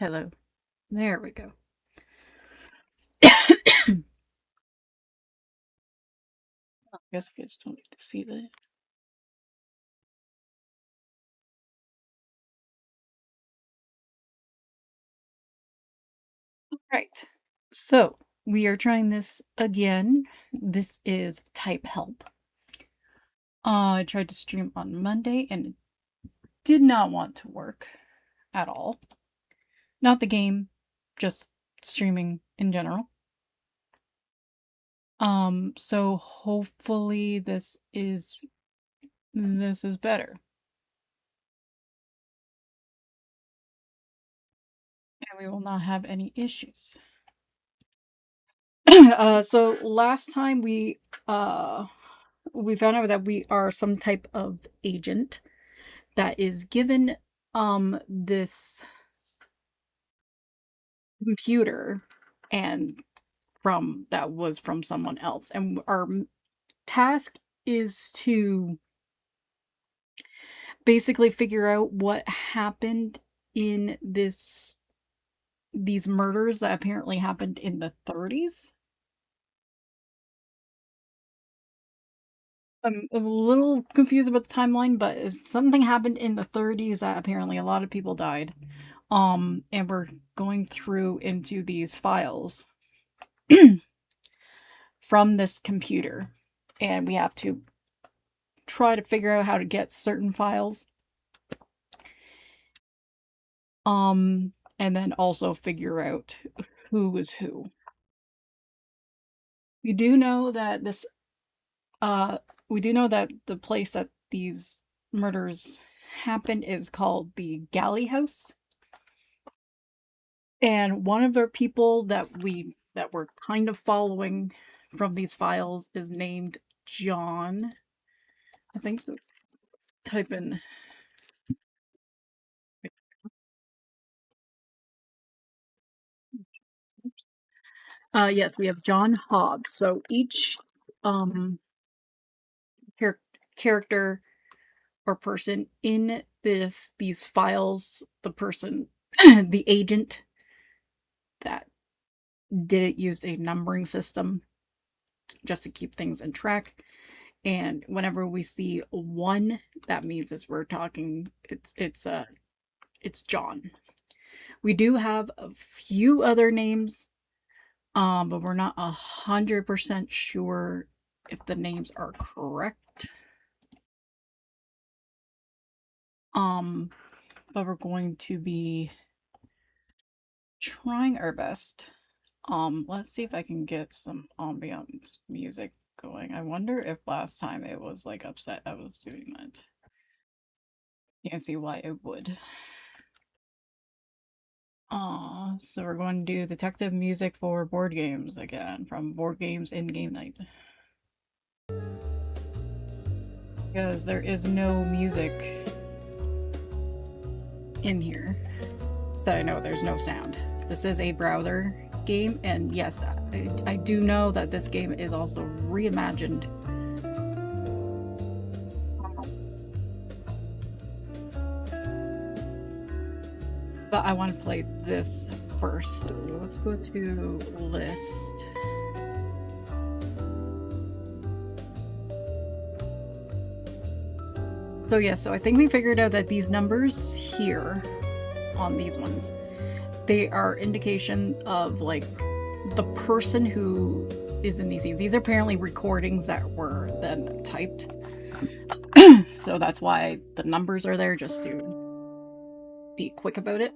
Hello. There we go. I guess you guys don't need to see that. Right. So we are trying this again. This is Type Help. I tried to stream on Monday and it did not want to work at all. Not the game, just streaming in general. So hopefully this is better. And we will not have any issues. So last time we found out that we are some type of agent that is given this computer and from that was from someone else, and our task is to basically figure out what happened in these murders that apparently happened in the 30s. I'm a little confused about the timeline, but something happened in the 30s that apparently a lot of people died. And we're going through into these files from this computer, and we have to try to figure out how to get certain files. And then also figure out who was who. We do know that uh we do know that the place that these murders happened is called the Galley House. And one of the people that we're kind of following from these files is named John. I think so. Type in. Yes, we have John Hobbs. So each um char- character or person in these files, the person, the agent that did it used a numbering system just to keep things in track. And whenever we see one, that means as we're talking, it's John. We do have a few other names, but we're not 100% sure if the names are correct. Um, but we're going to be trying our best. Let's see if I can get some ambiance music going. I wonder if last time it was like upset I was doing that. Can't see why it would. So we're going to do detective music for board games again from Board Games in Game Night. Because there is no music in here that I know. There's no sound. This is a browser game, and yes, I do know that this game is also reimagined. But I want to play this first. So let's go to list. So yeah, so I think we figured out that these numbers here on these ones, they are indication of like the person who is in these scenes. These are apparently recordings that were then typed. So that's why the numbers are there, just to be quick about it.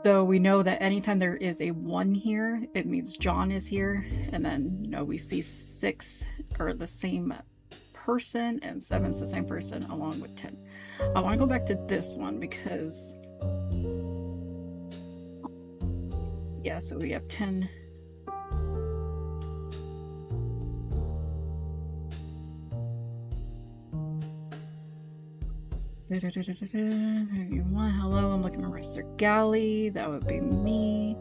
So we know that anytime there is a 1 here, it means John is here. And then, we see 6 are the same person and 7's the same person along with 10. I want to go back to this one because, yeah, so we have 10. Hello, I'm looking for Mr. Galley. That would be me.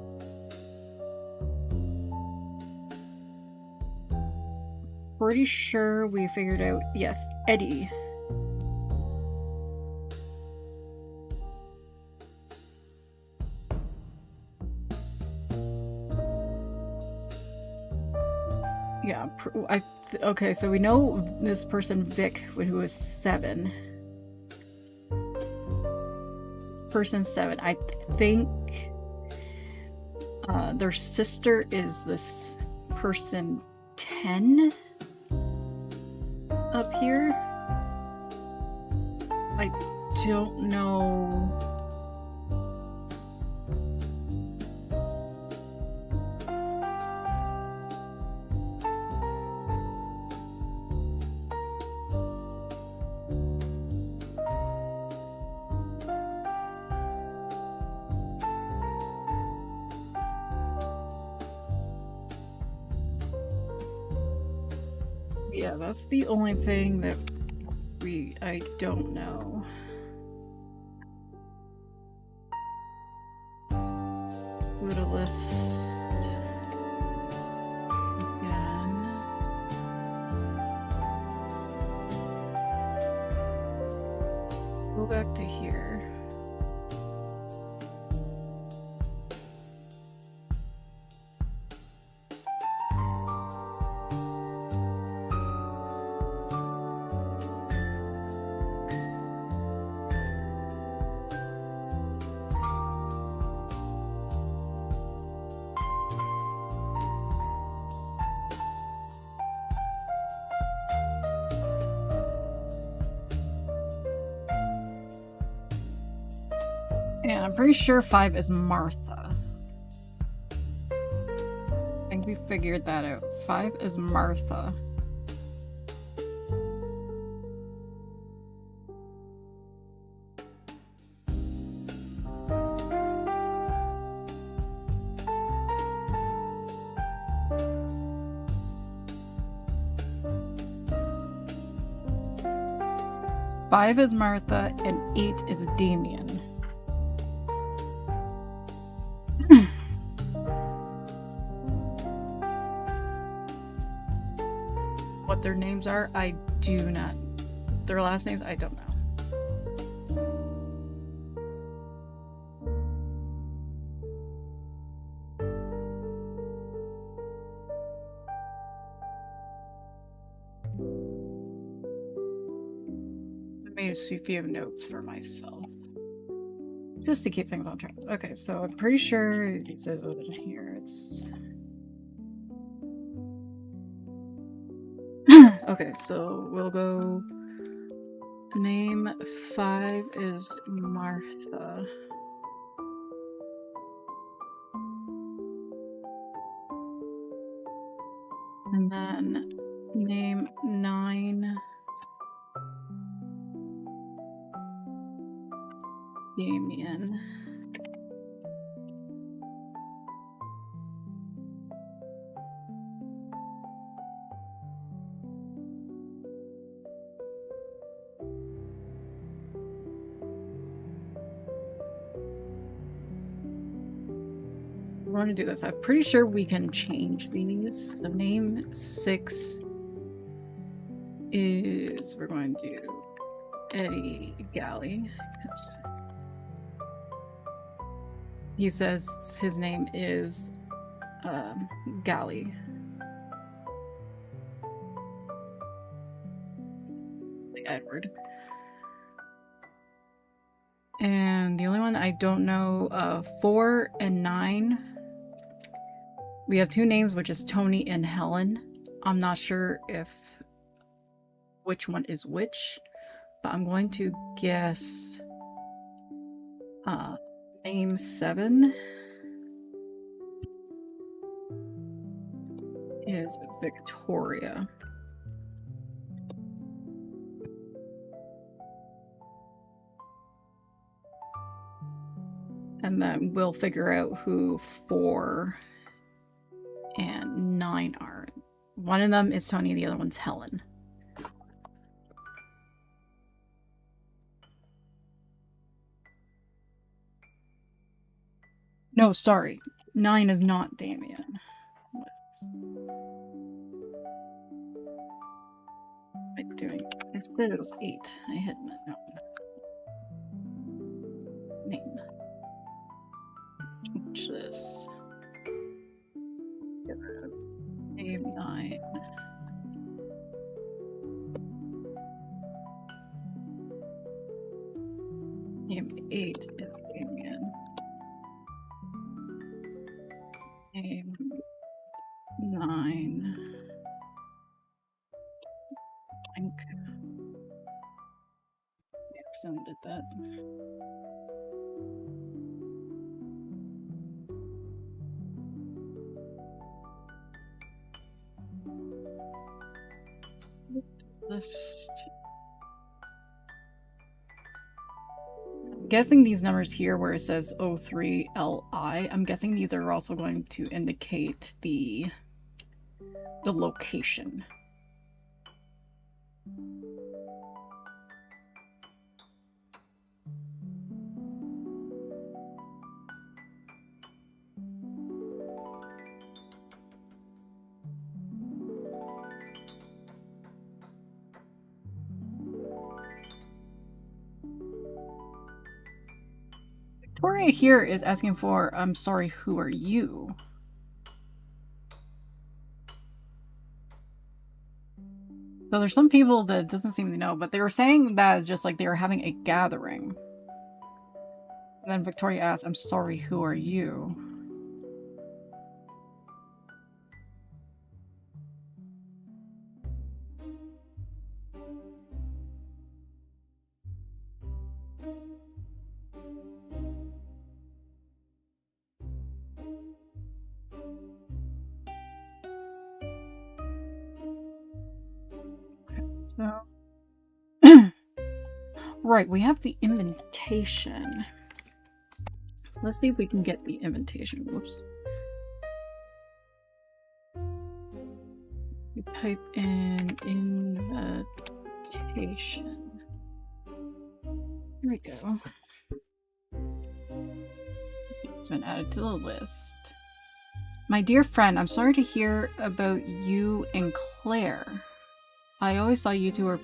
Pretty sure we figured out, yes, Eddie. Okay, so we know this person Vic, who was 7. Person 7. I think their sister is this person 10 up here. I don't know. Yeah, that's the only thing that I don't know. Go to list again. Go back to here. And I'm pretty sure 5 is Martha. I think we figured that out. 5 is Martha. Five is Martha and 8 is Damien. What their names are, I do not. Their last names, I don't know. I made a few notes for myself, just to keep things on track. Okay, so I'm pretty sure it says over here. It's okay. So we'll go. Name 5 is Martha. And then name 9 Damien. We're going to do this. I'm pretty sure we can change these. So name 6 is, we're going to do Eddie Galley. He says his name is Galley. Like Edward. And the only one I don't know, 4 and 9. We have 2 names, which is Tony and Helen. I'm not sure if which one is which, but I'm going to guess name 7 is Victoria. And then we'll figure out who 4 and 9 are. One of them is Tony, the other one's Helen. No, sorry. 9 is not Damien. What am I doing? I said it was 8. I hit no. Name. Change this. Name 9. Name 8 is Damien. Name 9. Blank. I accidentally did that. List. I'm guessing these numbers here where it says 03LI, I'm guessing these are also going to indicate the location. Victoria here is asking for, I'm sorry, who are you? So there's some people that doesn't seem to know, but they were saying that it's just like they were having a gathering. And then Victoria asked, I'm sorry, who are you? So, right, we have the invitation. Let's see if we can get the invitation. Whoops. We type in invitation. Here we go. It's been added to the list. My dear friend, I'm sorry to hear about you and Claire. I always thought you two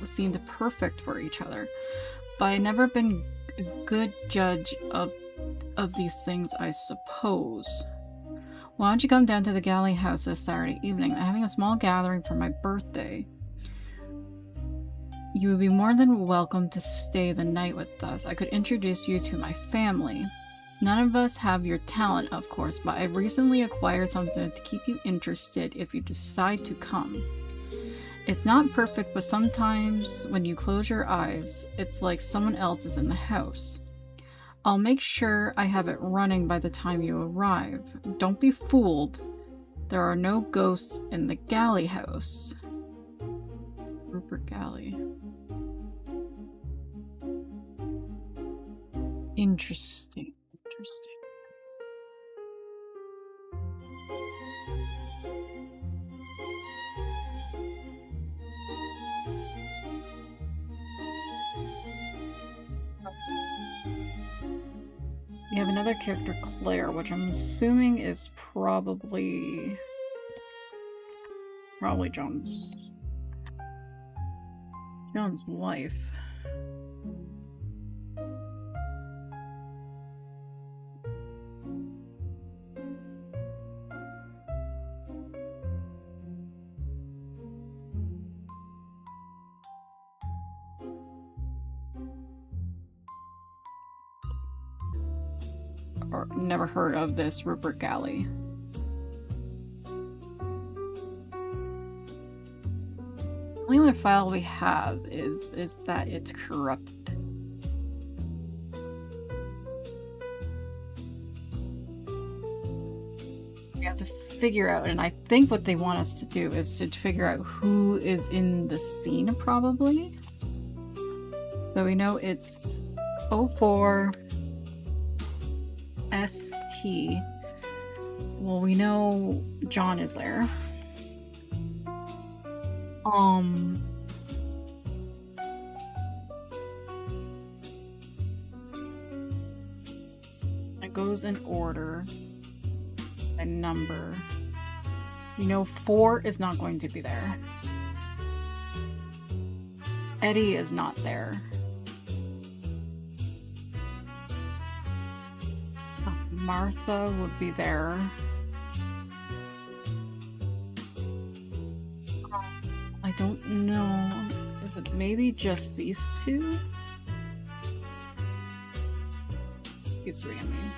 seemed perfect for each other, but I've never been a good judge of these things, I suppose. Why don't you come down to the Galley House this Saturday evening? I'm having a small gathering for my birthday. You would be more than welcome to stay the night with us. I could introduce you to my family. None of us have your talent, of course, but I've recently acquired something to keep you interested if you decide to come. It's not perfect, but sometimes when you close your eyes, it's like someone else is in the house. I'll make sure I have it running by the time you arrive. Don't be fooled. There are no ghosts in the Galley House. Rupert Galley. Interesting. Interesting. We have another character, Claire, which I'm assuming is probably John's wife. Or never heard of this Rupert Galley. The only other file we have is that it's corrupted. We have to figure out, and I think what they want us to do is to figure out who is in the scene, probably. So we know it's 04 ST. Well, we know John is there. It goes in order by number. We know 4 is not going to be there. Eddie is not there. Martha would be there. I don't know. Is it maybe just these two? These three, I mean.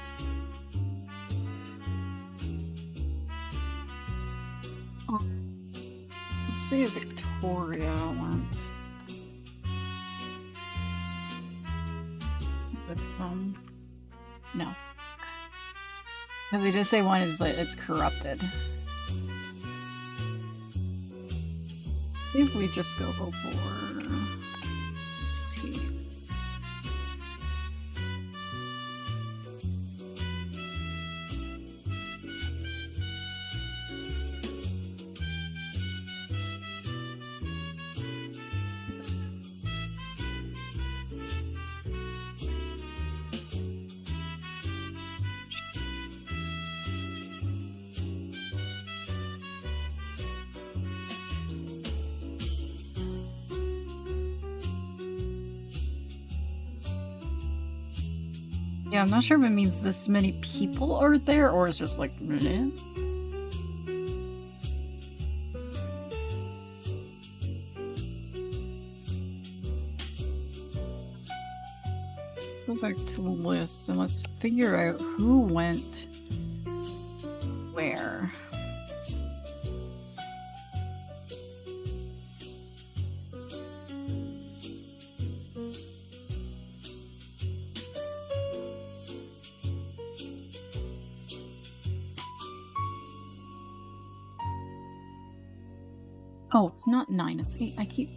Let's see if Victoria went. But, no. Because they did say one is that it's corrupted. If we just go for T. Yeah, I'm not sure if it means this many people are there or it's just like, meh. Let's go back to the list and let's figure out who went where. Oh, it's not 9, it's 8. I keep...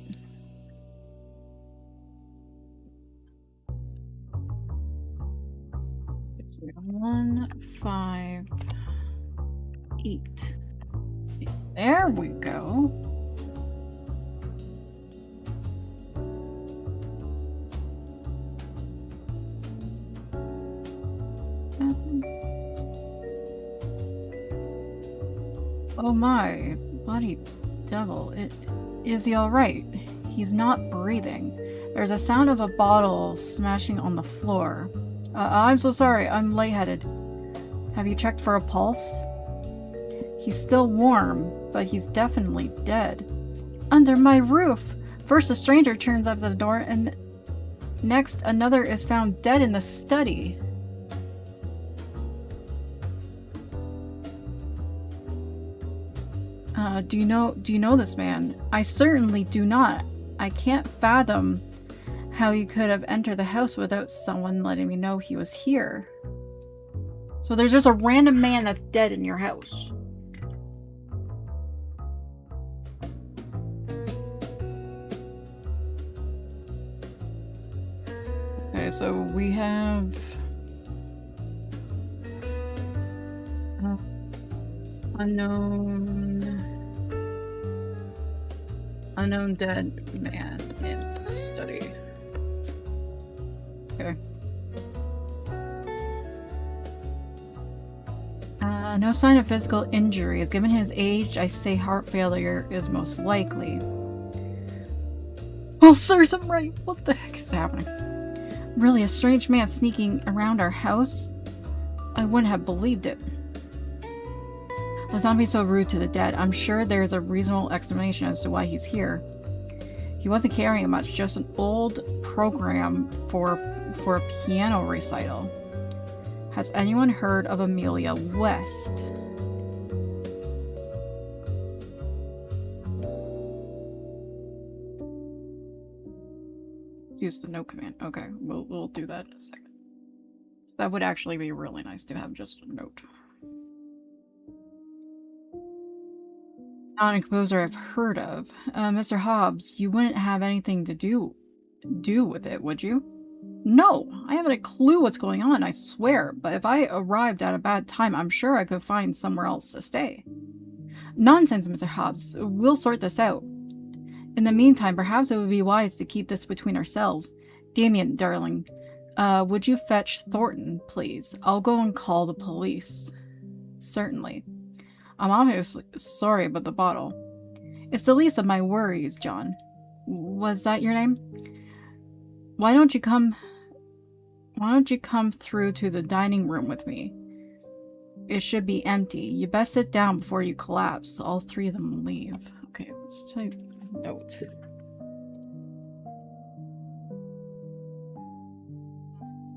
So we have 1, 5, 8. There we go. Oh my, bloody devil. Is he alright? He's not breathing. There's a sound of a bottle smashing on the floor. I'm so sorry, I'm lightheaded. Have you checked for a pulse? He's still warm, but he's definitely dead. Under my roof! First a stranger turns up at the door, and next another is found dead in the study. Do you know this man? I certainly do not. I can't fathom how you could have entered the house without someone letting me know he was here. So there's just a random man that's dead in your house. Okay, so we have... Unknown dead man in study. Okay. No sign of physical injuries. Given his age, I say heart failure is most likely. Oh, sirs, I'm right. What the heck is happening? Really, a strange man sneaking around our house? I wouldn't have believed it. Let's not be so rude to the dead. I'm sure there's a reasonable explanation as to why he's here. He wasn't carrying much, just an old program for a piano recital. Has anyone heard of Amelia West? Use the note command. Okay, we'll do that in a second. So that would actually be really nice to have just a note. Not a composer I've heard of. Mr. Hobbs, you wouldn't have anything to do with it, would you? No, I haven't a clue what's going on, I swear, but if I arrived at a bad time, I'm sure I could find somewhere else to stay. Nonsense, Mr. Hobbs. We'll sort this out. In the meantime, perhaps it would be wise to keep this between ourselves. Damien, darling, would you fetch Thornton, please? I'll go and call the police. Certainly. I'm obviously sorry about the bottle. It's the least of my worries, John. Was that your name? Why don't you come through to the dining room with me? It should be empty. You best sit down before you collapse. All three of them will leave. Okay, let's type note.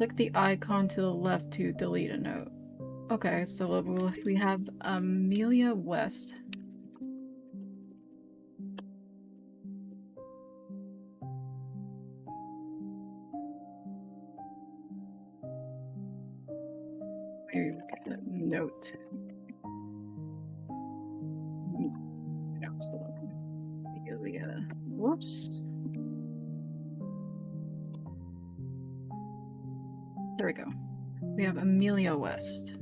Click the icon to the left to delete a note. Okay, so we have Amelia West. Maybe we could note. Notes below. Amelia. Whoops. There we go. We have Amelia West.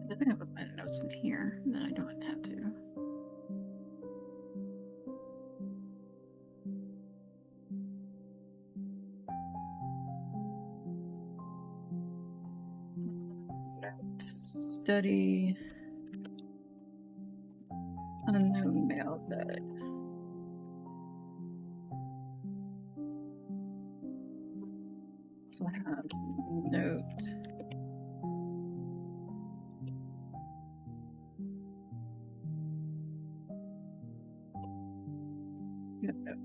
I think I put my notes in here, and then I don't have to. Study unknown male that also have note.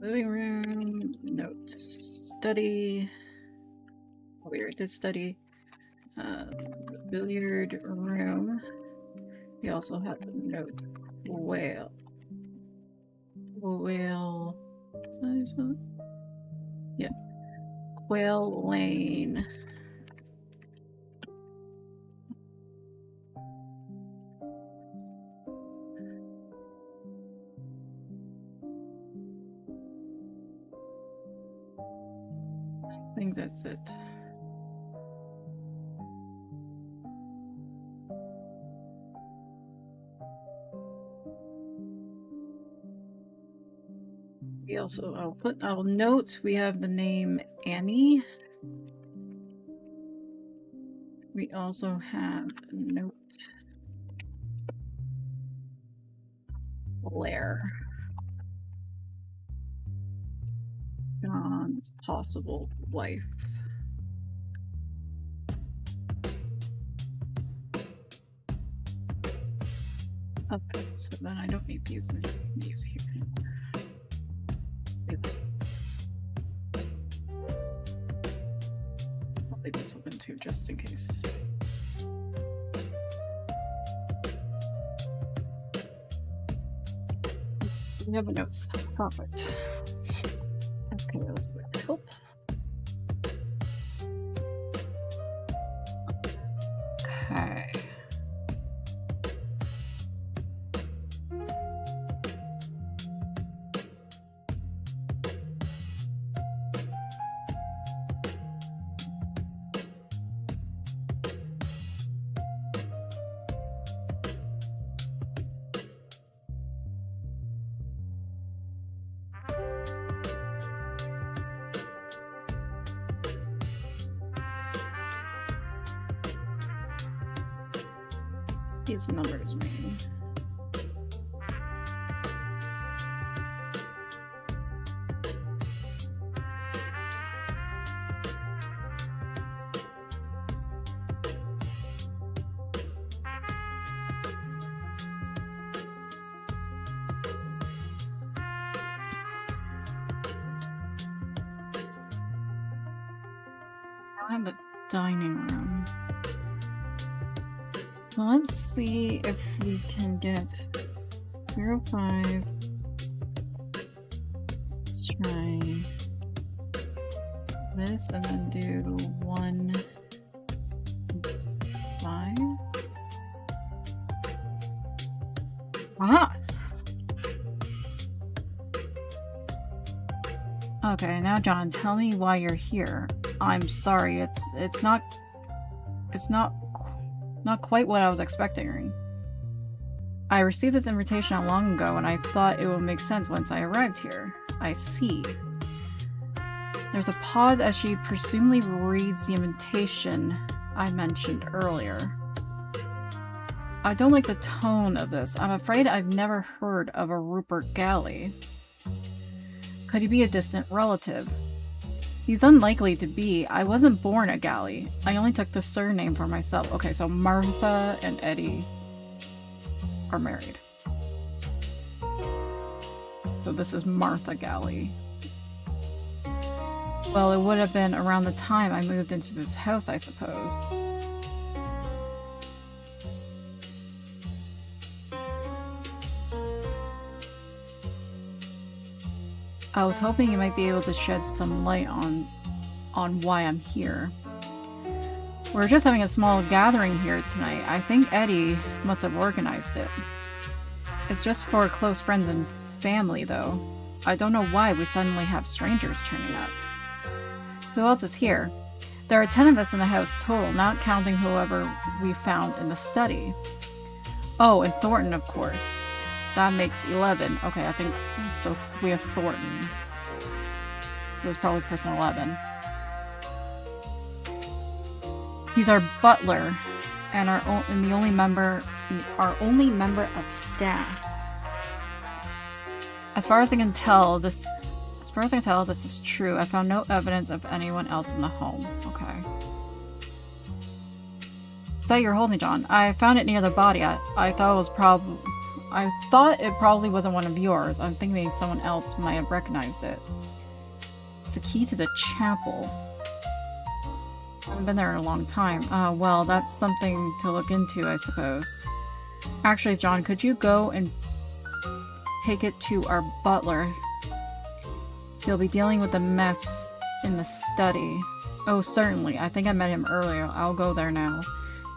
Living room, notes, study. Oh, we already did study. The billiard room. We also have the note whale. Whale. Yeah. Quail Lane. I think that's it. We also, I'll note we have the name Annie. We also have a note Blair. John's possible wife. Okay, so then I don't need these here. I'll leave this open too, just in case. We have a notes. Perfect. Okay, let's go to help. Okay. These numbers mean. I have the dining room. Well, let's see if we can get 0.5. Let's try this and then do 1.5. Aha! Okay, now John, tell me why you're here. I'm sorry, it's not quite what I was expecting. I received this invitation not long ago and I thought it would make sense once I arrived here. I see. There's a pause as she presumably reads the invitation I mentioned earlier. I don't like the tone of this. I'm afraid I've never heard of a Rupert Galley. Could he be a distant relative? He's unlikely to be. I wasn't born a Galley. I only took the surname for myself. Okay, so Martha and Eddie are married. So this is Martha Galley. Well, it would have been around the time I moved into this house, I suppose. I was hoping you might be able to shed some light on why I'm here. We're just having a small gathering here tonight. I think Eddie must have organized it. It's just for close friends and family, though. I don't know why we suddenly have strangers turning up. Who else is here? There are 10 of us in the house total, not counting whoever we found in the study. Oh, and Thornton, of course. That makes 11. Okay, I think so. We have Thornton. It was probably person 11. He's our butler and our only member of staff. As far as I can tell, this is true. I found no evidence of anyone else in the home. Okay. Is that you're holding, John? I found it near the body. I thought it probably wasn't one of yours. I'm thinking maybe someone else might have recognized it. It's the key to the chapel. I haven't been there in a long time. Well, that's something to look into, I suppose. Actually, John, could you go and take it to our butler? He'll be dealing with the mess in the study. Oh, certainly. I think I met him earlier. I'll go there now.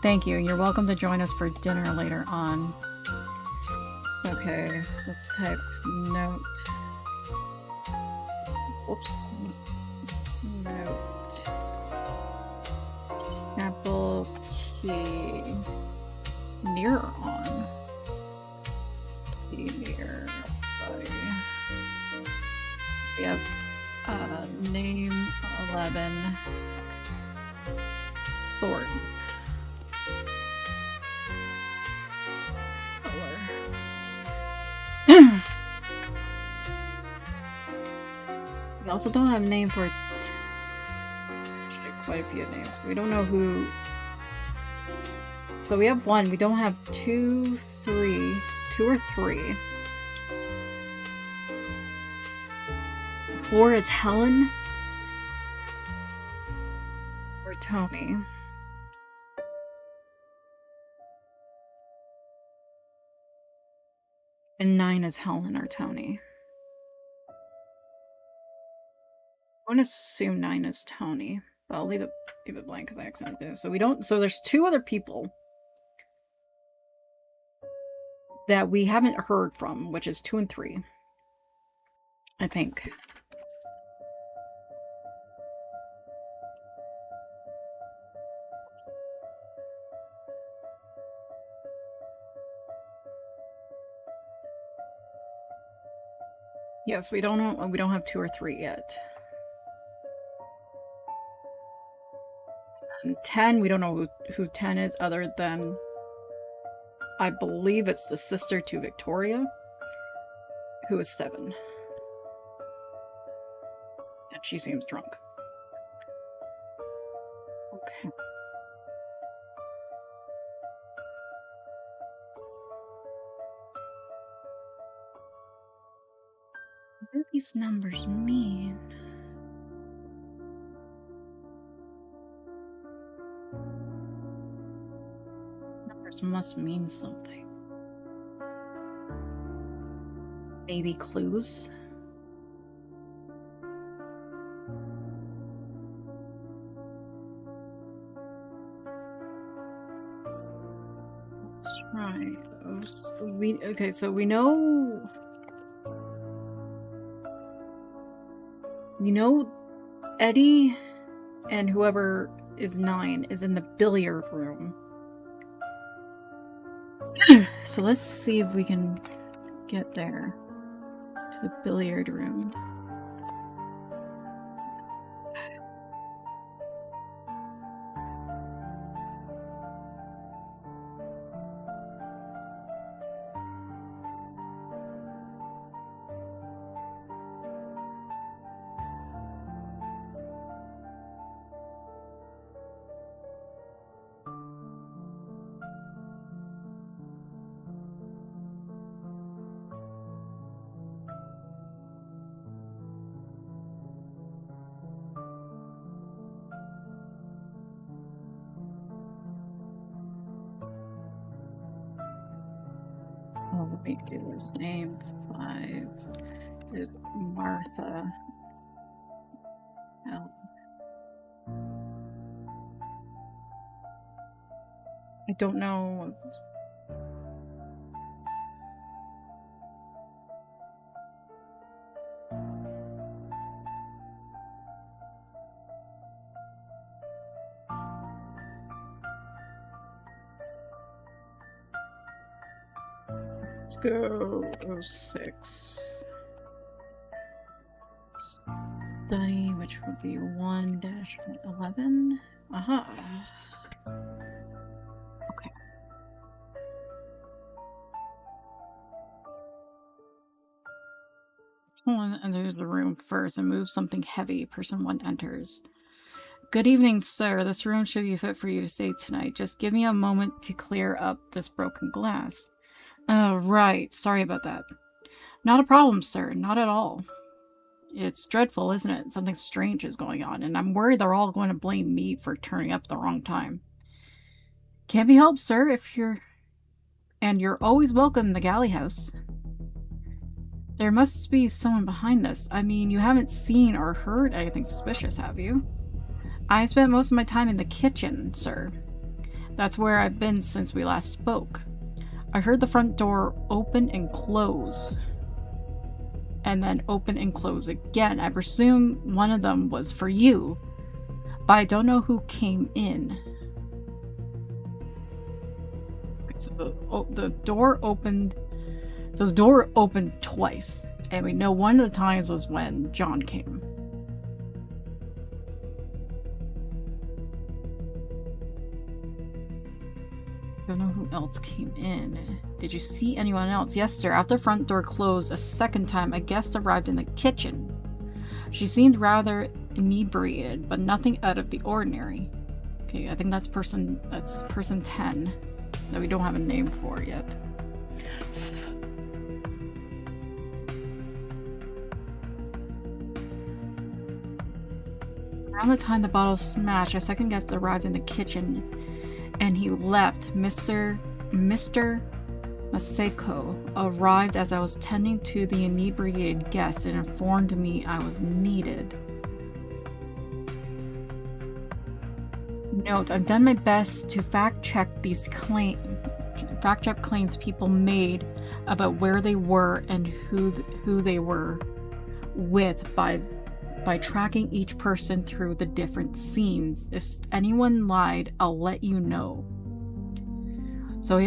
Thank you. You're welcome to join us for dinner later on. Okay, let's type note. Whoops. Note. Apple key. Near on. Key near. We have name 11. Thornton. We also don't have a name for quite a few names. We don't know who. So we have one. We don't have two or three. 4 is Helen or Tony. And 9 is Helen or Tony. I want to assume 9 is Tony, but I'll leave it blank because I accidentally did. So we don't. So there's 2 other people that we haven't heard from, which is 2 and 3. I think. Yes, we don't know. We don't have 2 or 3 yet. And 10, we don't know who 10 is, other than I believe it's the sister to Victoria, who is 7. And she seems drunk. Okay. What do these numbers mean? Numbers must mean something. Maybe clues? Let's try those. Okay, so we know Eddie and whoever is 9 is in the billiard room. So let's see if we can get there to the billiard room. Wait, dealer's name 5 is Martha. L. I don't know. Let's go 06. Study, which would be 1-11. Aha. Okay. Someone enters the room first and moves something heavy. Person 1 enters. Good evening, sir. This room should be fit for you to stay tonight. Just give me a moment to clear up this broken glass. Oh, right. Sorry about that. Not a problem, sir. Not at all. It's dreadful, isn't it? Something strange is going on, and I'm worried they're all going to blame me for turning up at the wrong time. Can't be helped, sir, And you're always welcome in the galley house. There must be someone behind this. I mean, you haven't seen or heard anything suspicious, have you? I spent most of my time in the kitchen, sir. That's where I've been since we last spoke. I heard the front door open and close. And then open and close again. I presume one of them was for you. But I don't know who came in. So the door opened. So the door opened twice. And we know one of the times was when John came. Don't know who else came in. Did you see anyone else? Yes, sir. After the front door closed a second time, a guest arrived in the kitchen. She seemed rather inebriated, but nothing out of the ordinary. Okay, I think that's person 10 that we don't have a name for yet. Around the time the bottle smashed, a second guest arrived in the kitchen. And he left. Mr. Maseko arrived as I was tending to the inebriated guest and informed me I was needed. Note, I've done my best to fact-check claims people made about where they were and who they were with by tracking each person through the different scenes. If anyone lied, I'll let you know. So we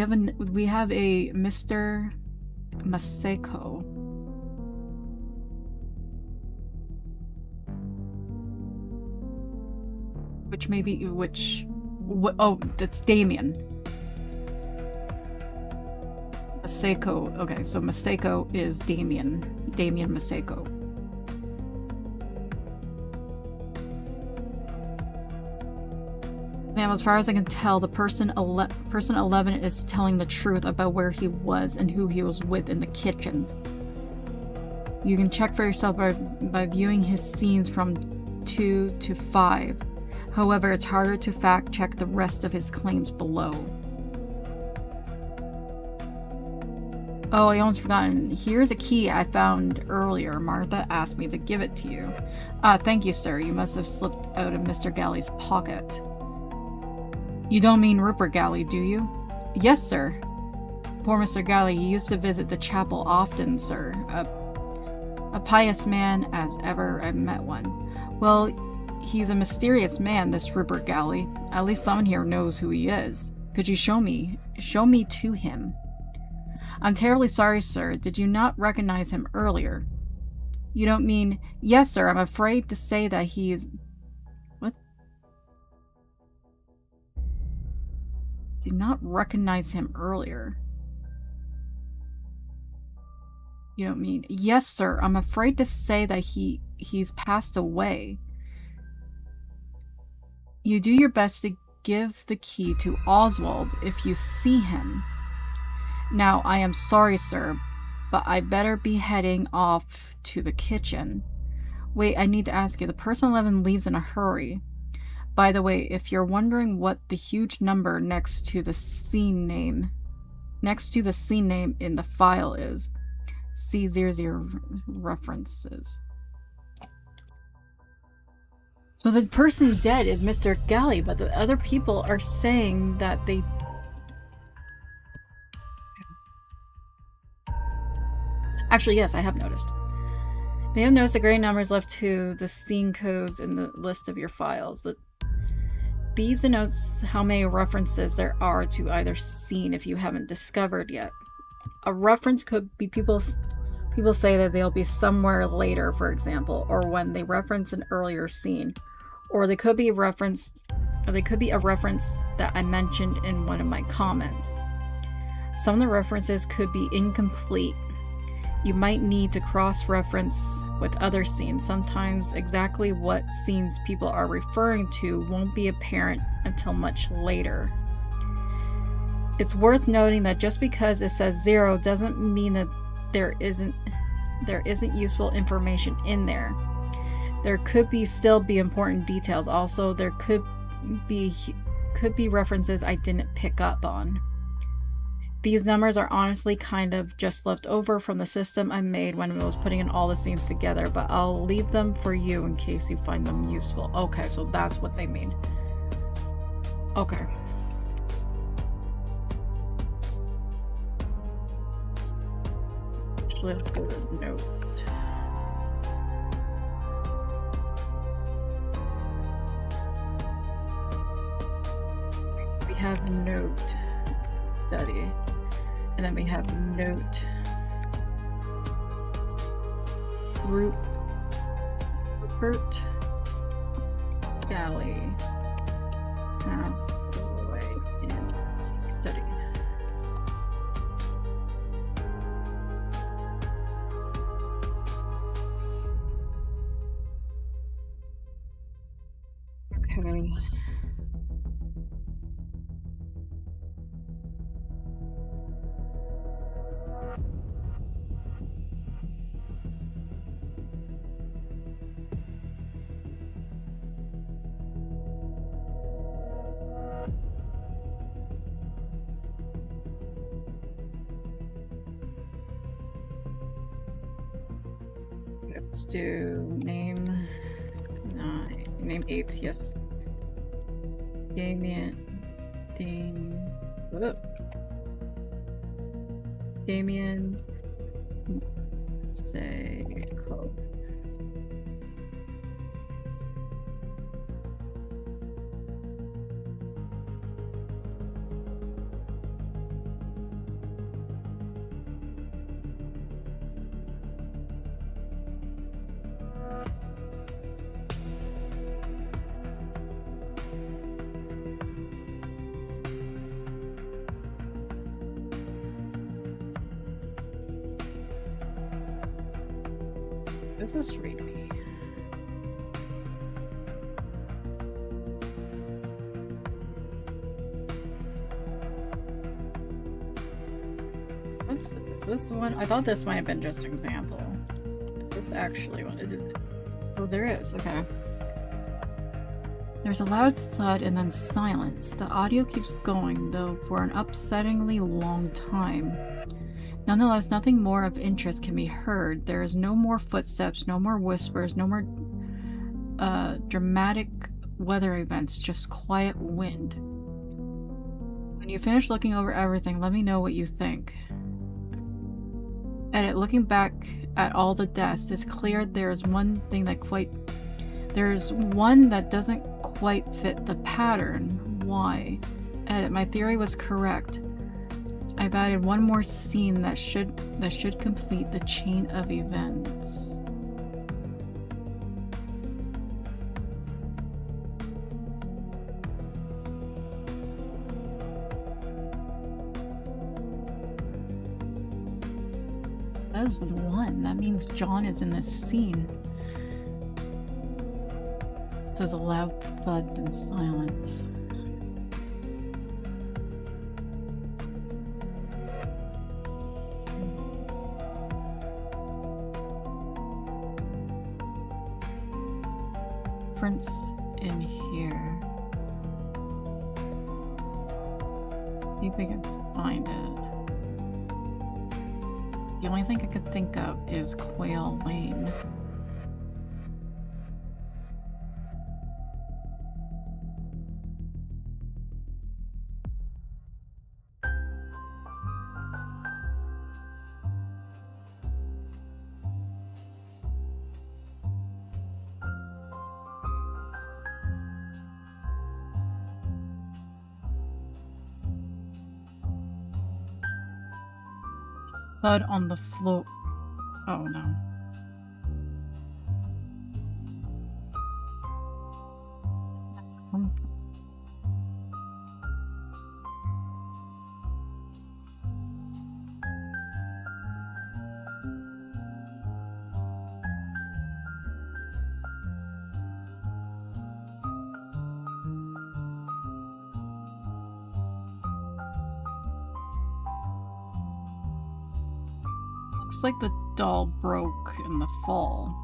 have a Mr. Maseko. Oh, that's Damien. Maseko. Okay, so Maseko is Damien Maseko. Now, as far as I can tell, the person 11 is telling the truth about where he was and who he was with in the kitchen. You can check for yourself by viewing his scenes from 2 to 5. However, it's harder to fact-check the rest of his claims below. Oh, I almost forgotten. Here's a key I found earlier. Martha asked me to give it to you. Thank you, sir. You must have slipped out of Mr. Galley's pocket. You don't mean Rupert Galley, do you? Yes, sir. Poor Mr. Galley, he used to visit the chapel often, sir. A pious man as ever I've met one. Well, he's a mysterious man, this Rupert Galley. At least someone here knows who he is. Could you show me to him? I'm terribly sorry, sir. Did you not recognize him earlier? You don't mean... Yes, sir. I'm afraid to say that he is... What? Did not recognize him earlier. You don't mean... Yes, sir. I'm afraid to say that he's passed away. You do your best to give the key to Oswald if you see him. Now, I am sorry, sir, but I better be heading off to the kitchen. Wait, I need to ask you. The person 11 leaves in a hurry. By the way, if you're wondering what the huge number next to the scene name next to the scene name in the file is. See 00 references. So the person dead is Mr. Galley, but the other people are saying that they... Actually, yes, I have noticed. They have noticed the gray numbers left to the scene codes in the list of your files. These denotes how many references there are to either scene if you haven't discovered yet. A reference could be people say that they'll be somewhere later, for example, or when they reference an earlier scene. Or they could be a reference that I mentioned in one of my comments. Some of the references could be incomplete. You might need to cross-reference with other scenes. Sometimes exactly what scenes people are referring to won't be apparent until much later. It's worth noting that just because it says 0 doesn't mean that there isn't useful information in there. There could still be important details. Also, there could be references I didn't pick up on. These numbers are honestly kind of just left over from the system I made when I was putting in all the scenes together, but I'll leave them for you in case you find them useful. Okay, so that's what they mean. Okay. Actually, let's go to note. We have note study. And then we have note Rupert Galley passed away in study. Okay. Let's do name 9. Name 8, yes. Damien. Say code. This is readme. What's this? Is this one? I thought this might have been just an example. Is this actually one? Is it? Oh, there is. Okay. There's a loud thud and then silence. The audio keeps going, though, for an upsettingly long time. Nonetheless, nothing more of interest can be heard. There is no more footsteps, no more whispers, no more dramatic weather events, just quiet wind. When you finish looking over everything, let me know what you think. Edit. Looking back at all the deaths, it's clear there's one that doesn't quite fit the pattern. Why? Edit. My theory was correct. I've added one more scene that should complete the chain of events. That is 1. That means John is in this scene. It says a loud thud and silence. In here. See if we can find it. The only thing I could think of is Quail Lane. Blood on the floor. Oh no. Looks like the doll broke in the fall.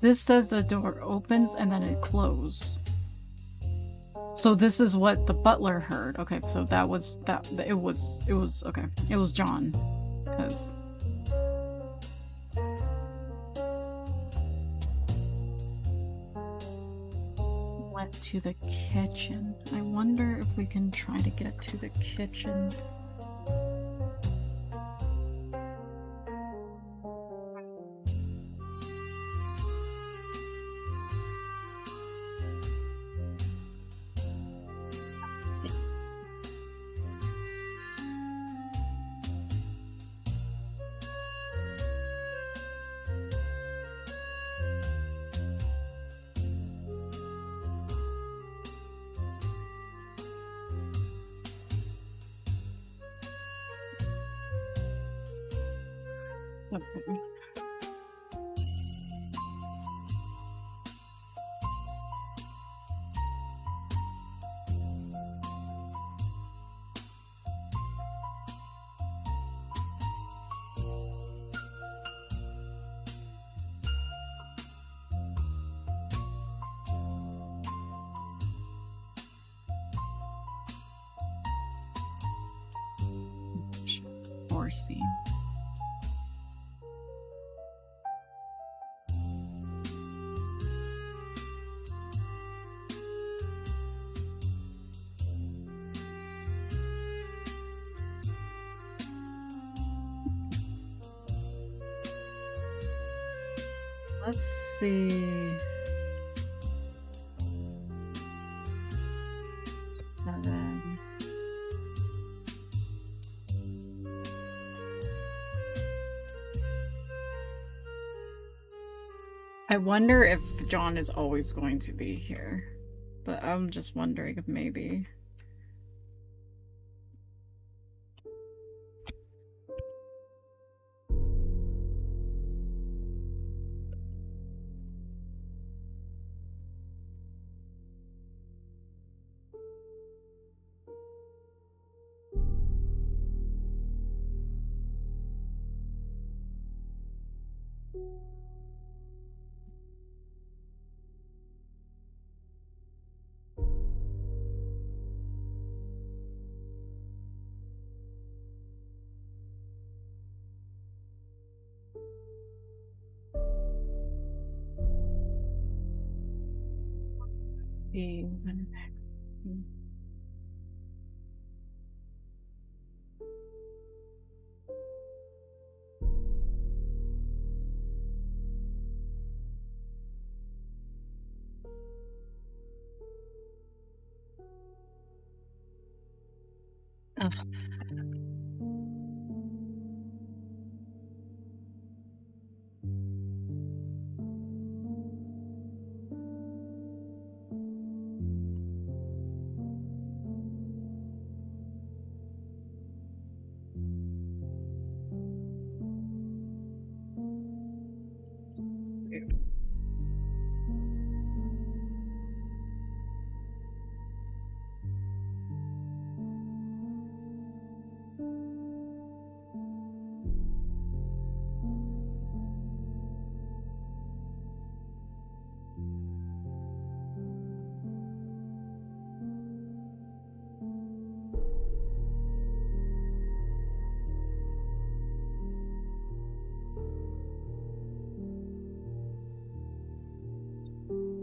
This says the door opens and then it closes. So this is what the butler heard. Okay, so that was that. It was okay. It was John, because went to the kitchen. I wonder if we can try to get to the kitchen. Okay. Horsey. Let's see. 7. I wonder if John is always going to be here, but I'm just wondering if maybe. Ugh.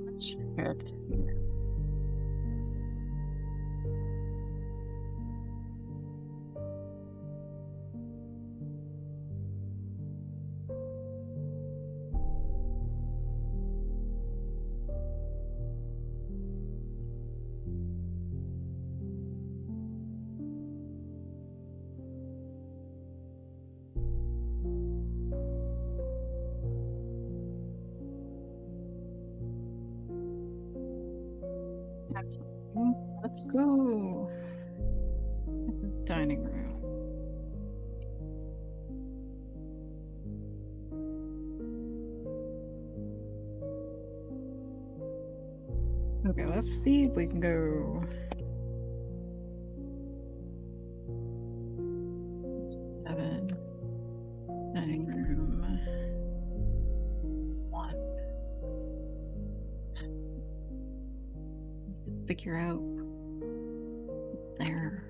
Let's check here. Let's go. Dining room. Okay, let's see if we can go. 7. Dining room. 1. Figure out there.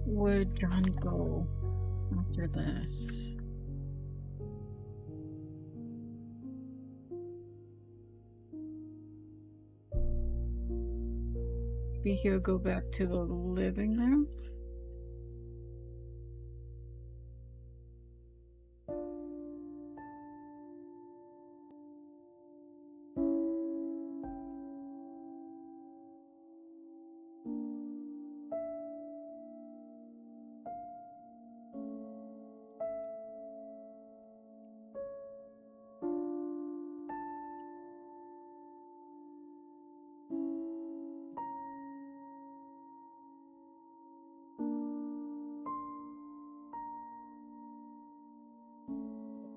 Would John go after this? Maybe he'll go back to the living room?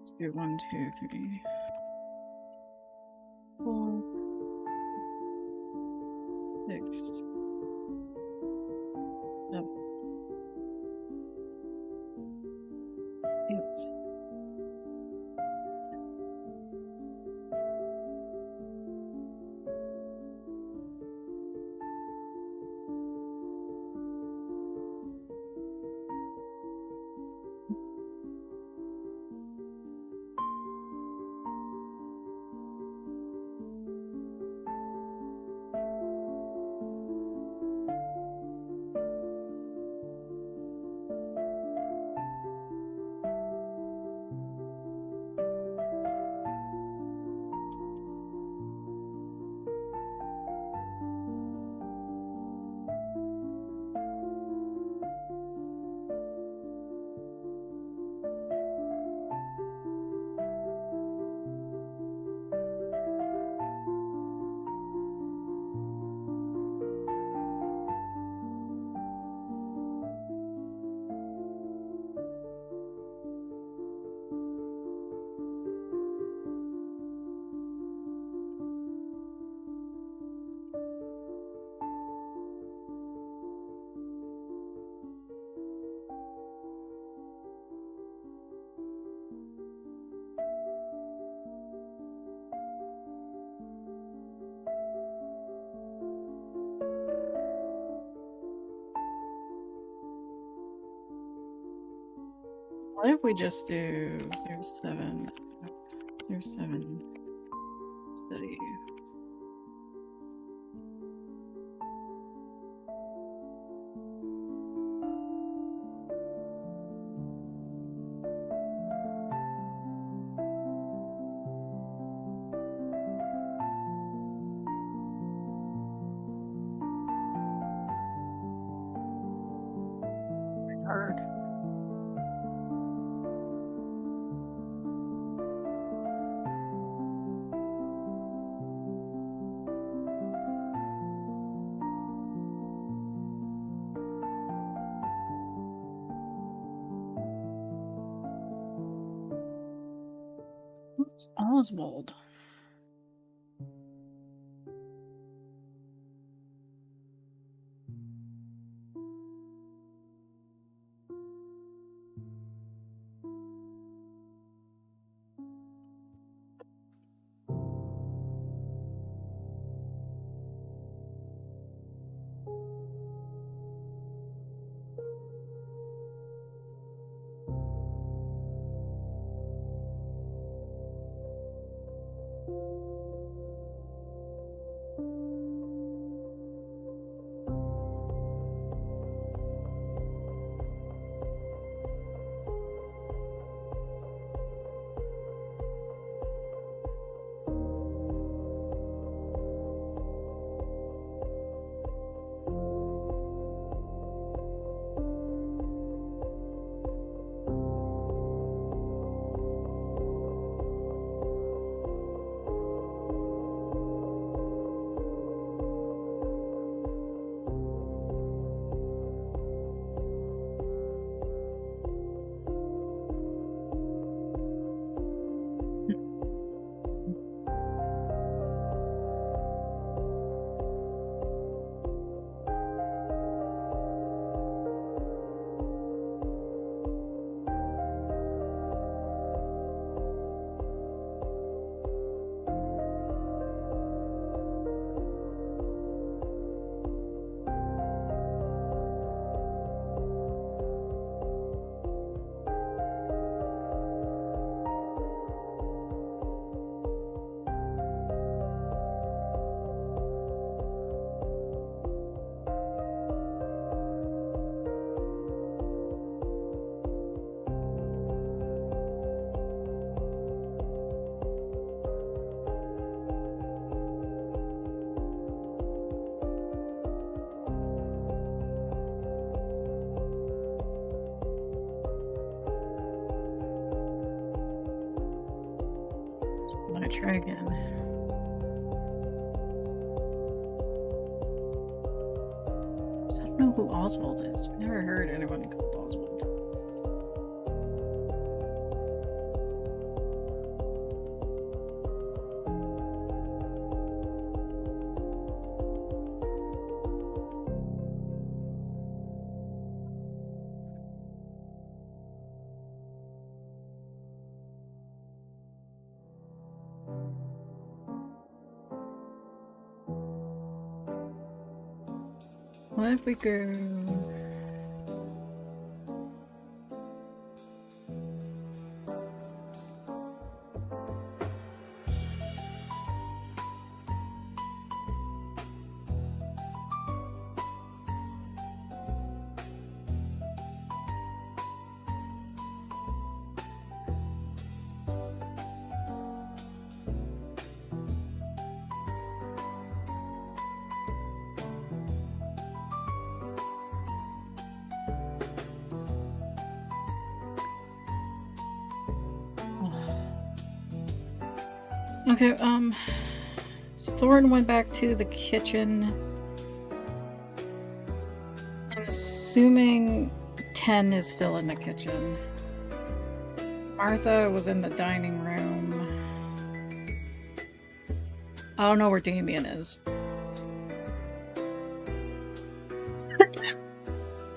Let's do 1, 2, 3, 4, 6, 7, 8. What if we just do 0, 7? There's 7. City. Hard. What's Oswald? I'm gonna try again. I don't know who Oswald is. Never heard anyone called Oswald. What if we go... Okay, so Thorin went back to the kitchen. I'm assuming 10 is still in the kitchen. Martha was in the dining room. I don't know where Damien is.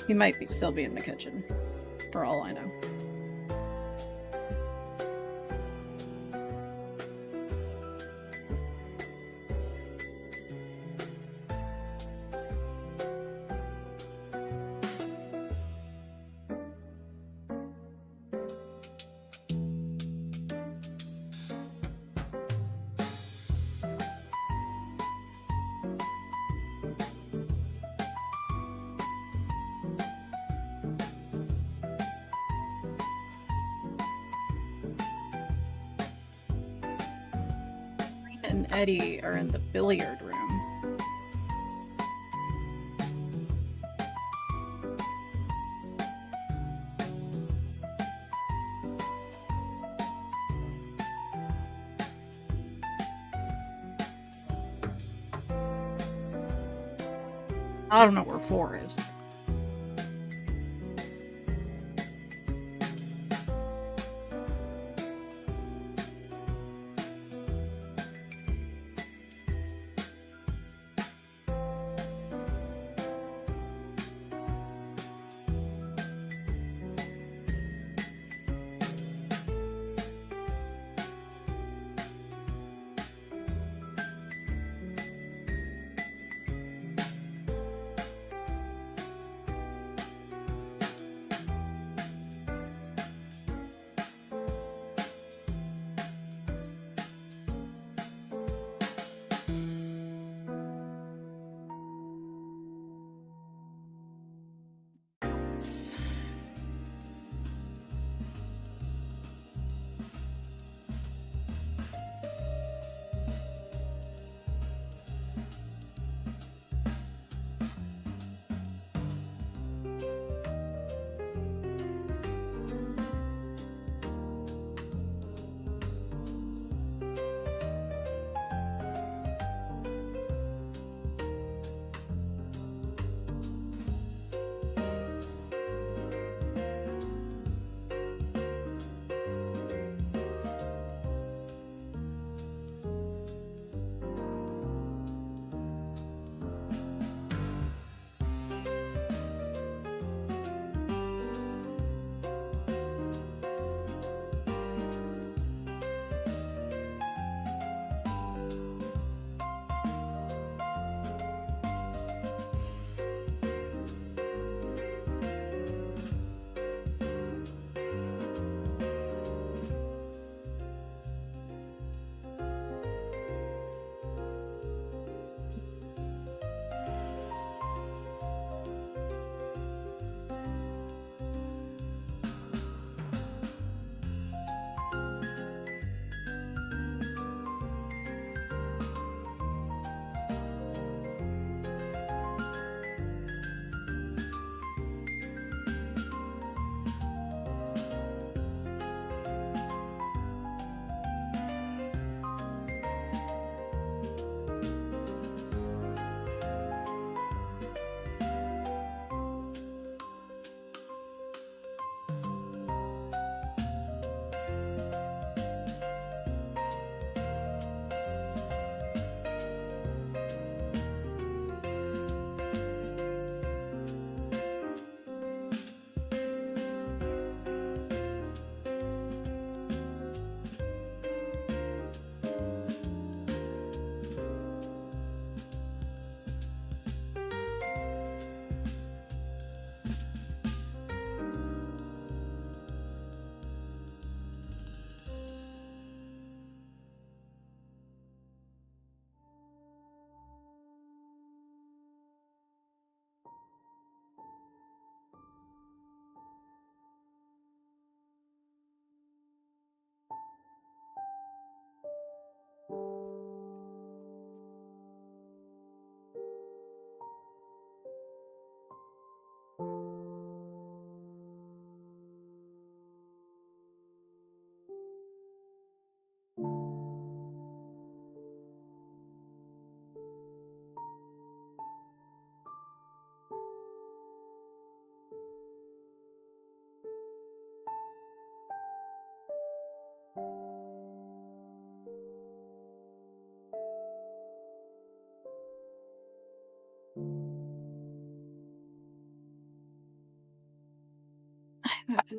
He might still be in the kitchen, for all I know. and Eddie are in the billiard room. I don't know where 4 is.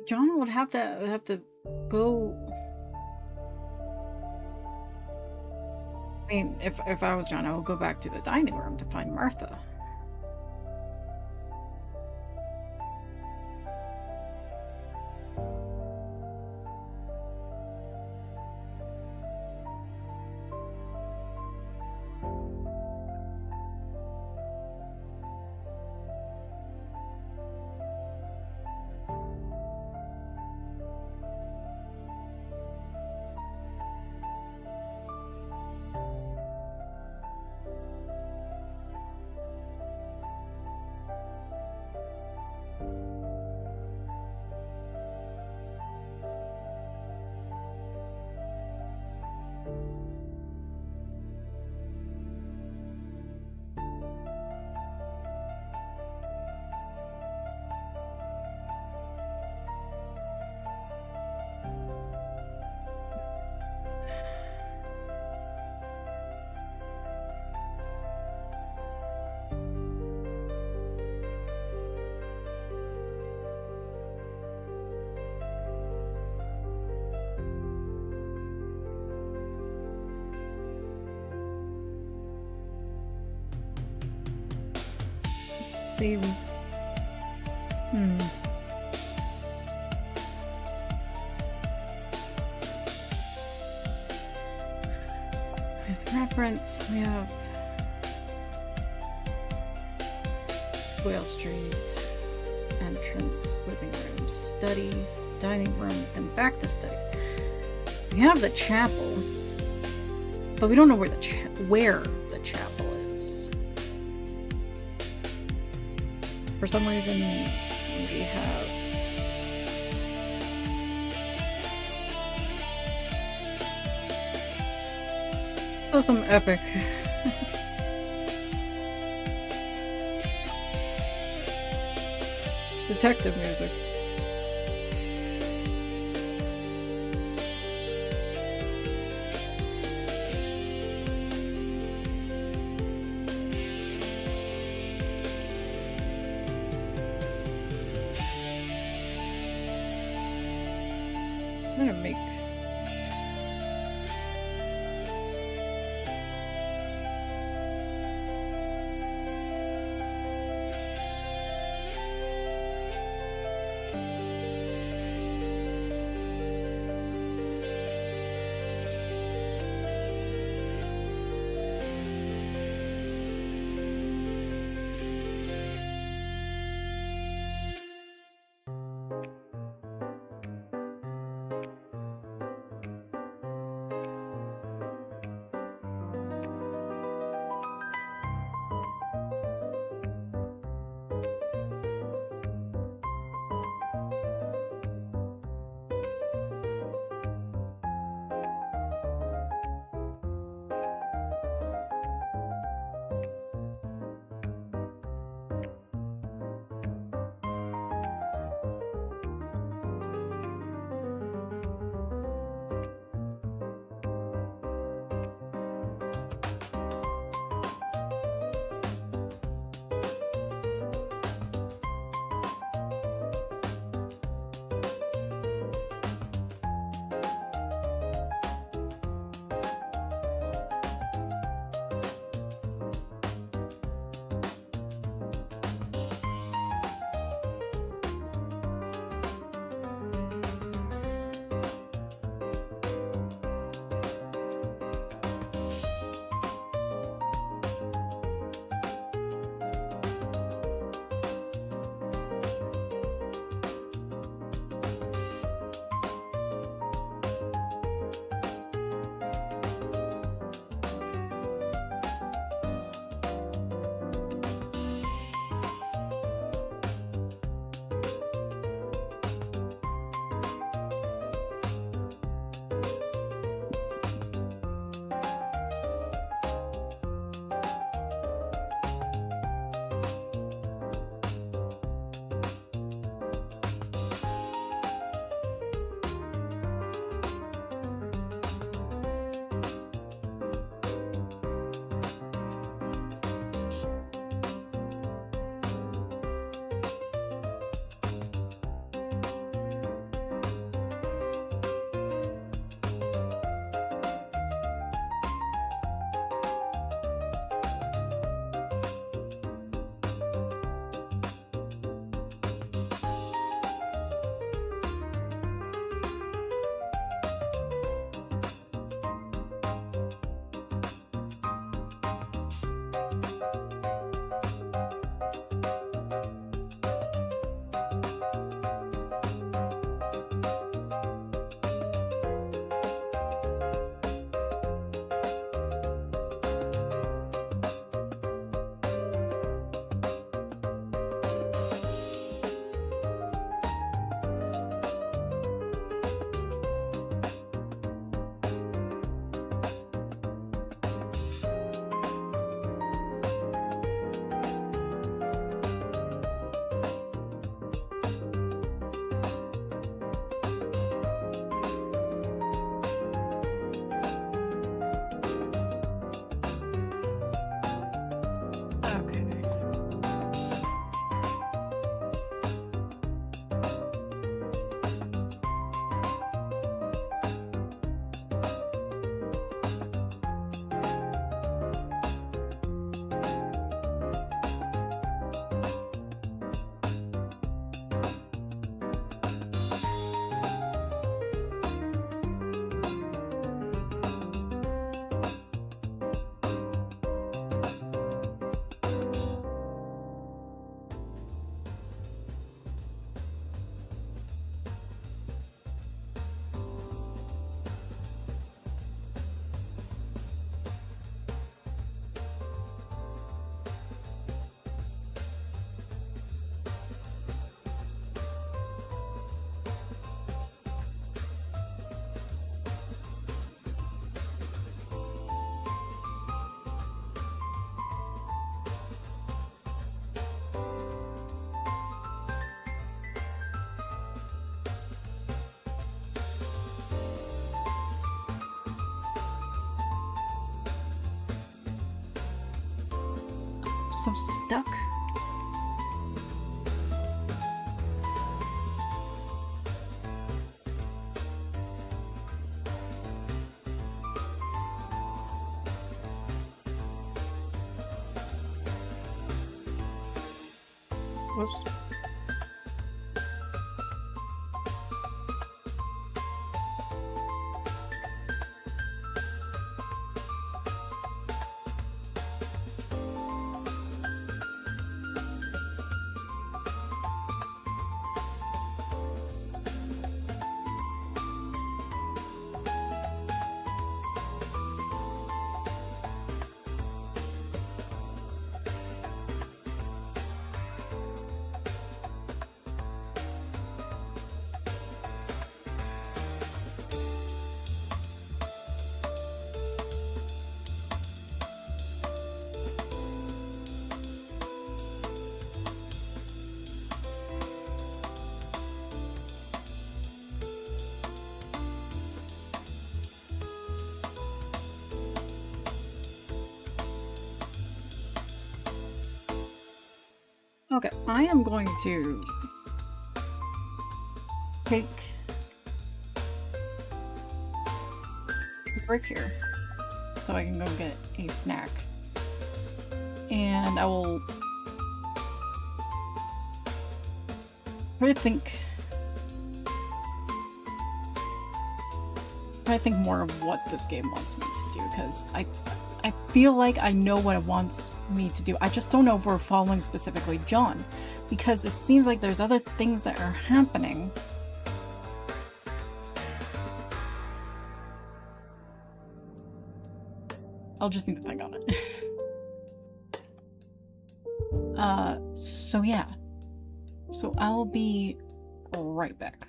John would have to go. I mean, if I was John, I would go back to the dining room to find Martha. See, hmm. As reference, we have Whale Street, entrance, living room, study, dining room, and back to study. We have the chapel, but we don't know where the chapel is. For some reason, we have some epic detective music. I'm gonna make so stuck. Whoops. Okay, I am going to take a break here so I can go get a snack. And I will try to think more of what this game wants me to do, because I feel like I know what it wants me to do. I just don't know if we're following specifically John, because it seems like there's other things that are happening. I'll just need to think on it. So yeah. So I'll be right back.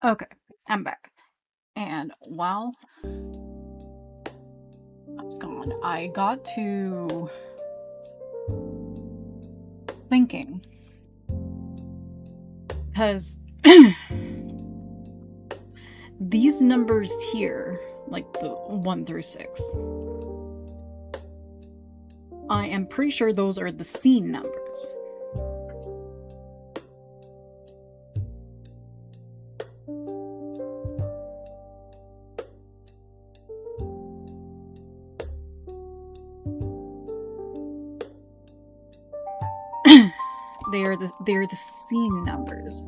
Okay, I'm back. And while I was gone, I got to thinking. Because these numbers here, like the 1 through 6, I am pretty sure those are the scene numbers. They're the scene numbers.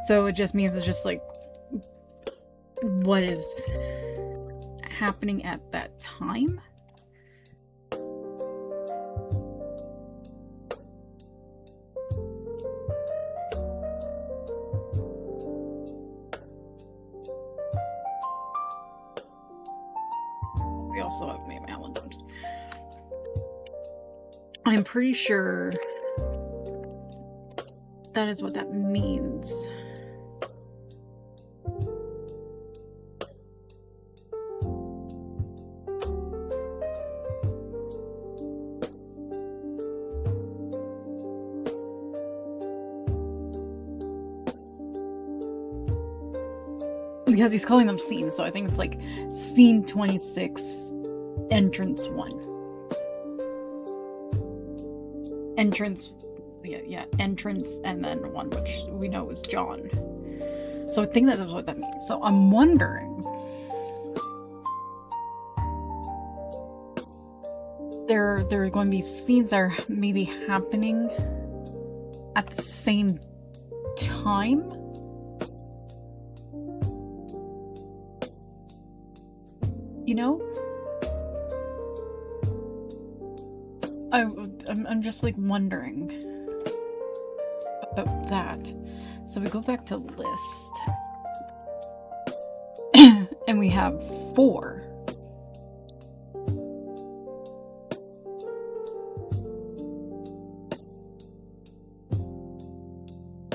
So it just means it's just like what is happening at that time. We also have maybe Allen numbers. I'm pretty sure that is what that means. Because he's calling them scenes, so I think it's like scene 26, entrance 1. Entrance, yeah, entrance, and then 1, which we know is John. So I think that is what that means. So I'm wondering, there are going to be scenes that are maybe happening at the same time. You know? I'm just like wondering about that. So we go back to list. And we have 4.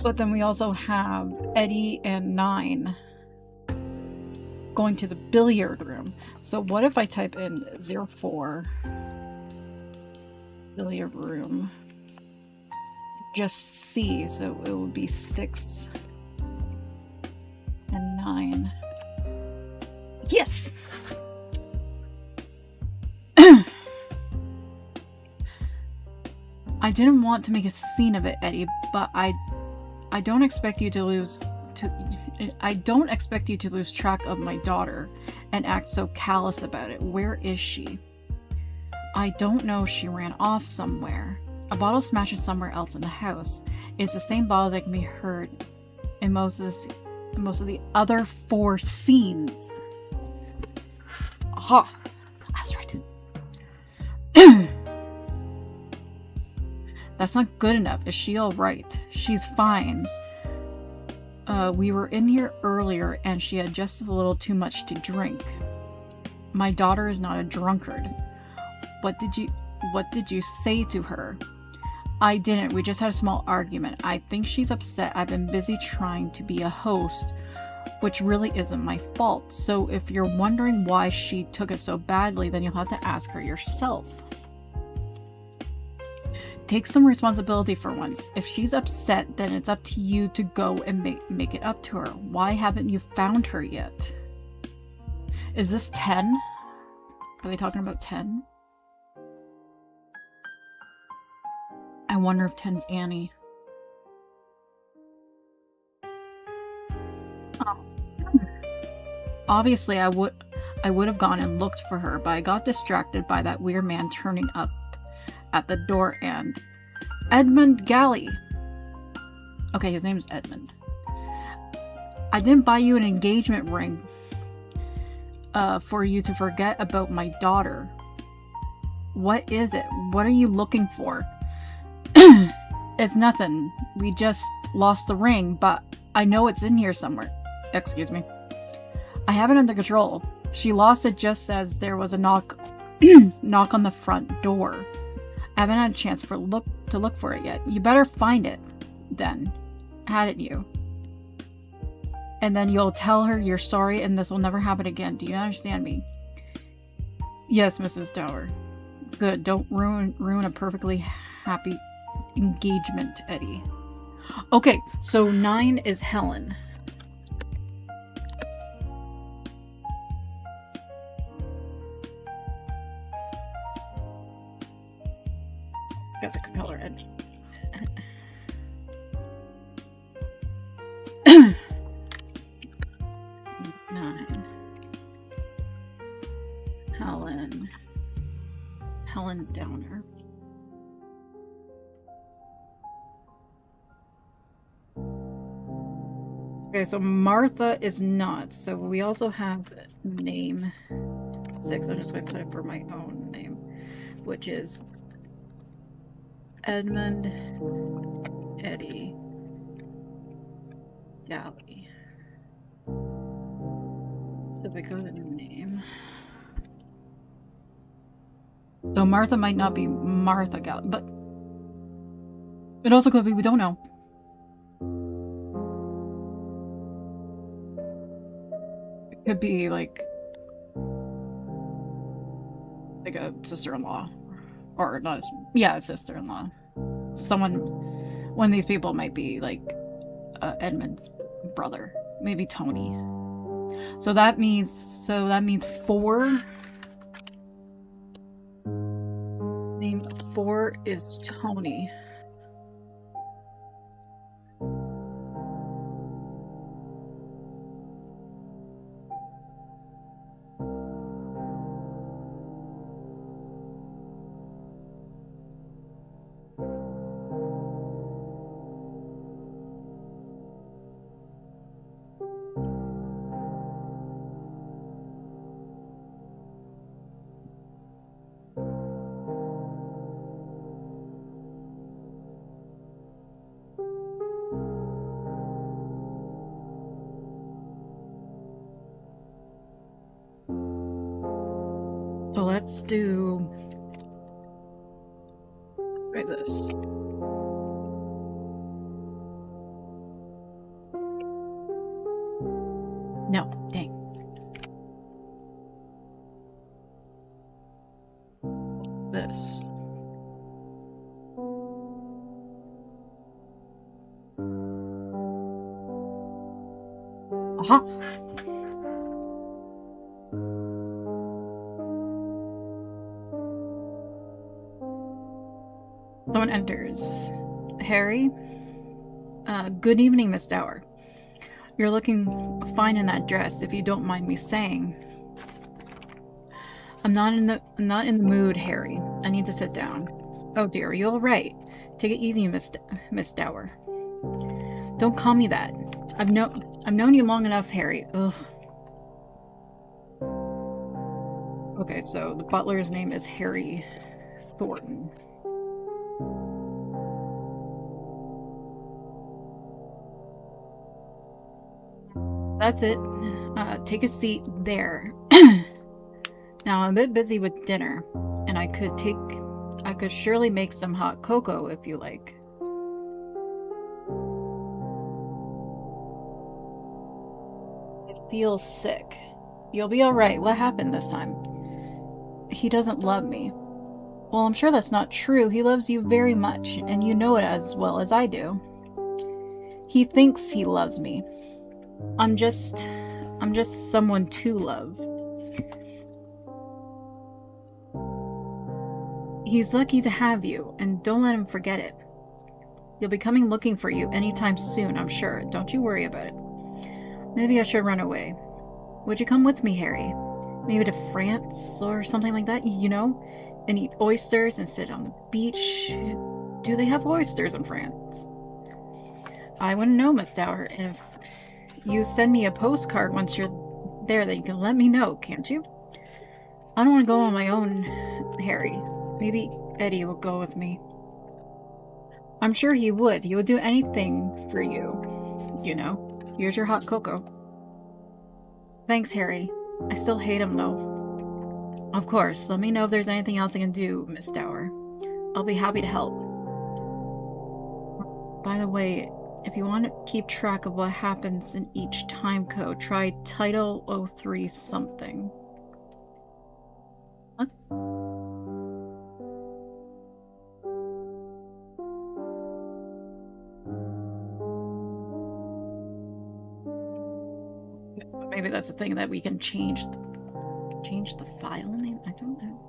But then we also have Eddie and 9 going to the billiard room. So what if I type in 04 billiard room? Just C, so it would be 6 and 9. Yes! I didn't want to make a scene of it, Eddie, but I don't expect you to lose track of my daughter and act so callous about it. Where is she? I don't know. She ran off somewhere. A bottle smashes somewhere else in the house. It's the same bottle that can be heard in most of the other 4 scenes. Aha! I was right. That's not good enough. Is she alright? She's fine. We were in here earlier and she had just a little too much to drink. My daughter is not a drunkard. What did you say to her? I didn't. We just had a small argument. I think she's upset. I've been busy trying to be a host, which really isn't my fault. So if you're wondering why she took it so badly, then you'll have to ask her yourself. Take some responsibility for once. If she's upset, then it's up to you to go and make it up to her. Why haven't you found her yet? Is this 10? Are they talking about 10? I wonder if 10's Annie. Oh. Obviously, I would have gone and looked for her, but I got distracted by that weird man turning up at the door and Edmund Galley. Okay, his name's Edmund. I didn't buy you an engagement ring for you to forget about my daughter. What is it? What are you looking for? It's nothing. We just lost the ring, but I know it's in here somewhere. Excuse me. I have it under control. She lost it just as there was a knock on the front door. I haven't had a chance to look for it yet. You better find it, then. Hadn't you? And then you'll tell her you're sorry and this will never happen again. Do you understand me? Yes, Mrs. Dower. Good. Don't ruin a perfectly happy engagement, Eddie. Okay, so 9 is Helen. That's a color edge. 9. Helen Downer. Okay, so Martha is not. So we also have name 6. I'm just going to put it for my own name, which is Edmund Eddie Galley. So we go to name. So Martha might not be Martha Galley, but it also could be, we don't know. It could be like a sister-in-law. Or not, yeah, a sister-in-law. One of these people might be like Edmund's brother. Maybe Tony. So that means 4. Name 4 is Tony. So let's do like this. No, dang. This. Aha. Someone enters. Harry? Good evening, Miss Dower. You're looking fine in that dress, if you don't mind me saying. I'm not in the mood, Harry. I need to sit down. Oh dear, are you alright? Take it easy, Miss Dower. Don't call me that. I've known you long enough, Harry. Ugh. Okay, so the butler's name is Harry Thornton. That's it. Take a seat there. Now I'm a bit busy with dinner, and I could surely make some hot cocoa if you like. I feel sick. You'll be alright. What happened this time? He doesn't love me. Well, I'm sure that's not true. He loves you very much, and you know it as well as I do. He thinks he loves me. I'm just someone to love. He's lucky to have you, and don't let him forget it. He'll be coming looking for you anytime soon, I'm sure. Don't you worry about it. Maybe I should run away. Would you come with me, Harry? Maybe to France or something like that, you know? And eat oysters and sit on the beach. Do they have oysters in France? I wouldn't know, Miss Dower. And if you send me a postcard once you're there, then you can let me know, can't you? I don't want to go on my own, Harry. Maybe Eddie will go with me. I'm sure he would. He would do anything for you. You know. Here's your hot cocoa. Thanks, Harry. I still hate him, though. Of course. Let me know if there's anything else I can do, Miss Dower. I'll be happy to help. By the way, If you want to keep track of what happens in each time code, try title 03 something. What? So maybe that's a thing that we can change the file name. I don't know.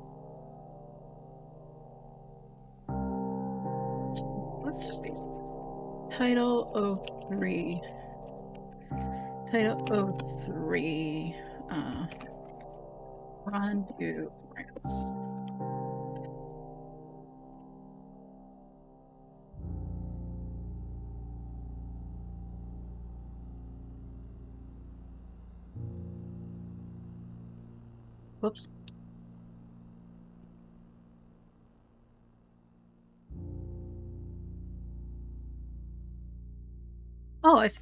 Let's just use title 03. Title 03. Run to France. Whoops. Oh, I see.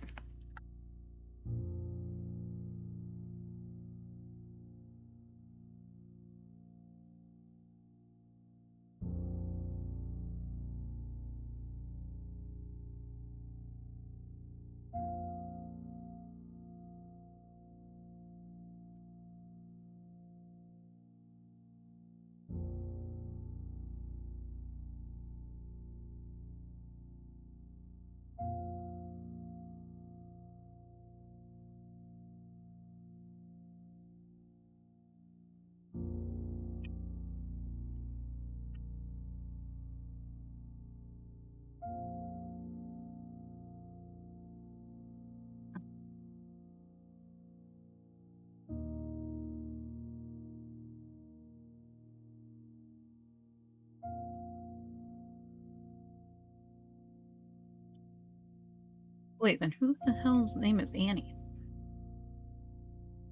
Wait, then who the hell's name is Annie?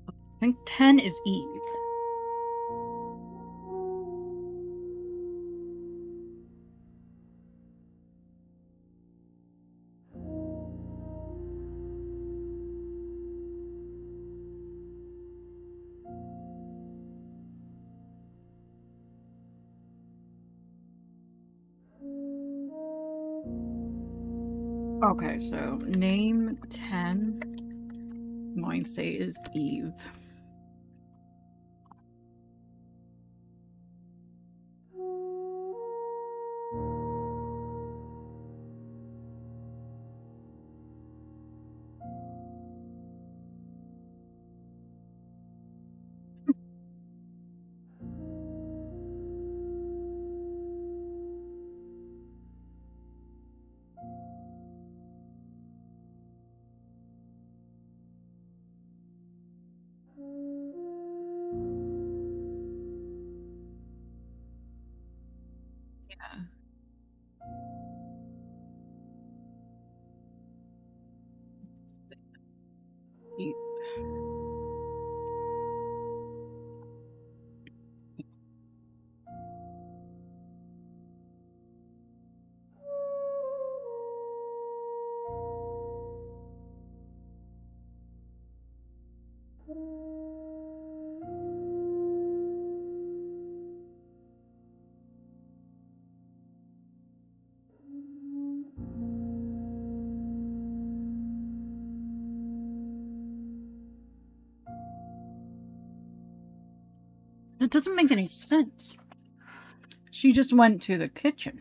I think 10 is Eve. Okay, so name 10, mine say is Eve. Yeah. Eve. That doesn't make any sense. She just went to the kitchen.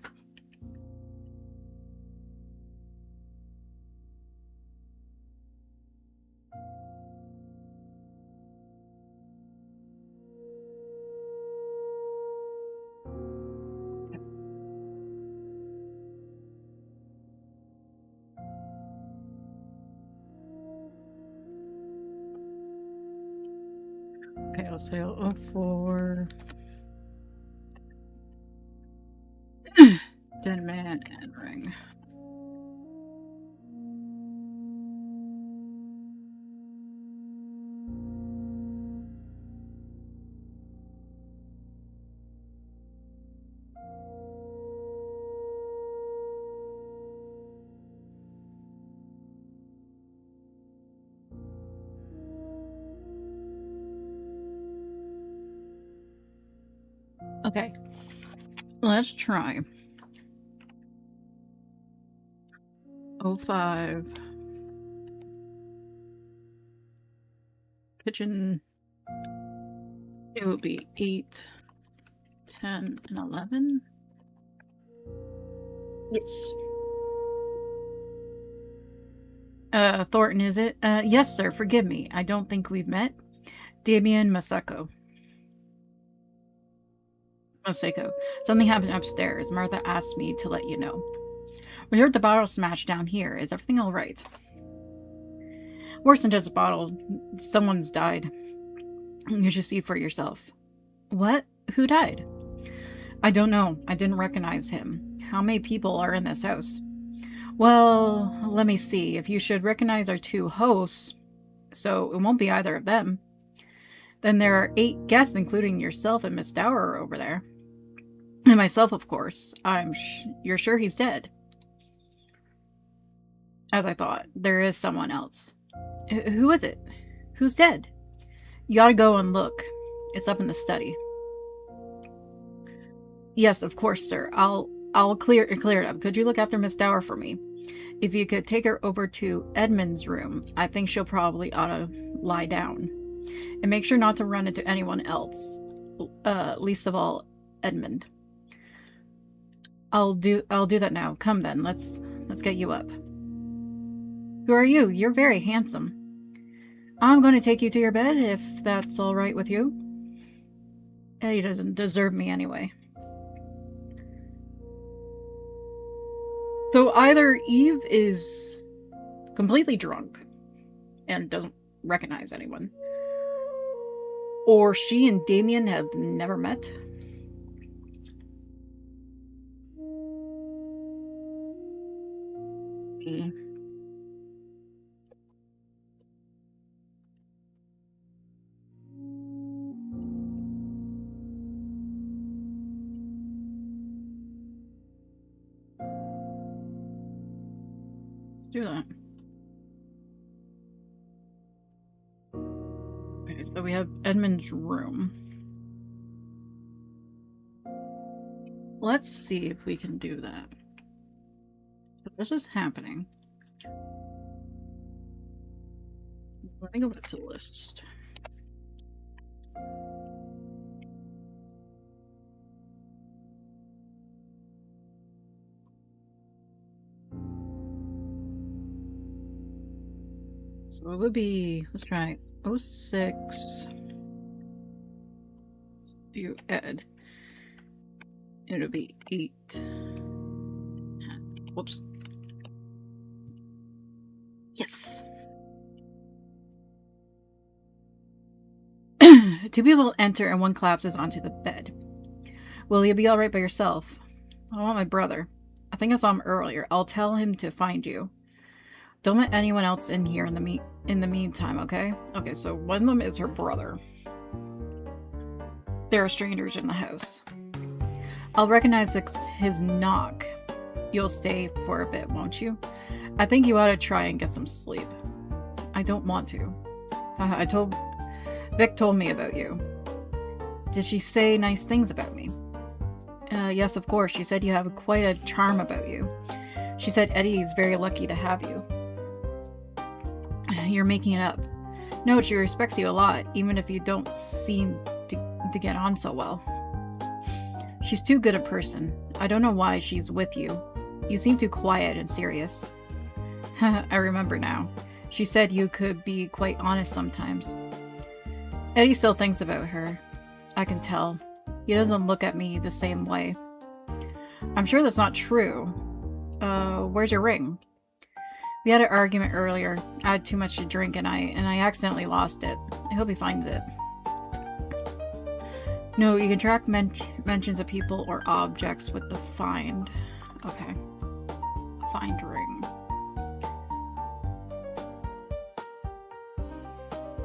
Okay, I'll say 04. Dead man entering. Okay, let's try. 05. Kitchen. It would be 8, 10, and 11. Yes. Thornton, is it? Yes, sir. Forgive me. I don't think we've met. Damien Maseko. Something happened upstairs. Martha asked me to let you know. We heard the bottle smash down here. Is everything all right? Worse than just a bottle. Someone's died. You should see for yourself. What? Who died? I don't know. I didn't recognize him. How many people are in this house? Well, let me see. If you should recognize our 2 hosts, so it won't be either of them. Then there are 8 guests, including yourself and Miss Dower over there. And myself, of course. You're sure he's dead? As I thought, there is someone else. Who is it? Who's dead? You ought to go and look. It's up in the study. Yes, of course, sir. I'll clear it up. Could you look after Miss Dower for me? If you could take her over to Edmund's room, I think she'll probably ought to lie down. And make sure not to run into anyone else. Least of all, Edmund. I'll do that now. Come then, let's get you up. Who are you? You're very handsome. I'm going to take you to your bed, if that's all right with you. Eddie doesn't deserve me anyway. So either Eve is completely drunk and doesn't recognize anyone, or she and Damien have never met. Let's do that. Okay, so we have Edmund's room. Let's see if we can do that. So this is happening. Let me go back to the list. So it would be, let's try 06. Let's do Ed. It'll be 8. Whoops. Yes. 2 people enter and 1 collapses onto the bed. Will you be alright by yourself? I want my brother. I think I saw him earlier. I'll tell him to find you. Don't let anyone else in here in the meantime, okay? Okay, so one of them is her brother. There are strangers in the house. I'll recognize his knock. You'll stay for a bit, won't you? I think you ought to try and get some sleep. I don't want to. Vic told me about you. Did she say nice things about me? Yes, of course. She said you have quite a charm about you. She said Eddie's very lucky to have you. You're making it up. No, she respects you a lot, even if you don't seem to get on so well. She's too good a person. I don't know why she's with you. You seem too quiet and serious. I remember now. She said you could be quite honest sometimes. Eddie still thinks about her. I can tell. He doesn't look at me the same way. I'm sure that's not true. Where's your ring? We had an argument earlier. I had too much to drink and I accidentally lost it. I hope he finds it. No, you can track mentions of people or objects with the find. Okay. Find ring.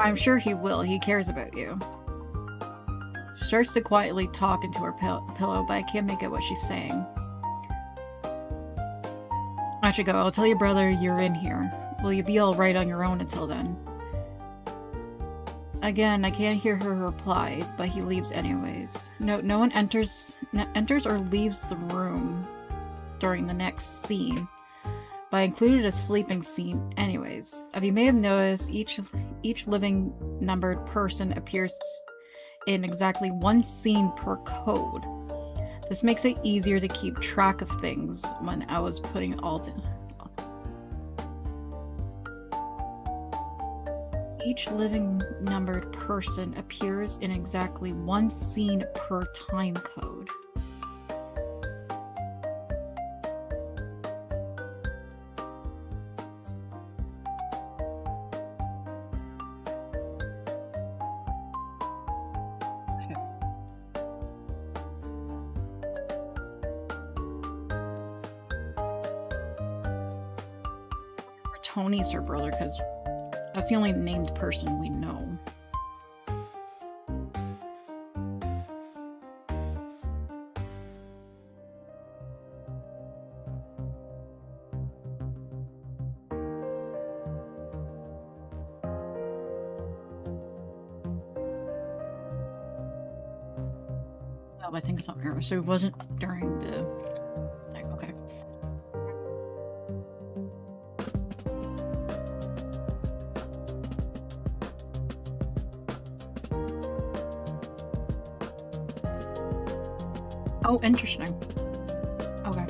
I'm sure he will. He cares about you. Starts to quietly talk into her pillow, but I can't make out what she's saying. I should go. I'll tell your brother you're in here. Will you be alright on your own until then? Again, I can't hear her reply, but he leaves anyways. No one enters or leaves the room during the next scene. but I included a sleeping scene anyways. As you may have noticed, each living numbered person appears in exactly one scene per code. This makes it easier to keep track of things when I was putting it all together. Each living numbered person appears in exactly one scene per time code. Tony's her brother, because that's the only named person we know. Oh, I think it's not here. So it wasn't during the... Okay. Oh, interesting. Okay.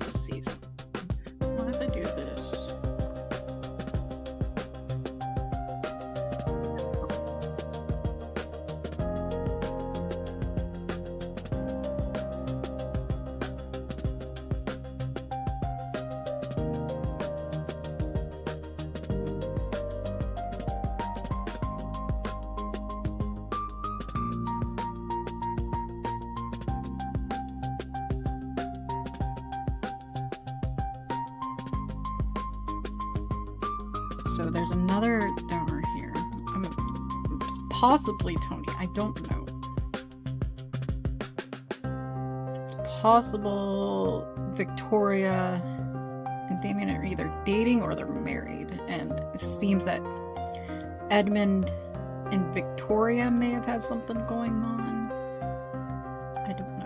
Let's see. What if I do this? So there's another donor here. I mean, possibly Tony. I don't know. It's possible Victoria and Damien are either dating or they're married. And it seems that Edmund and Victoria may have had something going on. I don't know.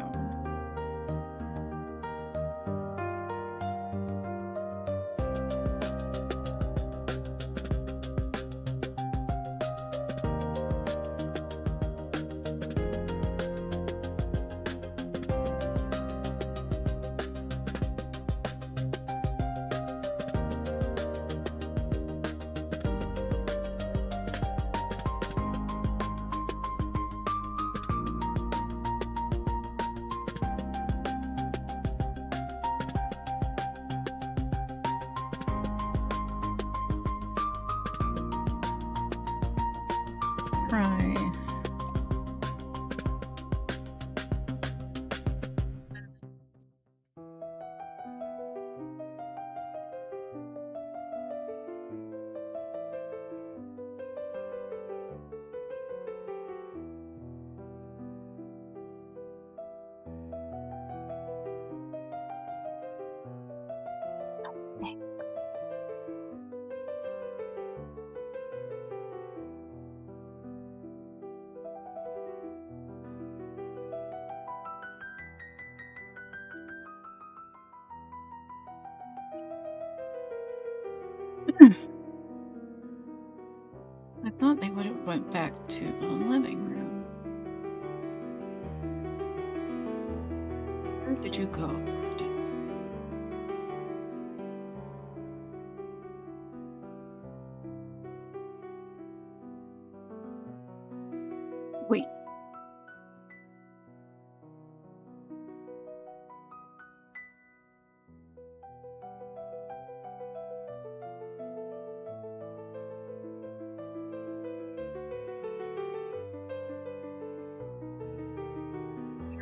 Try. I thought they would have went back to the living room. Where did you go? Wait.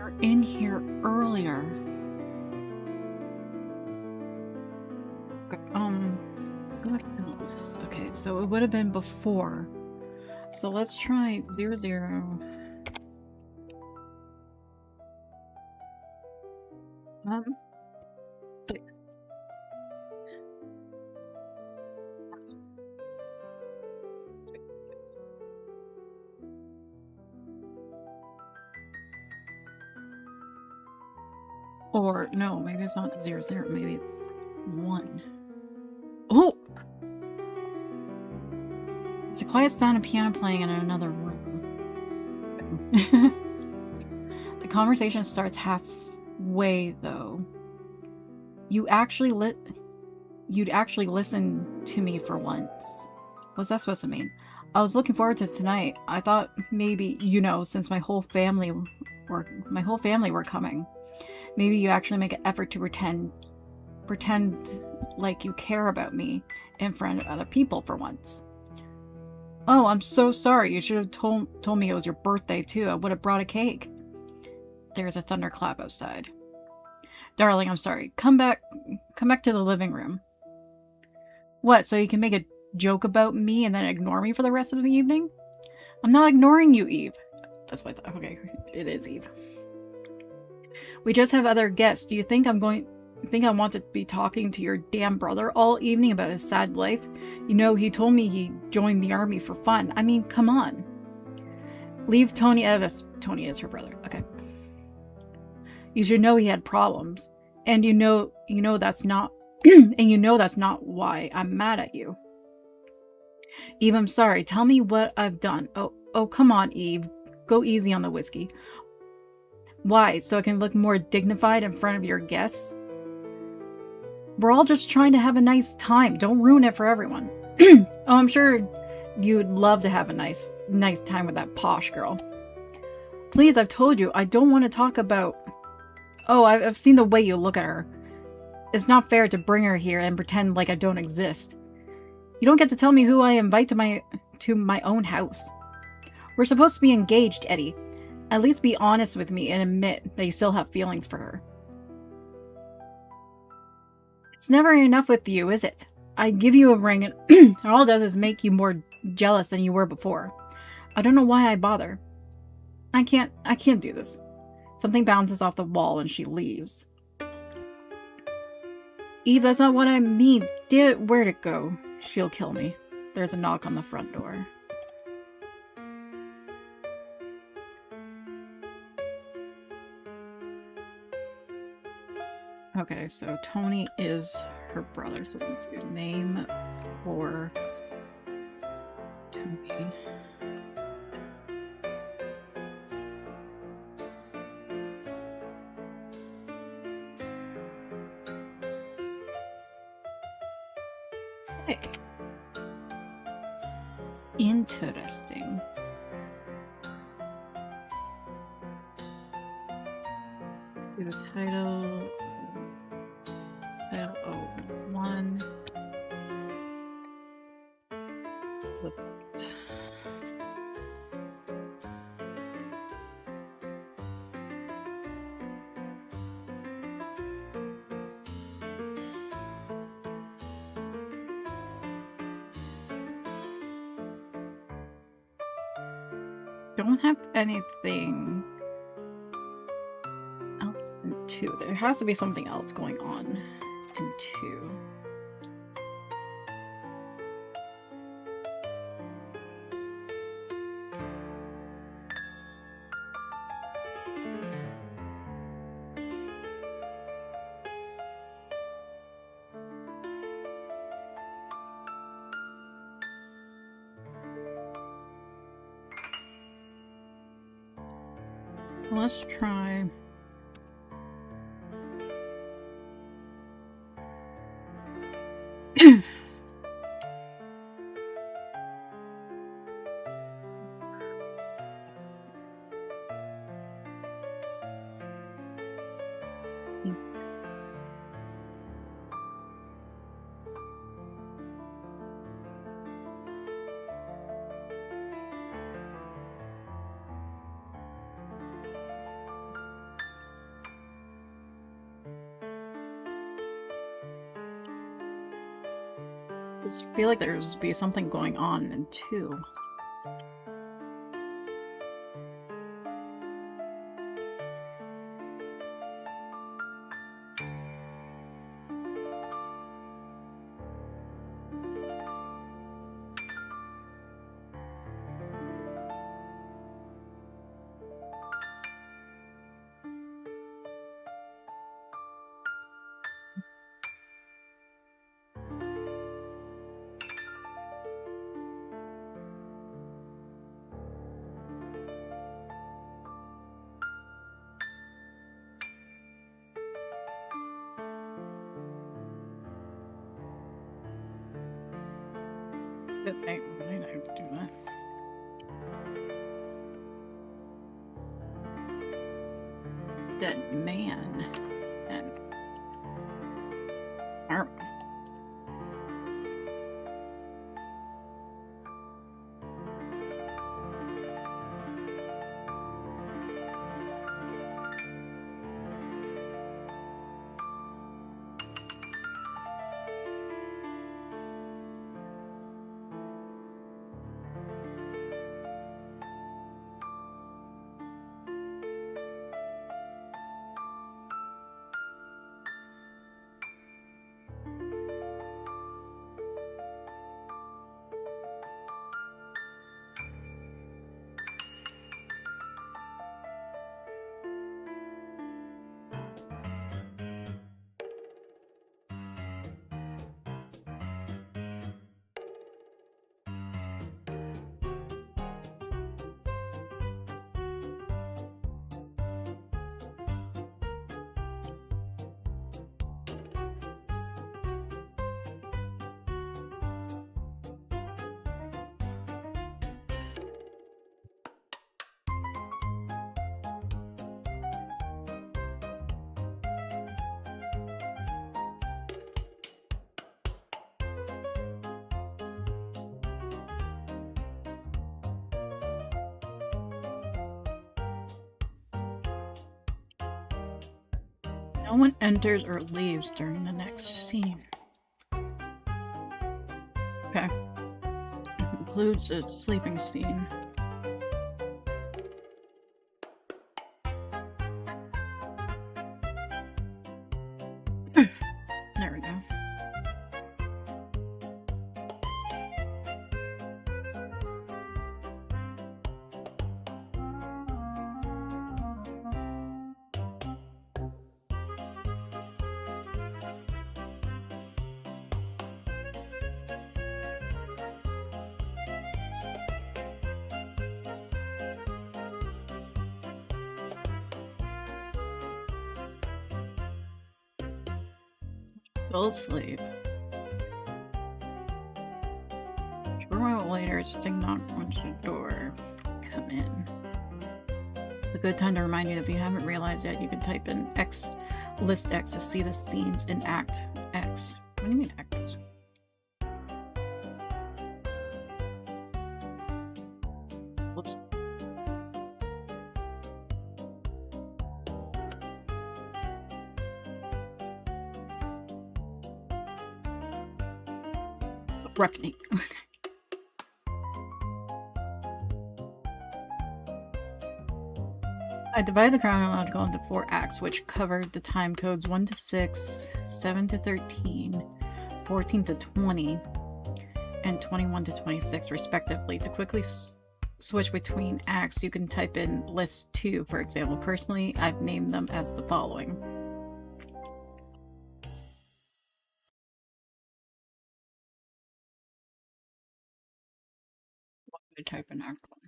You're in here earlier. Let's go back to the list. Okay, so it would have been before. So let's try 00. Six. Or no, maybe it's not 00. Maybe it's 1. Oh! There's a quiet sound of piano playing in another room. The conversation starts halfway, though. You'd actually listen to me for once. What's that supposed to mean? I was looking forward to tonight. I thought maybe, since my whole family were coming, maybe you actually make an effort to pretend like you care about me in front of other people for once. Oh, I'm so sorry. You should have told me it was your birthday too. I would have brought a cake. There's a thunderclap outside. Darling, I'm sorry. Come back to the living room. What, so you can make a joke about me and then ignore me for the rest of the evening? I'm not ignoring you, Eve. That's what I thought. Okay, it is Eve. We just have other guests. Do you think I want to be talking to your damn brother all evening about his sad life? He told me he joined the army for fun. I mean, come on. Leave Tony out of this. Tony is her brother. Okay. You should know he had problems. And you know that's not that's not why I'm mad at you. Eve, I'm sorry. Tell me what I've done. Oh, come on, Eve. Go easy on the whiskey. Why? So I can look more dignified in front of your guests? We're all just trying to have a nice time. Don't ruin it for everyone. Oh, I'm sure you'd love to have a nice time with that posh girl. Please, I've told you, I don't want to talk about... Oh, I've seen the way you look at her. It's not fair to bring her here and pretend like I don't exist. You don't get to tell me who I invite to my own house. We're supposed to be engaged, Eddie. At least be honest with me and admit that you still have feelings for her. It's never enough with you, is it? I give you a ring and all it does is make you more jealous than you were before. I don't know why I bother. I can't do this. Something bounces off the wall and she leaves. Eve, that's not what I mean. Damn it, where'd it go? She'll kill me. There's a knock on the front door. Okay, so Tony is her brother, so let's do name for Tony. Okay. Interesting. Do the title. Title 01. Flip it. Don't have anything else in 2. There has to be something else going on in 2. Let's try... just feel like there's be something going on in 2. Why did I do that? That man. And no one enters or leaves during the next scene. Okay. Includes a sleeping scene. There we go. Fell asleep. Short while later, a distinct knock on the door. Come in. It's a good time to remind you that if you haven't realized yet, you can type in list X to see the scenes in Act X. What do you mean Act X? Whoops. Reckoning. I divide the chronological into 4 acts, which covered the time codes 1 to 6, 7 to 13, 14 to 20, and 21 to 26, respectively. To quickly switch between acts, you can type in list 2, for example. Personally, I've named them as the following. What would I type in act 1?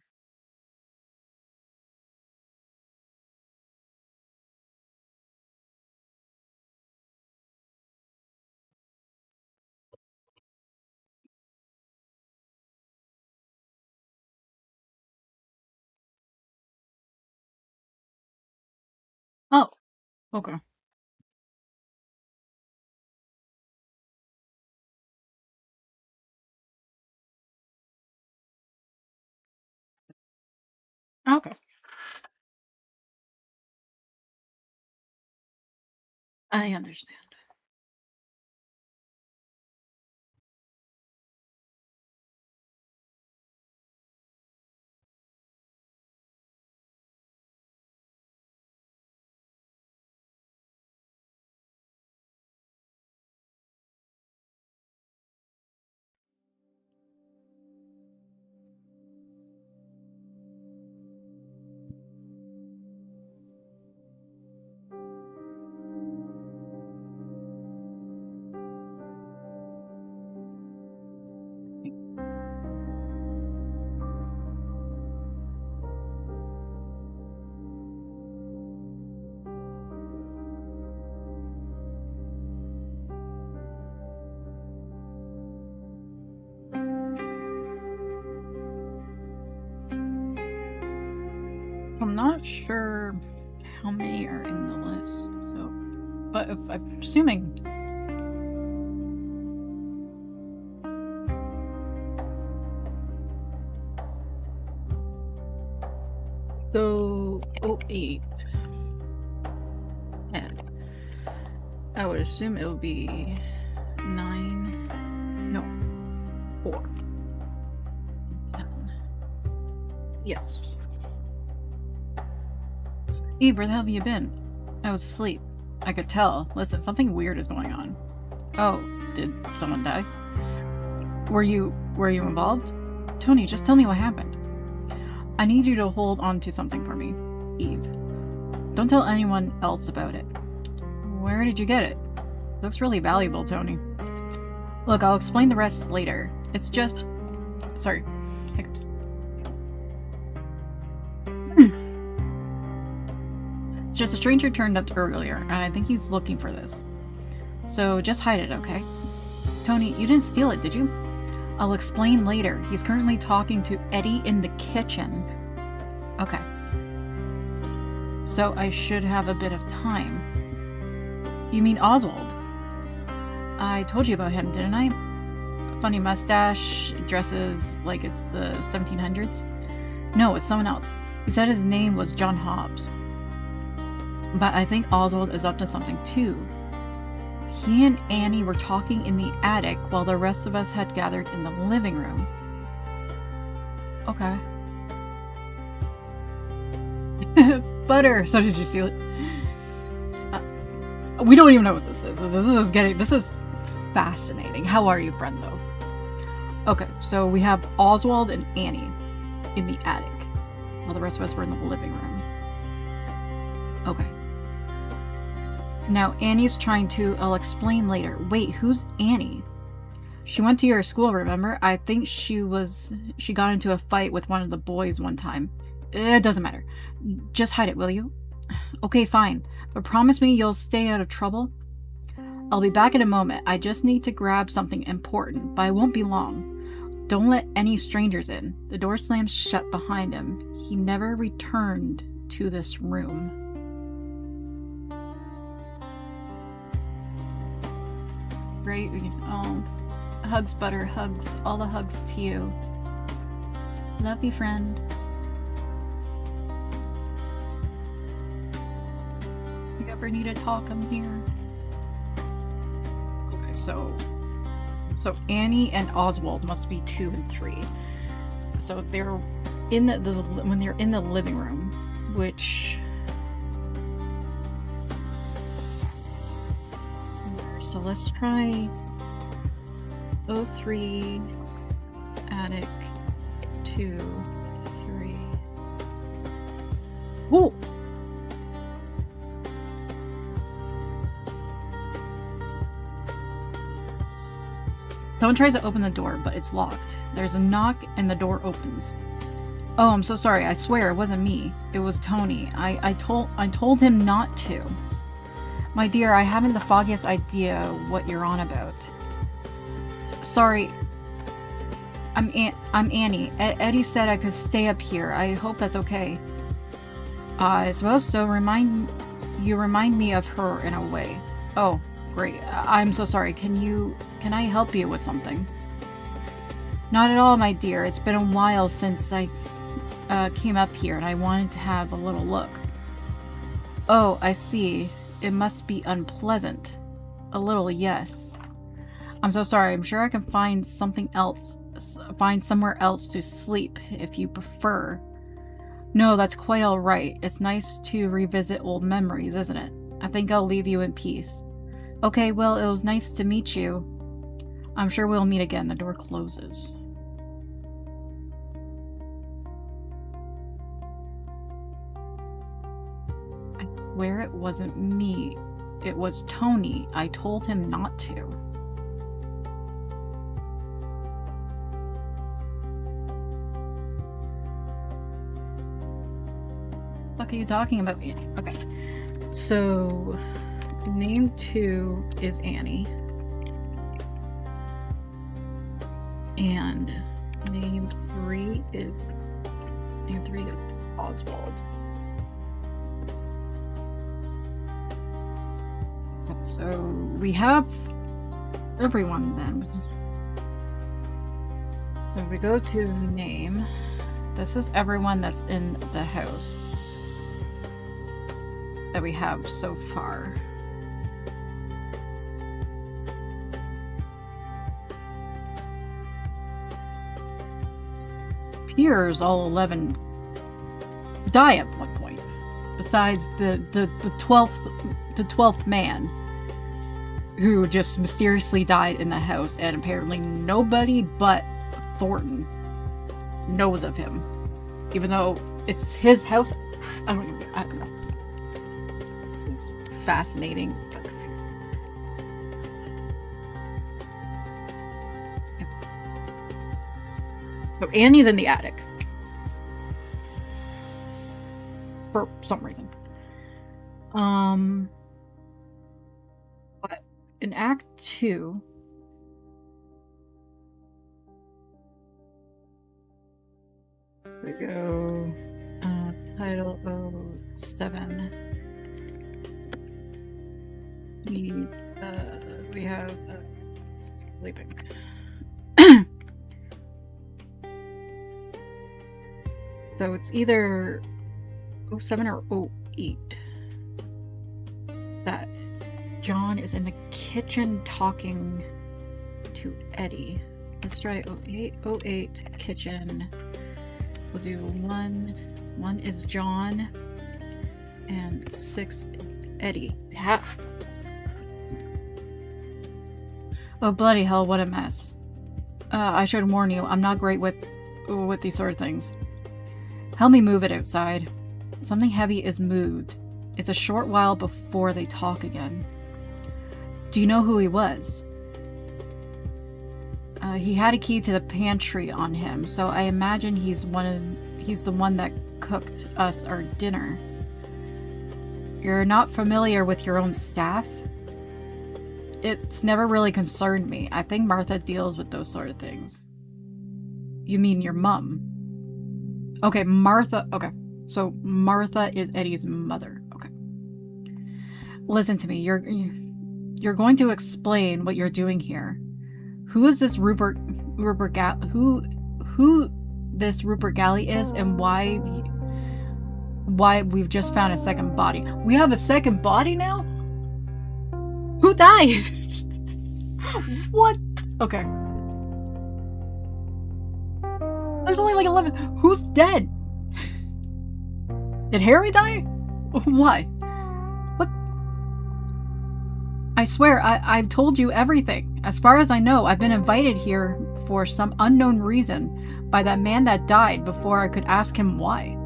Oh, okay. Okay. I understand. not sure how many are in the list, so... But if I'm assuming... So... 08. And I would assume it'll be 9... No. 4. 10. Yes. Eve, where the hell have you been? I was asleep. I could tell. Listen, something weird is going on. Oh, did someone die? Were you involved? Tony, just tell me what happened. I need you to hold on to something for me, Eve. Don't tell anyone else about it. Where did you get it? Looks really valuable, Tony. Look, I'll explain the rest later. It's just... Sorry. Hiccups. It's just a stranger turned up earlier, and I think he's looking for this. So just hide it, okay? Tony, you didn't steal it, did you? I'll explain later. He's currently talking to Eddie in the kitchen. Okay. So I should have a bit of time. You mean Oswald? I told you about him, didn't I? Funny mustache, dresses like it's the 1700s. No, it's someone else. He said his name was John Hobbs. But I think Oswald is up to something too. He and Annie were talking in the attic while the rest of us had gathered in the living room. Okay. Butter! So did you steal it? We don't even know what this is. This is fascinating. How are you, friend, though? Okay, so we have Oswald and Annie in the attic while the rest of us were in the living room. Okay. Now, Annie's trying to... I'll explain later. Wait, who's Annie? She went to your school, remember? I think she got into a fight with one of the boys one time. It doesn't matter. Just hide it, will you? Okay, fine. But promise me you'll stay out of trouble? I'll be back in a moment. I just need to grab something important, but I won't be long. Don't let any strangers in. The door slams shut behind him. He never returned to this room. Great. Oh, hugs, Butter. Hugs. All the hugs to you. Love you, friend. If you ever need to talk, I'm here. Okay, so Annie and Oswald must be 2 and 3. So they're in when they're in the living room, which... So let's try 03, attic, 2, 3. Whoa! Someone tries to open the door, but it's locked. There's a knock and the door opens. Oh, I'm so sorry. I swear it wasn't me. It was Tony. I told him not to. My dear, I haven't the foggiest idea what you're on about. Sorry. I'm Annie. Eddie said I could stay up here. I hope that's okay. I suppose so. You remind me of her in a way. Oh, great. I'm so sorry. Can I help you with something? Not at all, my dear. It's been a while since I came up here and I wanted to have a little look. Oh, I see. It must be unpleasant. A little, yes. I'm so sorry. I'm sure I can find something else. Find somewhere else to sleep if you prefer. No, that's quite all right. It's nice to revisit old memories, isn't it? I think I'll leave you in peace. Okay, well, it was nice to meet you. I'm sure we'll meet again. The door closes. I swear it wasn't me. It was Tony. I told him not to. What are you talking about? Okay. So, name 2 is Annie. And name 3 is Oswald. So we have everyone then. If we go to name, this is everyone that's in the house that we have so far. Appears all 11 die at one point, besides the 12th man, who just mysteriously died in the house, and apparently nobody but Thornton knows of him, even though it's his house. I don't know. This is fascinating but confusing. Yeah. So Annie's in the attic for some reason. But in Act 2, we go title 07. We have sleeping. So it's either 07 or 08 that John is in the kitchen talking to Eddie. Let's try 08 kitchen. We'll do 1. 1 is John, and 6 is Eddie. Ha! Oh bloody hell! What a mess. I should warn you. I'm not great with these sort of things. Help me move it outside. Something heavy is moved. It's a short while before they talk again. Do you know who he was? He had a key to the pantry on him, so I imagine he's the one that cooked us our dinner. You're not familiar with your own staff? It's never really concerned me. I think Martha deals with those sort of things. You mean your mom? Okay, Martha. Okay, so Martha is Eddie's mother. Okay. Listen to me. You're going to explain what you're doing here. Who is this Rupert who this Rupert Galley is, and why we've just found a second body? We have a second body now? Who died? What? Okay. There's only like 11. Who's dead? Did Harry die? Why? What? I swear, I've told you everything. As far as I know, I've been invited here for some unknown reason by that man that died before I could ask him why.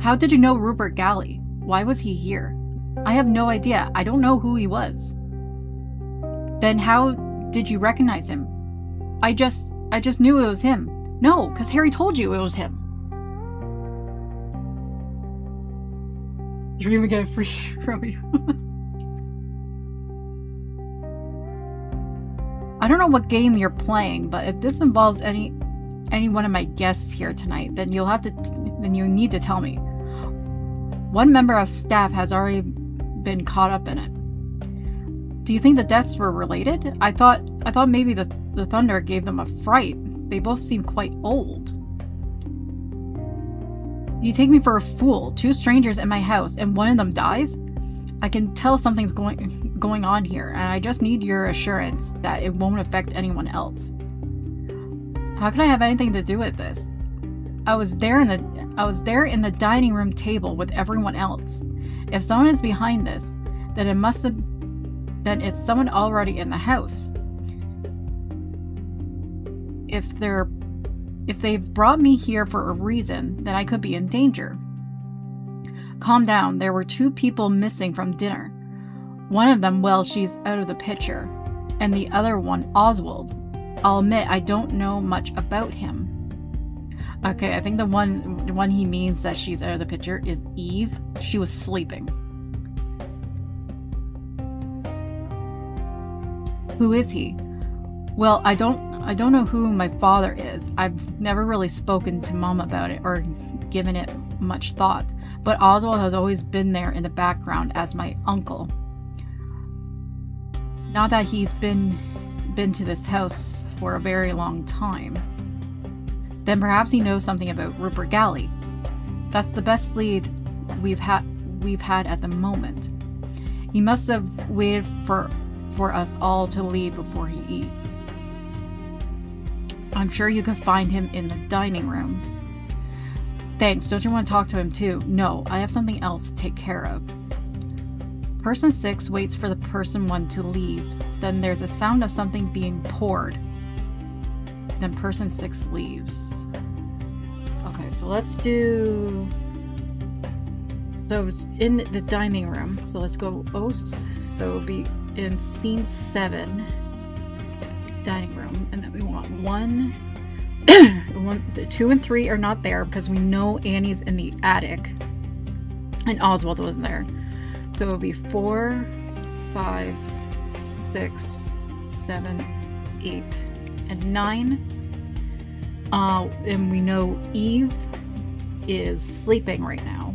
How did you know Rupert Galley? Why was he here? I have no idea. I don't know who he was. Then how did you recognize him? I just knew it was him. No, because Harry told you it was him. You're even getting free from you. I don't know what game you're playing, but if this involves any one of my guests here tonight, then you need to tell me. One member of staff has already been caught up in it. Do you think the deaths were related? I thought maybe the thunder gave them a fright. They both seem quite old. You take me for a fool. 2 strangers in my house, and one of them dies? I can tell something's going on here, and I just need your assurance that it won't affect anyone else. How could I have anything to do with this? I was there in the dining room table with everyone else. If someone is behind this, then it's someone already in the house. If they've brought me here for a reason, then I could be in danger. Calm down. There were 2 people missing from dinner. One of them, well, she's out of the picture. And the other one, Oswald. I'll admit I don't know much about him. Okay, I think the one he means that she's out of the picture is Eve. She was sleeping. Who is he? Well, I don't know who my father is. I've never really spoken to Mom about it or given it much thought. But Oswald has always been there in the background as my uncle. Not that he's been to this house for a very long time. Then perhaps he knows something about Rupert Galley. That's the best lead we've had at the moment. He must have waited for us all to leave before he eats. I'm sure you could find him in the dining room. Thanks, don't you want to talk to him too? No, I have something else to take care of. Person 6 waits for the person 1 to leave. Then there's a sound of something being poured. Then person 6 leaves. Okay, so let's do those in the dining room. So let's go OS. So it'll be in scene 7, dining room, and then we want 1, 2 and 3 are not there because we know Annie's in the attic, and Oswald wasn't there. So it'll be 4, 5, 6, 7, 8, and 9. And we know Eve is sleeping right now.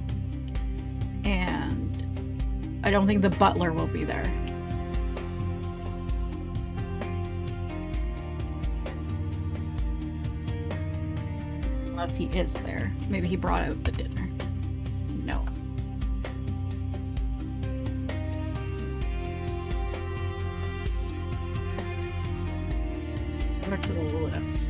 And I don't think the butler will be there. Unless he is there. Maybe he brought out the dinner. No. Let's go back to the list.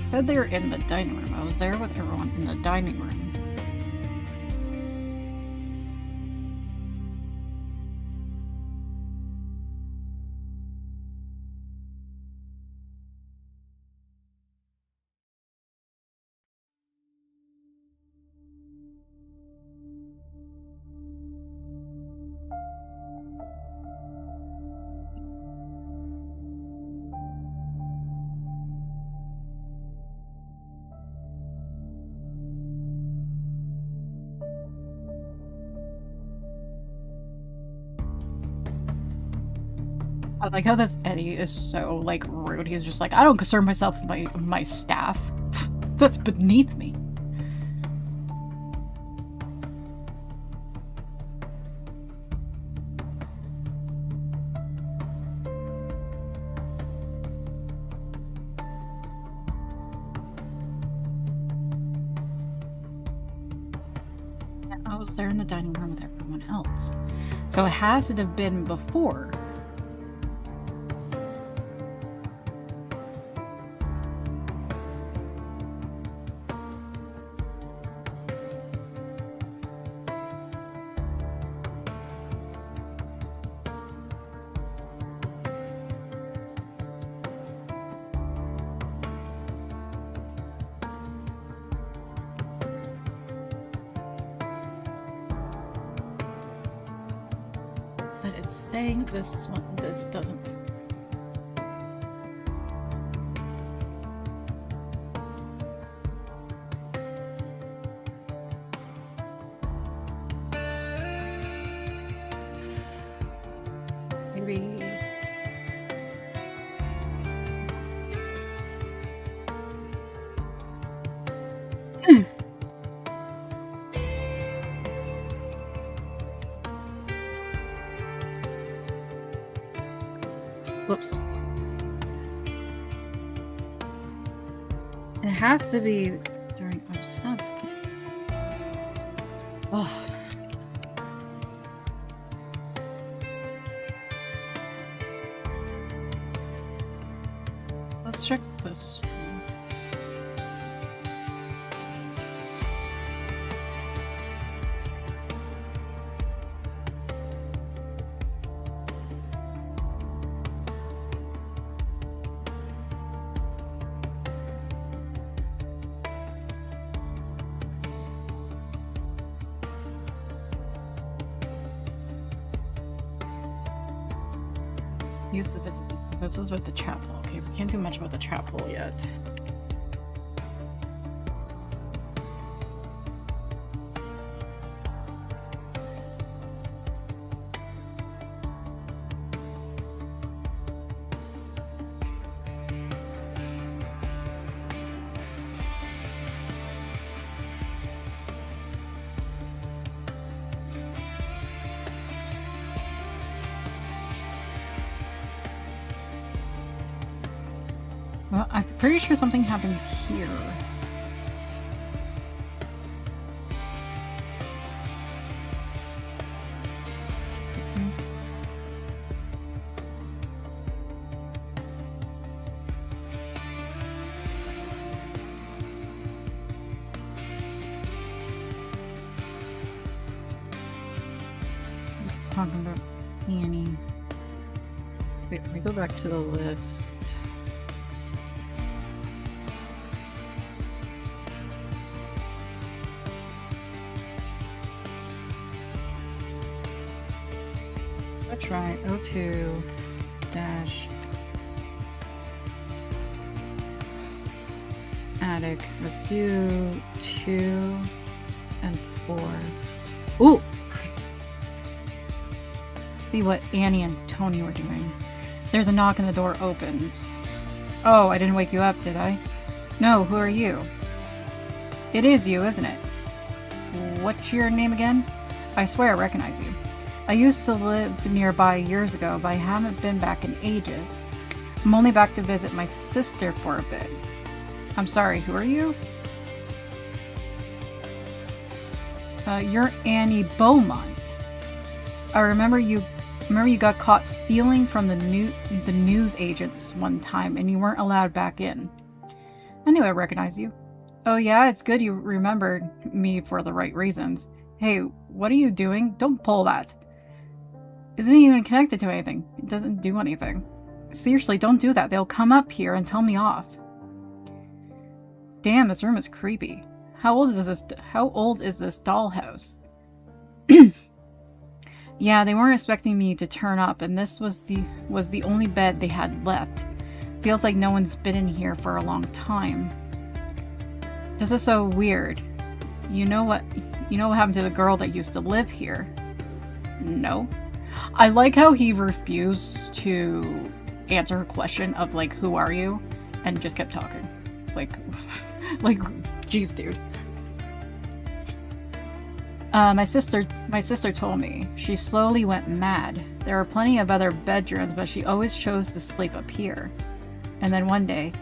I said they were in the dining room. I was there with everyone in the dining room. I like how this Eddie is so, like, rude. He's just like, I don't concern myself with my staff. That's beneath me. Yeah, I was there in the dining room with everyone else. So it has to have been before. But it's saying this doesn't. Maybe. Whoops. It has to be during 07. Oh. Let's check this. Use the visit. This is with the chapel. Okay, we can't do much about the chapel yet. Well, I'm pretty sure something happens here. Let's talk about Annie. Wait, let me go back to the list. Let's try 02 dash attic. Let's do 2 and 4. Ooh! Okay. See what Annie and Tony were doing. There's a knock and the door opens. Oh, I didn't wake you up, did I? No, who are you? It is you, isn't it? What's your name again? I swear I recognize you. I used to live nearby years ago, but I haven't been back in ages. I'm only back to visit my sister for a bit. I'm sorry, who are you? You're Annie Beaumont. I remember you got caught stealing from the news agents one time and you weren't allowed back in. I knew I recognized you. Oh yeah, it's good you remembered me for the right reasons. Hey, what are you doing? Don't pull that. Isn't even connected to anything. It doesn't do anything. Seriously, don't do that. They'll come up here and tell me off. Damn, this room is creepy. How old is this dollhouse? Yeah, they weren't expecting me to turn up, and this was the only bed they had left. Feels like no one's been in here for a long time. This is so weird. You know what happened to the girl that used to live here? No. I like how he refused to answer her question of like, who are you? And just kept talking. Like, geez, dude. My sister told me. She slowly went mad. There were plenty of other bedrooms, but she always chose to sleep up here. And then one day,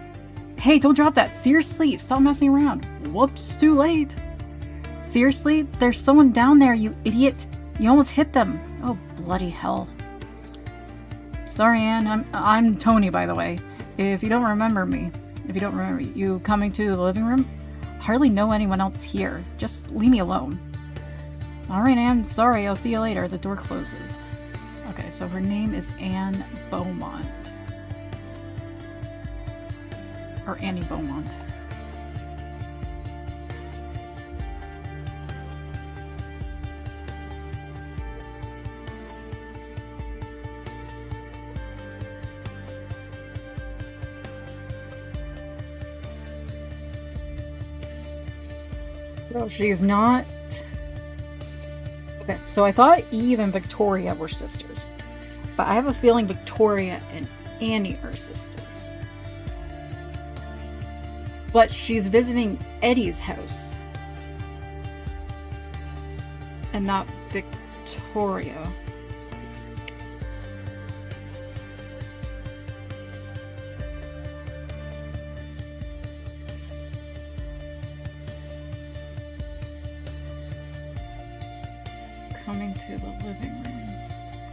hey, don't drop that. Seriously, stop messing around. Whoops, too late. Seriously? There's someone down there, you idiot. You almost hit them. Oh, bloody hell. Sorry, Anne. I'm Tony, by the way. If you don't remember me, you coming to the living room? Hardly know anyone else here. Just leave me alone. Alright, Anne. Sorry. I'll see you later. The door closes. Okay, so her name is Anne Beaumont. Or Annie Beaumont. So she's not... Okay, so I thought Eve and Victoria were sisters. But I have a feeling Victoria and Annie are sisters. But she's visiting Eddie's house. And not Victoria. Coming to the living room.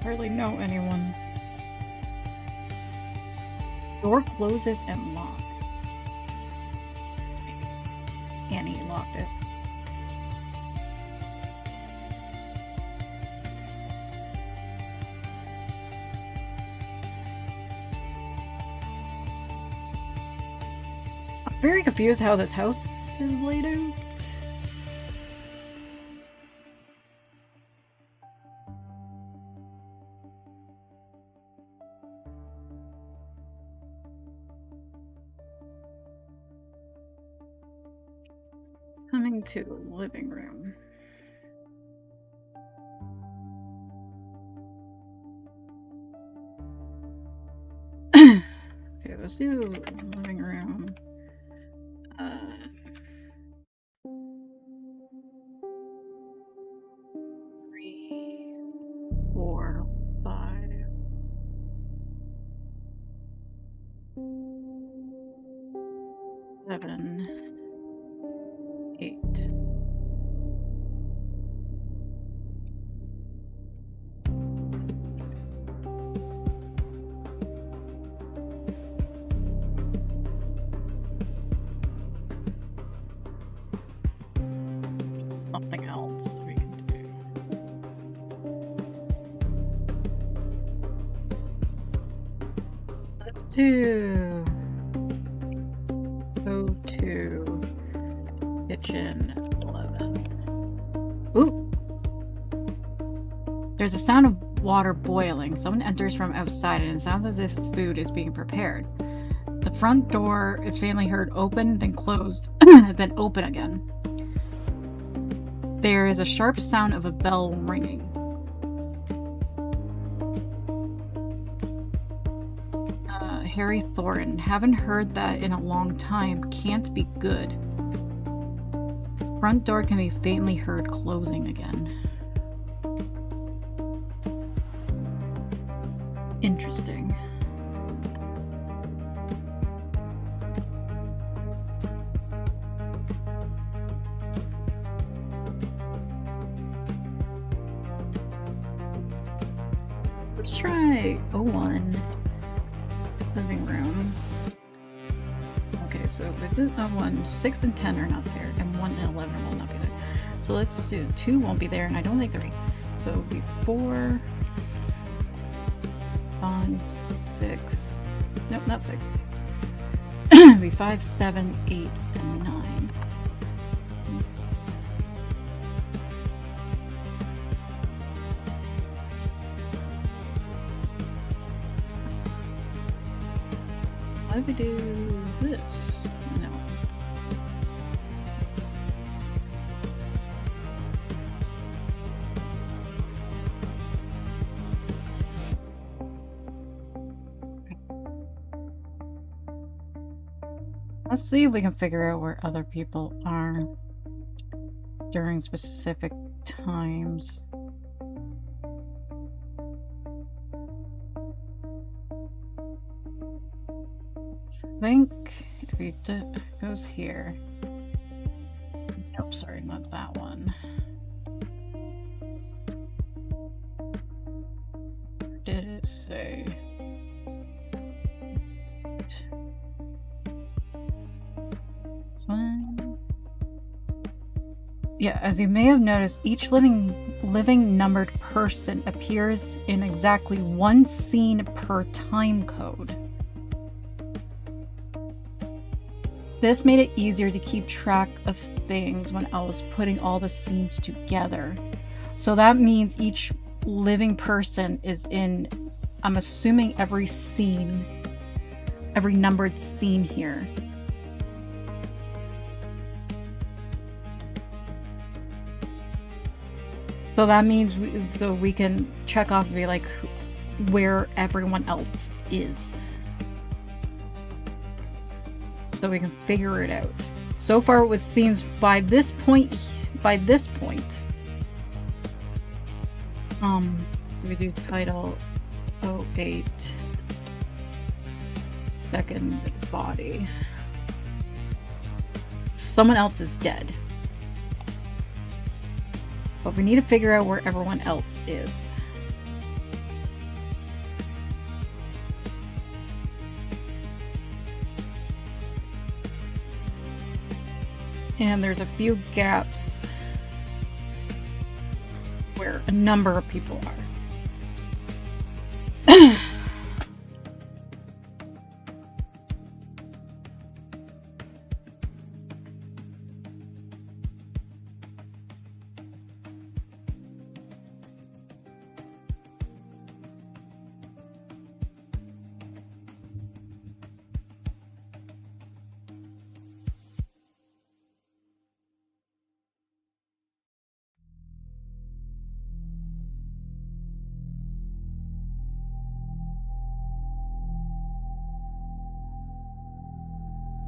Hardly know anyone. Door closes and locks. Annie locked it. I'm very confused how this house is laid out. Coming to the living room. Okay, let's do living room. 3, 4, 5. 7, 8. Something else we can do. Let's do go to kitchen 11. Ooh! There's a sound of water boiling. Someone enters from outside and it sounds as if food is being prepared. The front door is faintly heard open, then closed, then open again. There is a sharp sound of a bell ringing. Harry Thornton. Haven't heard that in a long time. Can't be good. Front door can be faintly heard closing again. Interesting. Let's try 01. Living room. Okay, so is it 1, 6 and 10 are not there, and 1 and 11 will not be there. So let's do 2 won't be there, and I don't think 3. So it'll be 4, 5, 6. Nope, not 6. It'll be 5, 7, 8, and 9. How do we do this? No. Let's see if we can figure out where other people are during specific times. I think if he goes here. Nope, sorry, not that one. Where did it say? This one. Yeah, as you may have noticed, each living numbered person appears in exactly one scene per time code. This made it easier to keep track of things when I was putting all the scenes together. So that means each living person is in, I'm assuming, every scene, every numbered scene here. So that means we can check off and be like where everyone else is. So we can figure it out. So far it seems by this point, so we do title 08 second body. Someone else is dead. But we need to figure out where everyone else is. And there's a few gaps where a number of people are.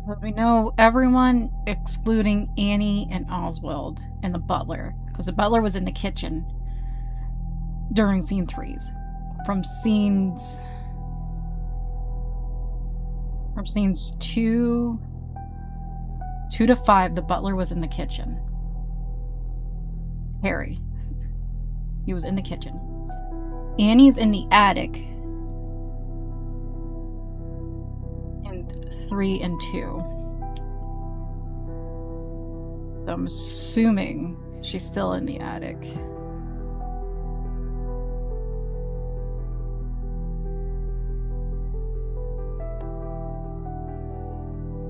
Well, we know everyone excluding Annie and Oswald and the butler, because the butler was in the kitchen during scene 3s. From scenes 2 2 to 5, the butler was in the kitchen. Harry. He was in the kitchen. Annie's in the attic. And 3 and 2. So I'm assuming she's still in the attic.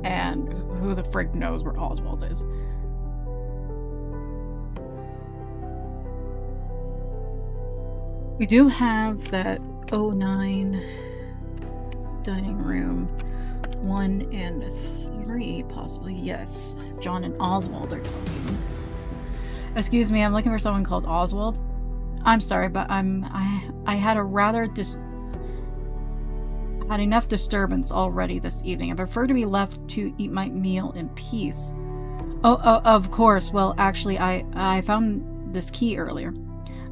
And who the frick knows where Oswald is? We do have that 09 dining room. 1 and 3, possibly. Yes. John and Oswald are talking. Excuse me, I'm looking for someone called Oswald. I'm sorry, but I had a rather had enough disturbance already this evening. I prefer to be left to eat my meal in peace. Oh, of course. Well, actually, I found this key earlier.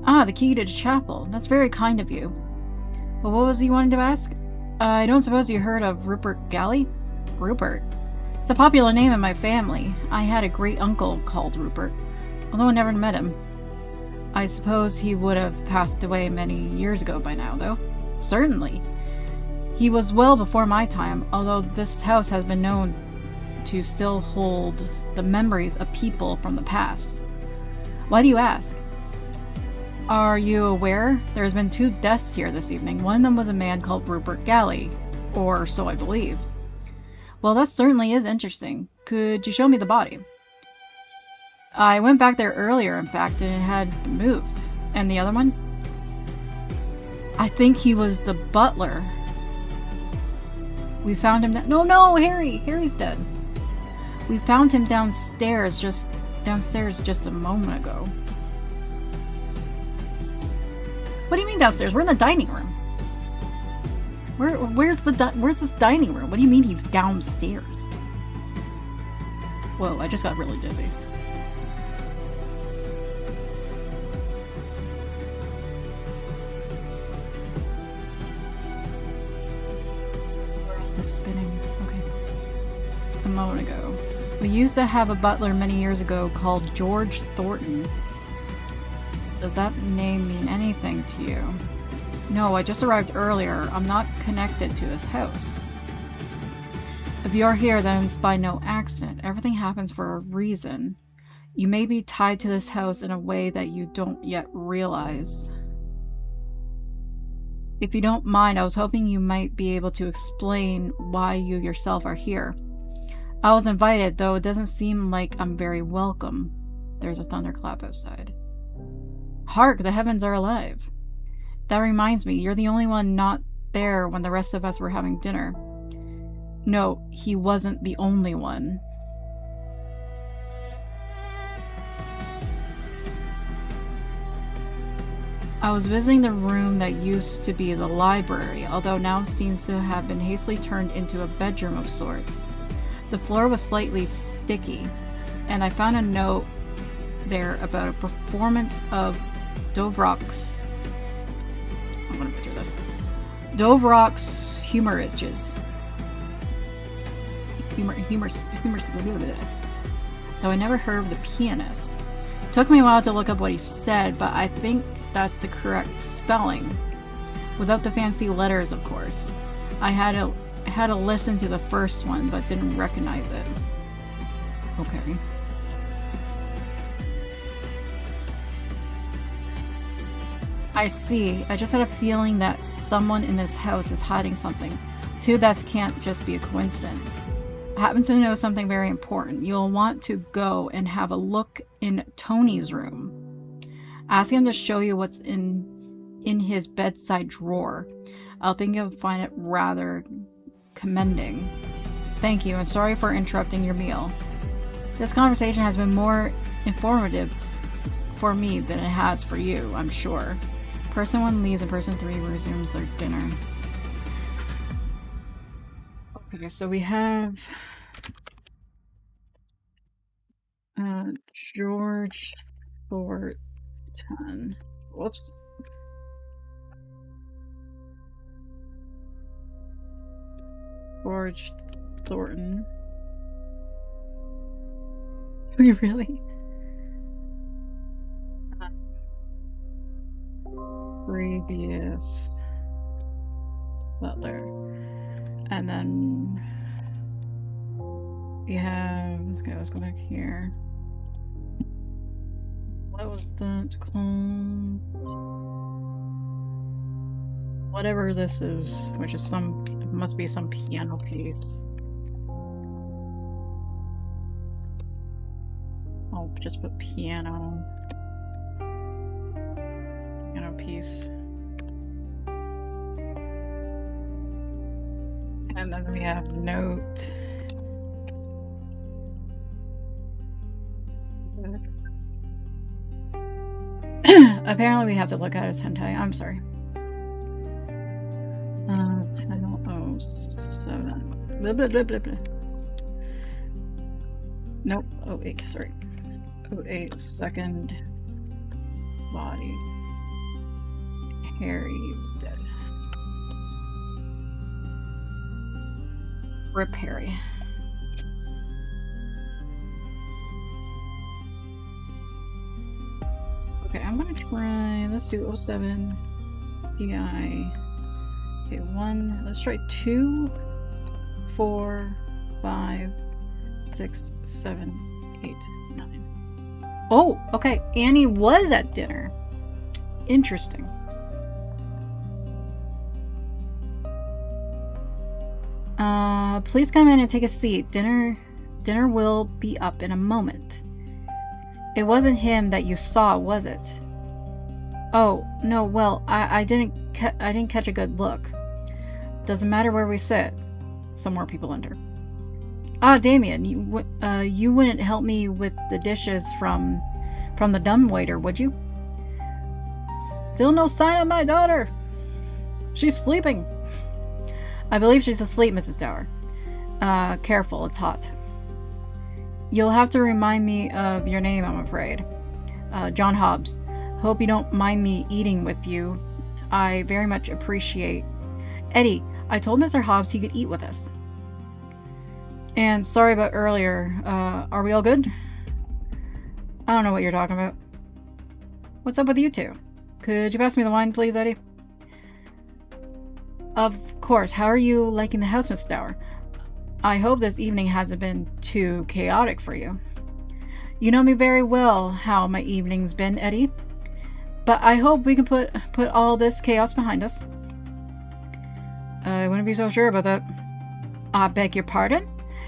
Ah, the key to the chapel. That's very kind of you. Well, what was it you wanted to ask? I don't suppose you heard of Rupert Galley? Rupert? It's a popular name in my family. I had a great uncle called Rupert, although I never met him. I suppose he would have passed away many years ago by now, though. Certainly. He was well before my time, although this house has been known to still hold the memories of people from the past. Why do you ask? Are you aware? There has been 2 deaths here this evening. One of them was a man called Rupert Galley, or so I believe. Well, that certainly is interesting. Could you show me the body? I went back there earlier, in fact, and it had moved. And the other one? I think he was the butler. We found him No, Harry! Harry's dead. We found him downstairs just a moment ago. What do you mean downstairs? We're in the dining room. Where's this dining room? What do you mean he's downstairs? Whoa, I just got really dizzy. Just spinning. Okay. A moment ago. We used to have a butler many years ago called George Thornton. Does that name mean anything to you? No, I just arrived earlier. I'm not connected to this house. If you're here, then it's by no accident. Everything happens for a reason. You may be tied to this house in a way that you don't yet realize. If you don't mind, I was hoping you might be able to explain why you yourself are here. I was invited, though it doesn't seem like I'm very welcome. There's a thunderclap outside. Hark, the heavens are alive. That reminds me, you're the only one not there when the rest of us were having dinner. No, he wasn't the only one. I was visiting the room that used to be the library, although now seems to have been hastily turned into a bedroom of sorts. The floor was slightly sticky, and I found a note there about a performance of Dovrak's... I'm gonna butcher this. Dovrak's humoriches. Though I never heard of the pianist. It took me a while to look up what he said, but I think that's the correct spelling. Without the fancy letters, of course. I had to listen to the first one, but didn't recognize it. Okay. I see. I just had a feeling that someone in this house is hiding something. Too, that can't just be a coincidence. I happen to know something very important. You'll want to go and have a look in Tony's room. Ask him to show you what's in his bedside drawer. I think you'll find it rather commending. Thank you, and sorry for interrupting your meal. This conversation has been more informative for me than it has for you, I'm sure. Person 1 leaves and person 3 resumes their dinner. Okay, so we have George Thornton. Whoops. George Thornton. We really? Previous butler. And then we have, let's go back here. What was that called? Whatever this is, which is it must be some piano piece. I'll just put piano piece. And then we have note. Apparently we have to look at his hentai. I'm sorry. 1007. Blah, blah, blah, blah, blah. Nope. 08, sorry. 08, second body. Harry's dead. Rip Harry. Okay, I'm gonna try, let's do 07 DI. Okay, 1, let's try 2, 4, 5, 6, 7, 8, 9. Oh, okay, Annie was at dinner. Interesting. Please come in and take a seat. Dinner will be up in a moment. It wasn't him that you saw, was it? Oh, no, well, I didn't catch a good look. Doesn't matter where we sit. Some more people enter. Ah, Damien, you wouldn't help me with the dishes from the dumbwaiter, would you? Still no sign of my daughter. She's sleeping. I believe she's asleep, Mrs. Dower. Careful, it's hot. You'll have to remind me of your name, I'm afraid. John Hobbs. Hope you don't mind me eating with you. I very much appreciate... Eddie, I told Mr. Hobbs he could eat with us. And sorry about earlier. Are we all good? I don't know what you're talking about. What's up with you two? Could you pass me the wine, please, Eddie? Of course. How are you liking the house, Miss Dower? I hope this evening hasn't been too chaotic for you. You know me very well how my evening's been, Eddie. But I hope we can put all this chaos behind us. I wouldn't be so sure about that. I beg your pardon?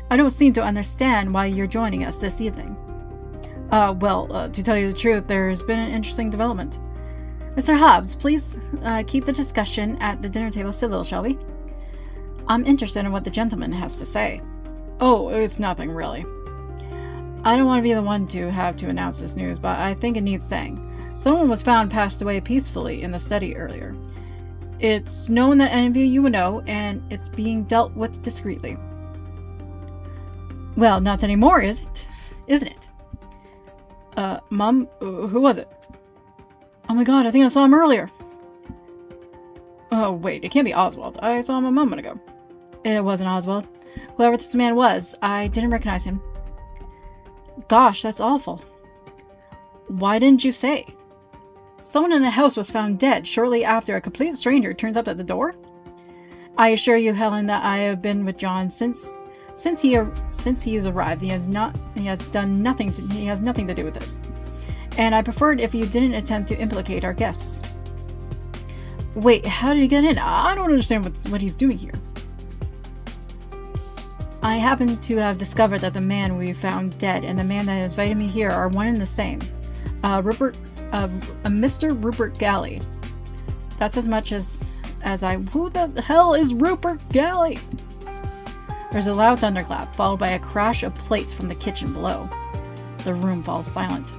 I don't seem to understand why you're joining us this evening. Well, to tell you the truth, there's been an interesting development. Mr. Hobbs, please keep the discussion at the dinner table civil, shall we? I'm interested in what the gentleman has to say. Oh, it's nothing, really. I don't want to be the one to have to announce this news, but I think it needs saying. Someone was found passed away peacefully in the study earlier. It's known that any of you would know, and it's being dealt with discreetly. Well, not anymore, is it? Isn't it? Mom, who was it? Oh my god, I think I saw him earlier. Oh, wait, it can't be Oswald. I saw him a moment ago. It wasn't Oswald. Whoever this man was, I didn't recognize him. Gosh, that's awful. Why didn't you say? Someone in the house was found dead shortly after a complete stranger turns up at the door. I assure you, Helen, that I have been with John since he has arrived. He has nothing to do with this. And I preferred if you didn't attempt to implicate our guests. Wait, how did he get in? I don't understand what he's doing here. I happen to have discovered that the man we found dead and the man that invited me here are one and the same. Mr. Rupert Galley. That's as much as I... Who the hell is Rupert Galley? There's a loud thunderclap, followed by a crash of plates from the kitchen below. The room falls silent.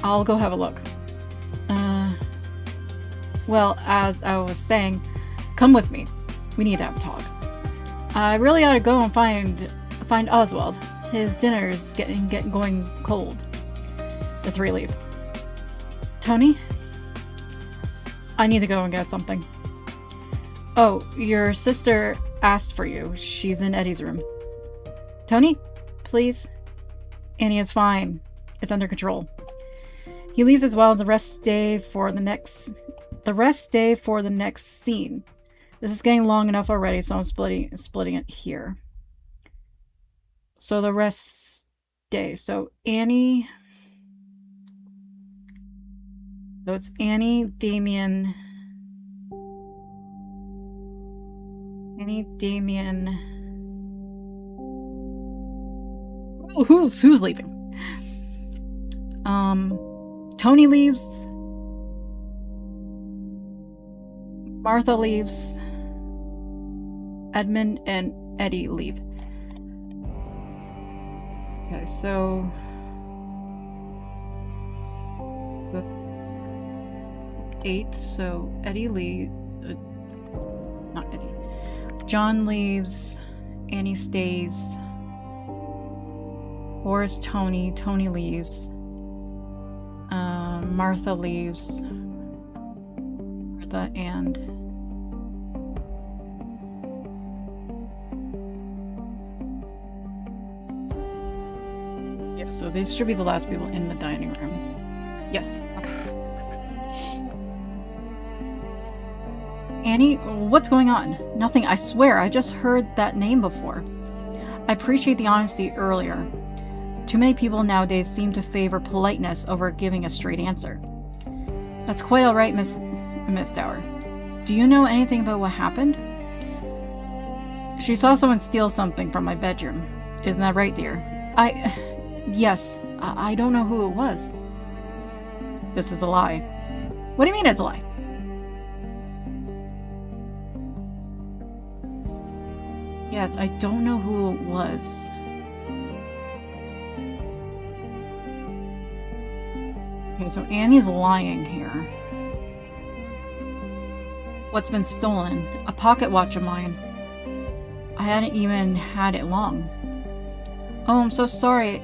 I'll go have a look. Well, as I was saying, come with me. We need to have a talk. I really ought to go and find Oswald. His dinner is going cold. The three leave. Tony? I need to go and get something. Oh, your sister asked for you. She's in Eddie's room. Tony, please. Annie is fine. It's under control. He leaves as well as the rest stay for the next scene. This is getting long enough already, so I'm splitting it here. So the rest stay. So Annie. So it's Annie, Damien. Oh, who's leaving? Tony leaves. Martha leaves. Edmund and Eddie leave. Okay, so 8. So Eddie leaves. Not Eddie. John leaves. Annie stays. 4 is Tony. Tony leaves. Martha leaves. Martha and yeah, so these should be the last people in the dining room. Yes. Okay. Annie, what's going on? Nothing, I swear. I just heard that name before. I appreciate the honesty earlier. Too many people nowadays seem to favor politeness over giving a straight answer. That's quite all right, Miss Dower. Do you know anything about what happened? She saw someone steal something from my bedroom. Isn't that right, dear? Yes. I don't know who it was. This is a lie. What do you mean it's a lie? Yes, I don't know who it was. Okay, so Annie's lying here. What's been stolen? A pocket watch of mine. I hadn't even had it long. Oh, I'm so sorry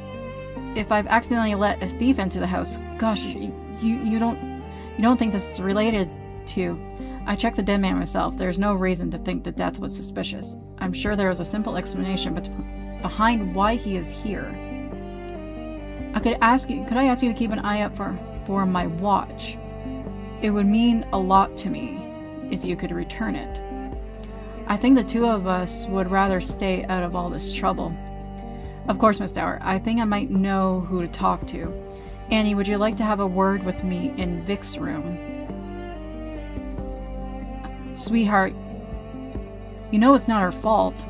if I've accidentally let a thief into the house. Gosh, you don't think this is related to... I checked the dead man myself. There's no reason to think the death was suspicious. I'm sure there was a simple explanation behind why he is here. Could I ask you to keep an eye out for my watch? It would mean a lot to me if you could return it. I think the two of us would rather stay out of all this trouble. Of course, Miss Dower, I think I might know who to talk to. Annie, would you like to have a word with me in Vic's room? Sweetheart, you know it's not her fault.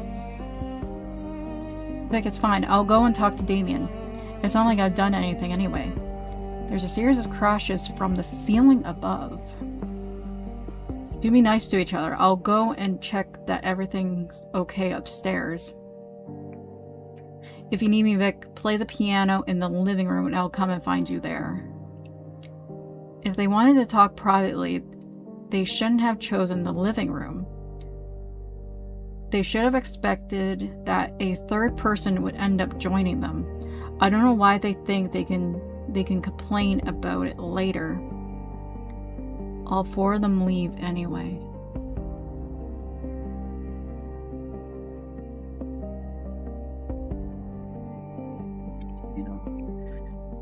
Vic, it's fine. I'll go and talk to Damien. It's not like I've done anything anyway. There's a series of crashes from the ceiling above. Do be nice to each other. I'll go and check that everything's okay upstairs. If you need me, Vic, play the piano in the living room and I'll come and find you there. If they wanted to talk privately, they shouldn't have chosen the living room. They should have expected that a third person would end up joining them. I don't know why they think they can complain about it later. All 4 of them leave anyway.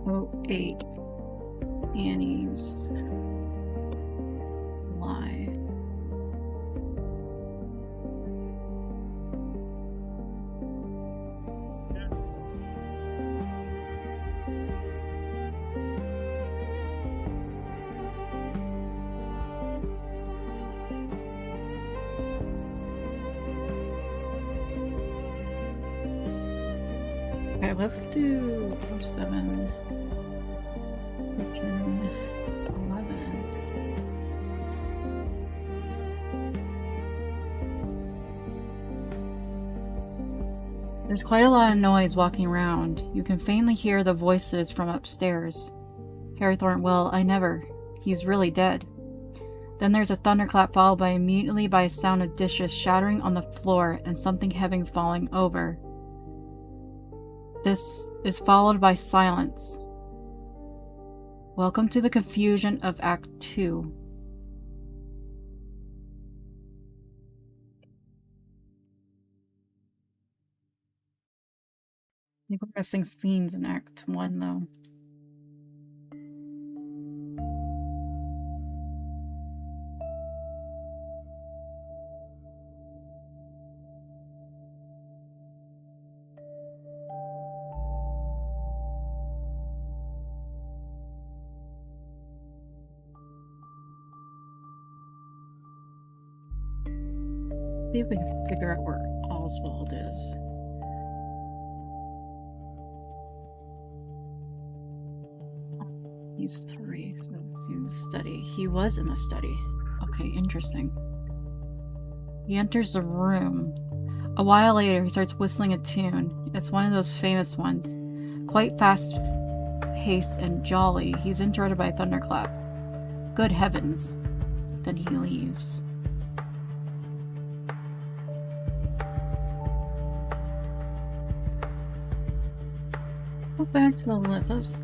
Oh, 8. Annie's lie. Okay, let's do 7. 11. There's quite a lot of noise walking around. You can faintly hear the voices from upstairs. Harry Thornwell, I never. He's really dead. Then there's a thunderclap followed immediately by a sound of dishes shattering on the floor and something heavy falling over. This is followed by silence. Welcome to the confusion of Act 2. think we're missing scenes in Act 1, though. See if we can figure out where Oswald is. He's 3, so he's in the study. He was in a study. Okay, interesting. He enters the room. A while later, he starts whistling a tune. It's one of those famous ones. Quite fast-paced and jolly. He's interrupted by a thunderclap. Good heavens. Then he leaves. Go back to the list.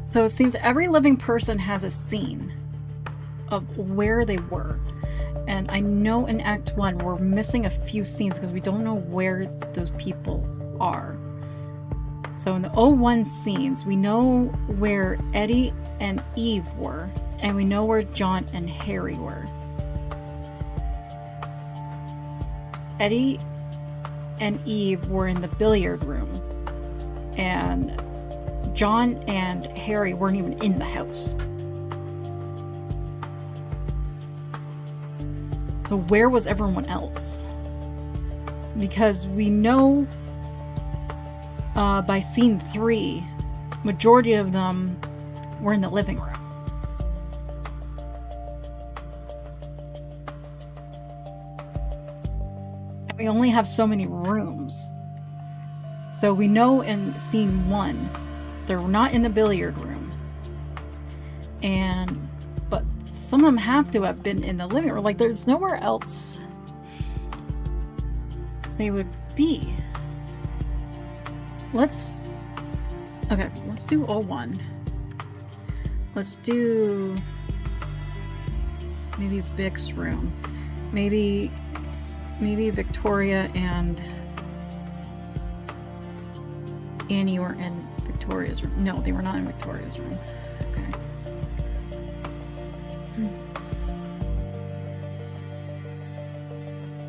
So it seems every living person has a scene of where they were. And I know in Act 1 we're missing a few scenes because we don't know where those people are. So in the 01 scenes, we know where Eddie and Eve were, and we know where John and Harry were. Eddie and Eve were in the billiard room, and John and Harry weren't even in the house. So where was everyone else? Because we know by scene 3, majority of them were in the living room. And we only have so many rooms. So we know in scene 1, they're not in the billiard room. But some of them have to have been in the living room. Like, there's nowhere else they would be. Let's do 01. Let's do maybe Vic's room. Maybe Victoria and Annie were in Victoria's room. No, they were not in Victoria's room. Okay.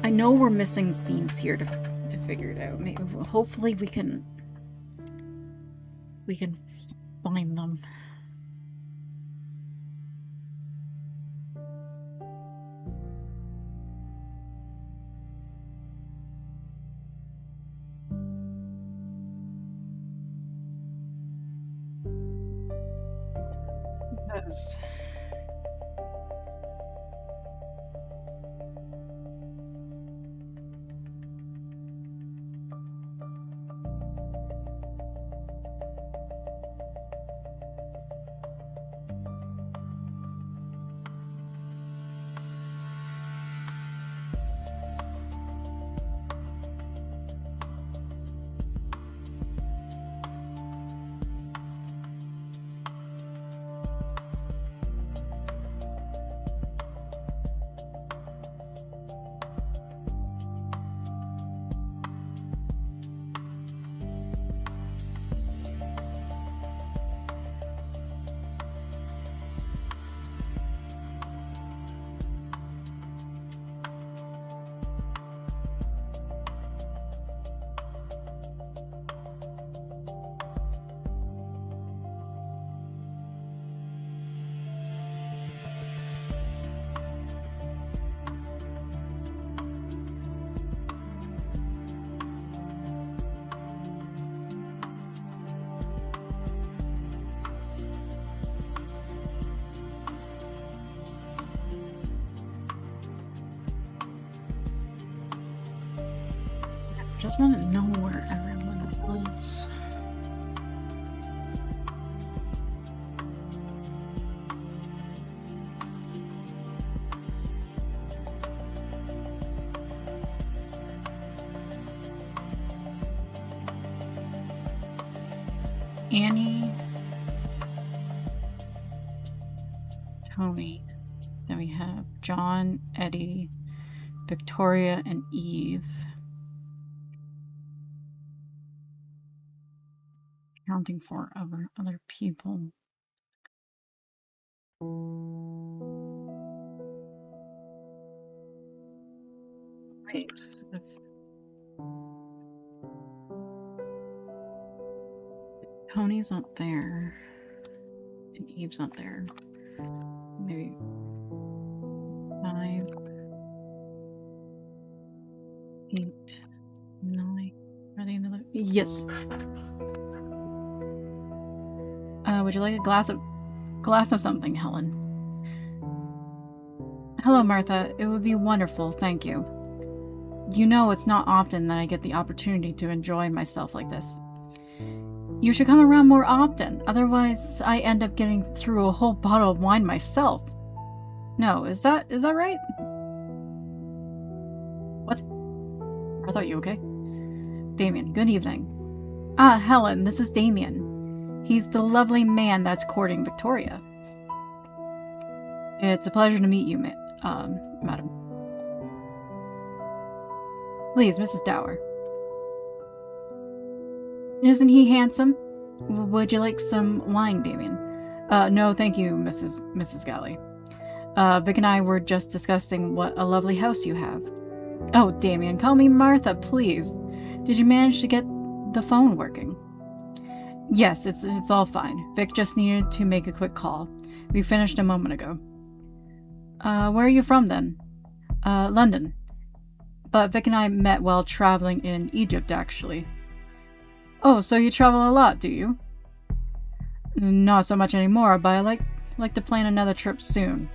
I know we're missing scenes here to figure it out. Maybe, hopefully we can find them. Because I just want to know where everyone was. Annie. Tony. Then we have John, Eddie, Victoria, and Eve. Counting for other people. Wait. Tony's not there. And Eve's not there. Maybe 5, 8, 9. Are they in the... Yes. Would you like a glass of something, Helen? Hello, Martha. It would be wonderful, thank you. You know it's not often that I get the opportunity to enjoy myself like this. You should come around more often, otherwise I end up getting through a whole bottle of wine myself. No, is that right? What? I thought you okay? Damien, good evening. Ah, Helen, this is Damien. He's the lovely man that's courting Victoria. It's a pleasure to meet you, madam. Please, Mrs. Dower. Isn't he handsome? Would you like some wine, Damien? No, thank you, Mrs. Galley. Vic and I were just discussing what a lovely house you have. Oh, Damien, call me Martha, please. Did you manage to get the phone working? Yes, it's all fine. Vic just needed to make a quick call. We finished a moment ago. Where are you from, then? London. But Vic and I met while traveling in Egypt, actually. Oh, so you travel a lot, do you? Not so much anymore, but I like to plan another trip soon.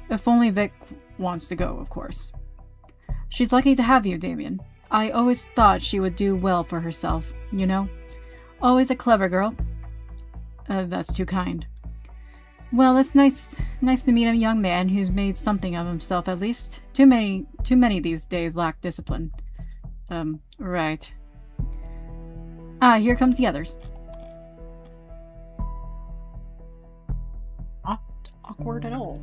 If only Vic wants to go, of course. She's lucky to have you, Damien. I always thought she would do well for herself, you know? Always a clever girl. That's too kind. Well, it's nice to meet a young man who's made something of himself, at least. Too many these days lack discipline. Right. Ah, here comes the others. Not awkward at all.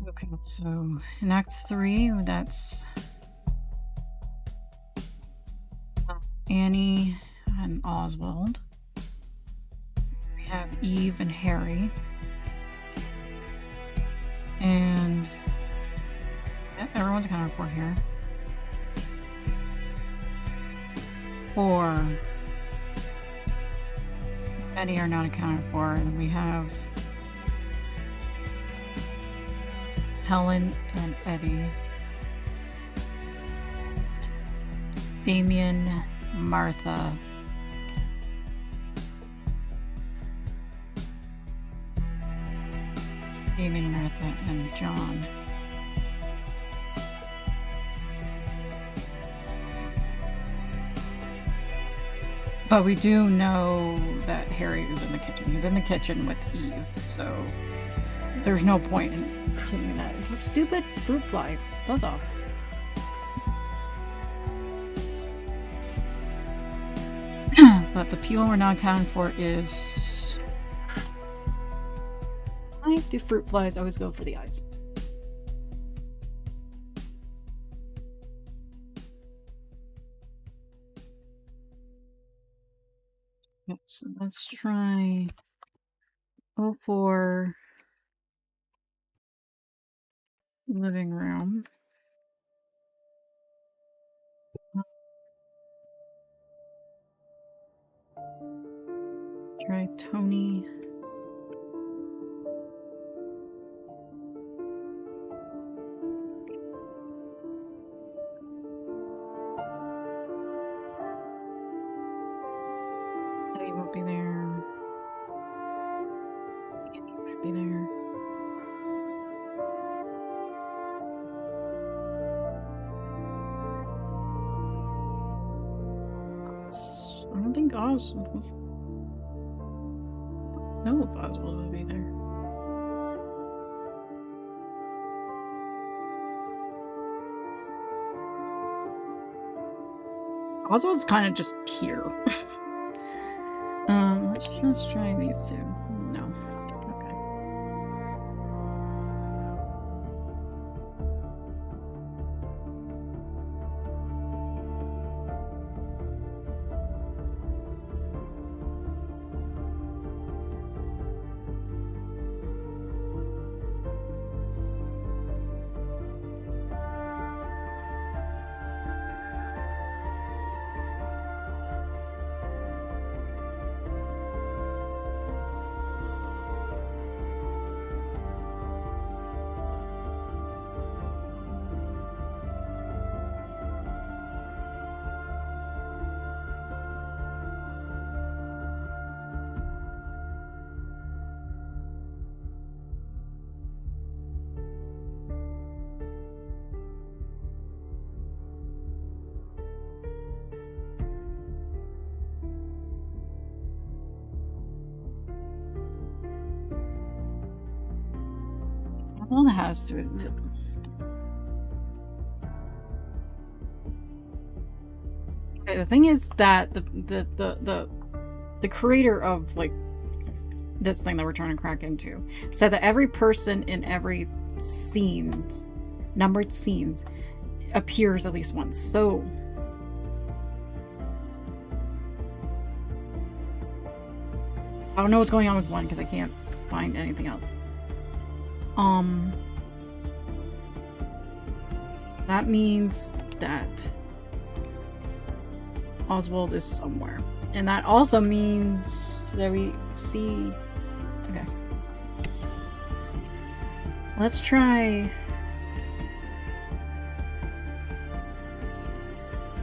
Okay, so in Act 3, that's Annie and Oswald. We have Eve and Harry. And yeah, everyone's accounted for here. 4. Many are not accounted for, and we have Helen and Eddie, Damien, Martha, Martha, and John. But we do know that Harry is in the kitchen. He's in the kitchen with Eve, so there's no point in continuing that. Stupid fruit fly. Buzz off. But the peel we're not accounting for is... I do fruit flies. I always go for the eyes. So let's try 04 living room. Let's try Tony. Eddie won't be there. Andy won't be there. I don't think Oswald was... No, if Oswald would be there. Oswald's kind of just here. Let's just try these two. No. Okay. Oswald has to admit. Okay, the thing is that the creator of like this thing that we're trying to crack into said that every person in every scenes, numbered scenes, appears at least once. So I don't know what's going on with one because I can't find anything else. That means that Oswald is somewhere. And that also means that we see... Okay. Let's try...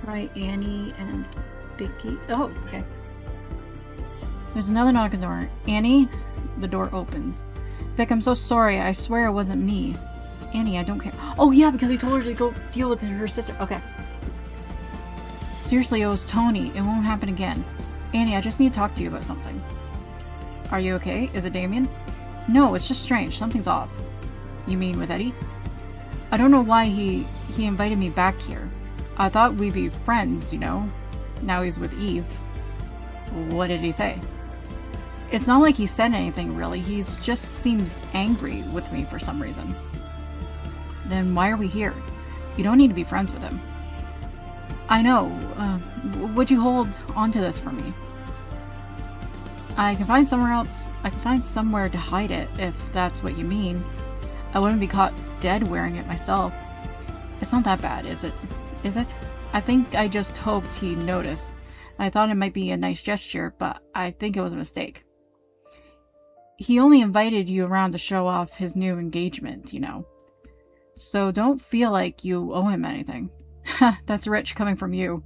Annie and Vicky. Oh, okay. There's another knock on the door. Annie? The door opens. Vic, I'm so sorry. I swear it wasn't me. Annie, I don't care. Oh, yeah, because he told her to go deal with her sister. Okay. Seriously, it was Tony. It won't happen again. Annie, I just need to talk to you about something. Are you okay? Is it Damien? No, it's just strange. Something's off. You mean with Eddie? I don't know why he invited me back here. I thought we'd be friends, you know? Now he's with Eve. What did he say? It's not like he said anything, really. He just seems angry with me for some reason. Then why are we here? You don't need to be friends with him. I know. Would you hold on to this for me? I can find somewhere else. I can find somewhere to hide it, if that's what you mean. I wouldn't be caught dead wearing it myself. It's not that bad, is it? Is it? I think I just hoped he'd notice. I thought it might be a nice gesture, but I think it was a mistake. He only invited you around to show off his new engagement, you know. So don't feel like you owe him anything. That's rich coming from you.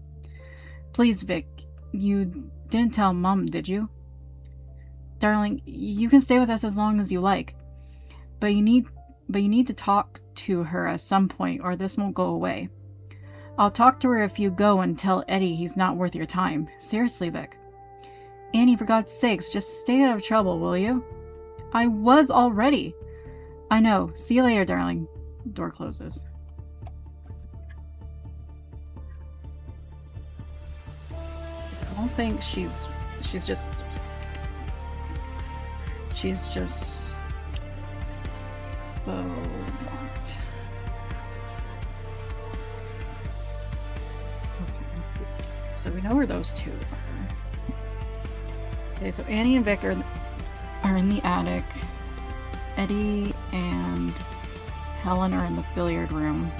Please, Vic, you didn't tell Mum, did you? Darling, you can stay with us as long as you like. But you need to talk to her at some point or this won't go away. I'll talk to her if you go and tell Eddie he's not worth your time. Seriously, Vic. Annie, for God's sakes, just stay out of trouble, will you? I was already. I know. See you later, darling. Door closes. I don't think she's just locked. So we know where those two are. Okay, so Annie and Vic are in the attic. Eddie and Helen are in the billiard room.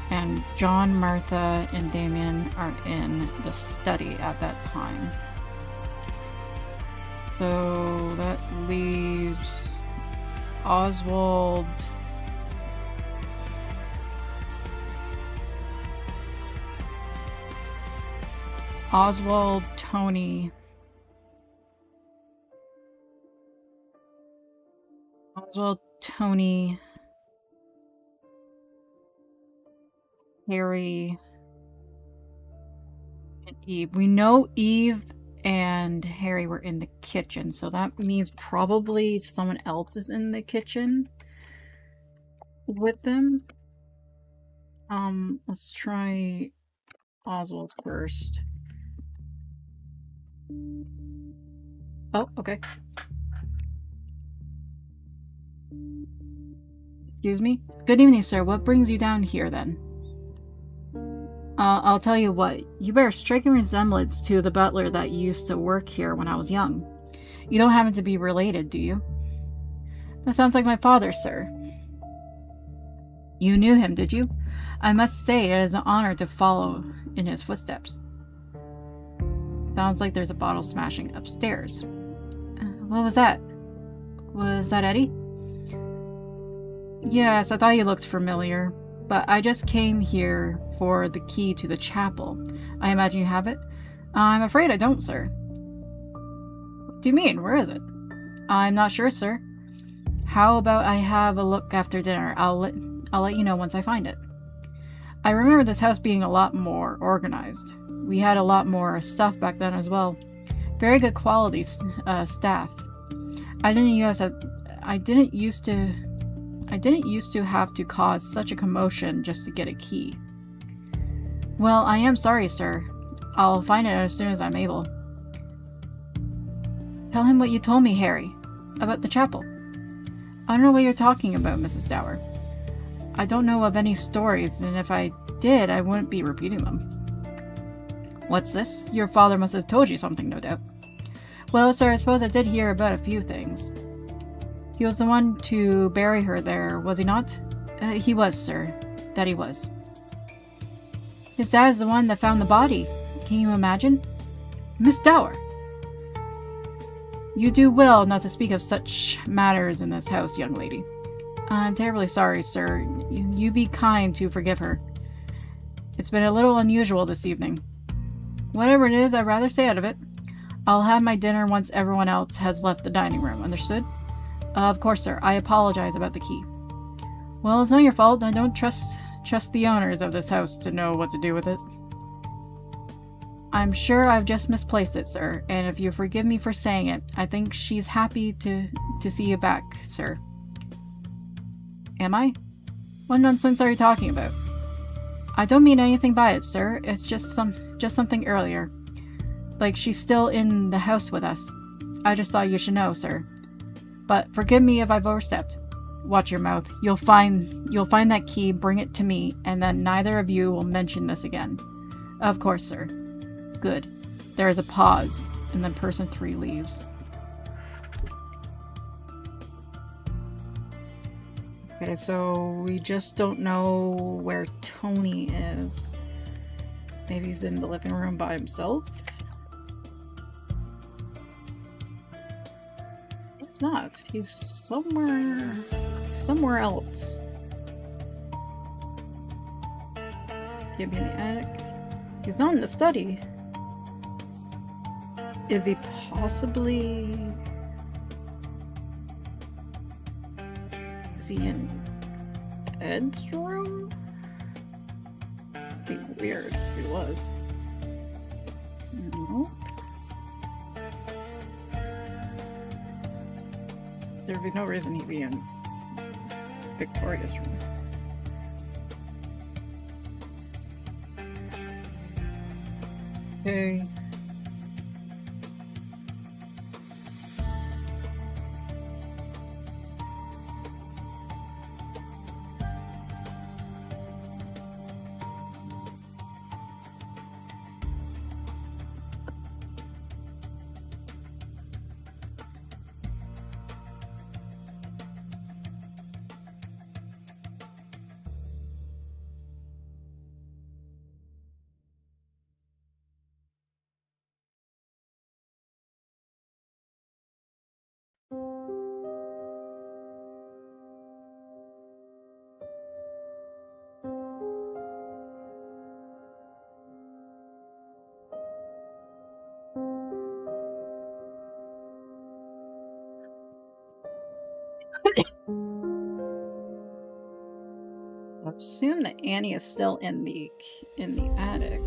And John, Martha, and Damien are in the study at that time. So that leaves Oswald. Tony. Harry, and Eve. We know Eve and Harry were in the kitchen, so that means probably someone else is in the kitchen with them. Let's try Oswald first. Oh, okay. Excuse me? Good evening, sir. What brings you down here, then? I'll tell you what. You bear a striking resemblance to the butler that used to work here when I was young. You don't happen to be related, do you? That sounds like my father, sir. You knew him, did you? I must say it is an honor to follow in his footsteps. Sounds like there's a bottle smashing upstairs. What was that? Was that Eddie? Yes, I thought you looked familiar, but I just came here for the key to the chapel. I imagine you have it? I'm afraid I don't, sir. What do you mean? Where is it? I'm not sure, sir. How about I have a look after dinner? I'll let you know once I find it. I remember this house being a lot more organized. We had a lot more stuff back then as well. Very good quality staff. I didn't used to have to cause such a commotion just to get a key. Well, I am sorry, sir. I'll find it as soon as I'm able. Tell him what you told me, Harry, about the chapel. I don't know what you're talking about, Mrs. Dower. I don't know of any stories, and if I did, I wouldn't be repeating them. What's this? Your father must have told you something, no doubt. Well, sir, I suppose I did hear about a few things. He was the one to bury her there, was he not? He was, sir. That he was. His dad is the one that found the body. Can you imagine? Miss Dower! You do well not to speak of such matters in this house, young lady. I'm terribly sorry, sir. You be kind to forgive her. It's been a little unusual this evening. Whatever it is, I'd rather stay out of it. I'll have my dinner once everyone else has left the dining room, understood? Of course, sir. I apologize about the key. Well, it's not your fault. I don't trust the owners of this house to know what to do with it. I'm sure I've just misplaced it, sir, and if you forgive me for saying it, I think she's happy to see you back, sir. Am I? What nonsense are you talking about? I don't mean anything by it, sir. It's just something earlier. Like she's still in the house with us. I just thought you should know, sir. But forgive me if I've overstepped. Watch your mouth. You'll find that key, bring it to me, and then neither of you will mention this again. Of course, sir. Good. There is a pause, and then person 3 leaves. Okay, so we just don't know where Tony is. Maybe he's in the living room by himself? He's not. He's somewhere else. Maybe in the attic. He's not in the study. Is he possibly... Is he in Ed's room? It'd be weird if he was. Nope. There'd be no reason he'd be in Victoria's room. Okay. I assume that Annie is still in the attic.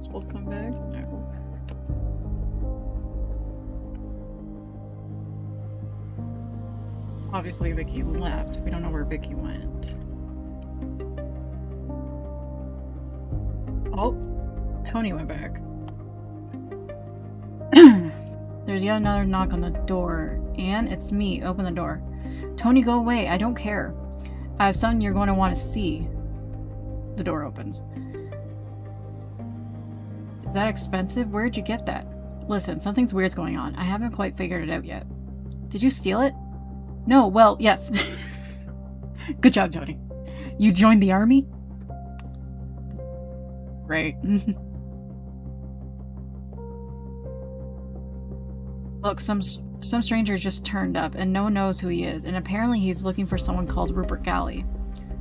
Both come back? No. Obviously Vicky left. We don't know where Vicky went. Oh, Tony went back. There's yet another knock on the door. Anne, it's me. Open the door. Tony, go away. I don't care. I have something you're going to want to see. The door opens. Is that expensive? Where'd you get that? Listen, something's weird's going on. I haven't quite figured it out yet. Did you steal it? No, well, yes. Good job, Tony. You joined the army? Right. Look, some stranger just turned up, and no one knows who he is, and apparently he's looking for someone called Rupert Galley.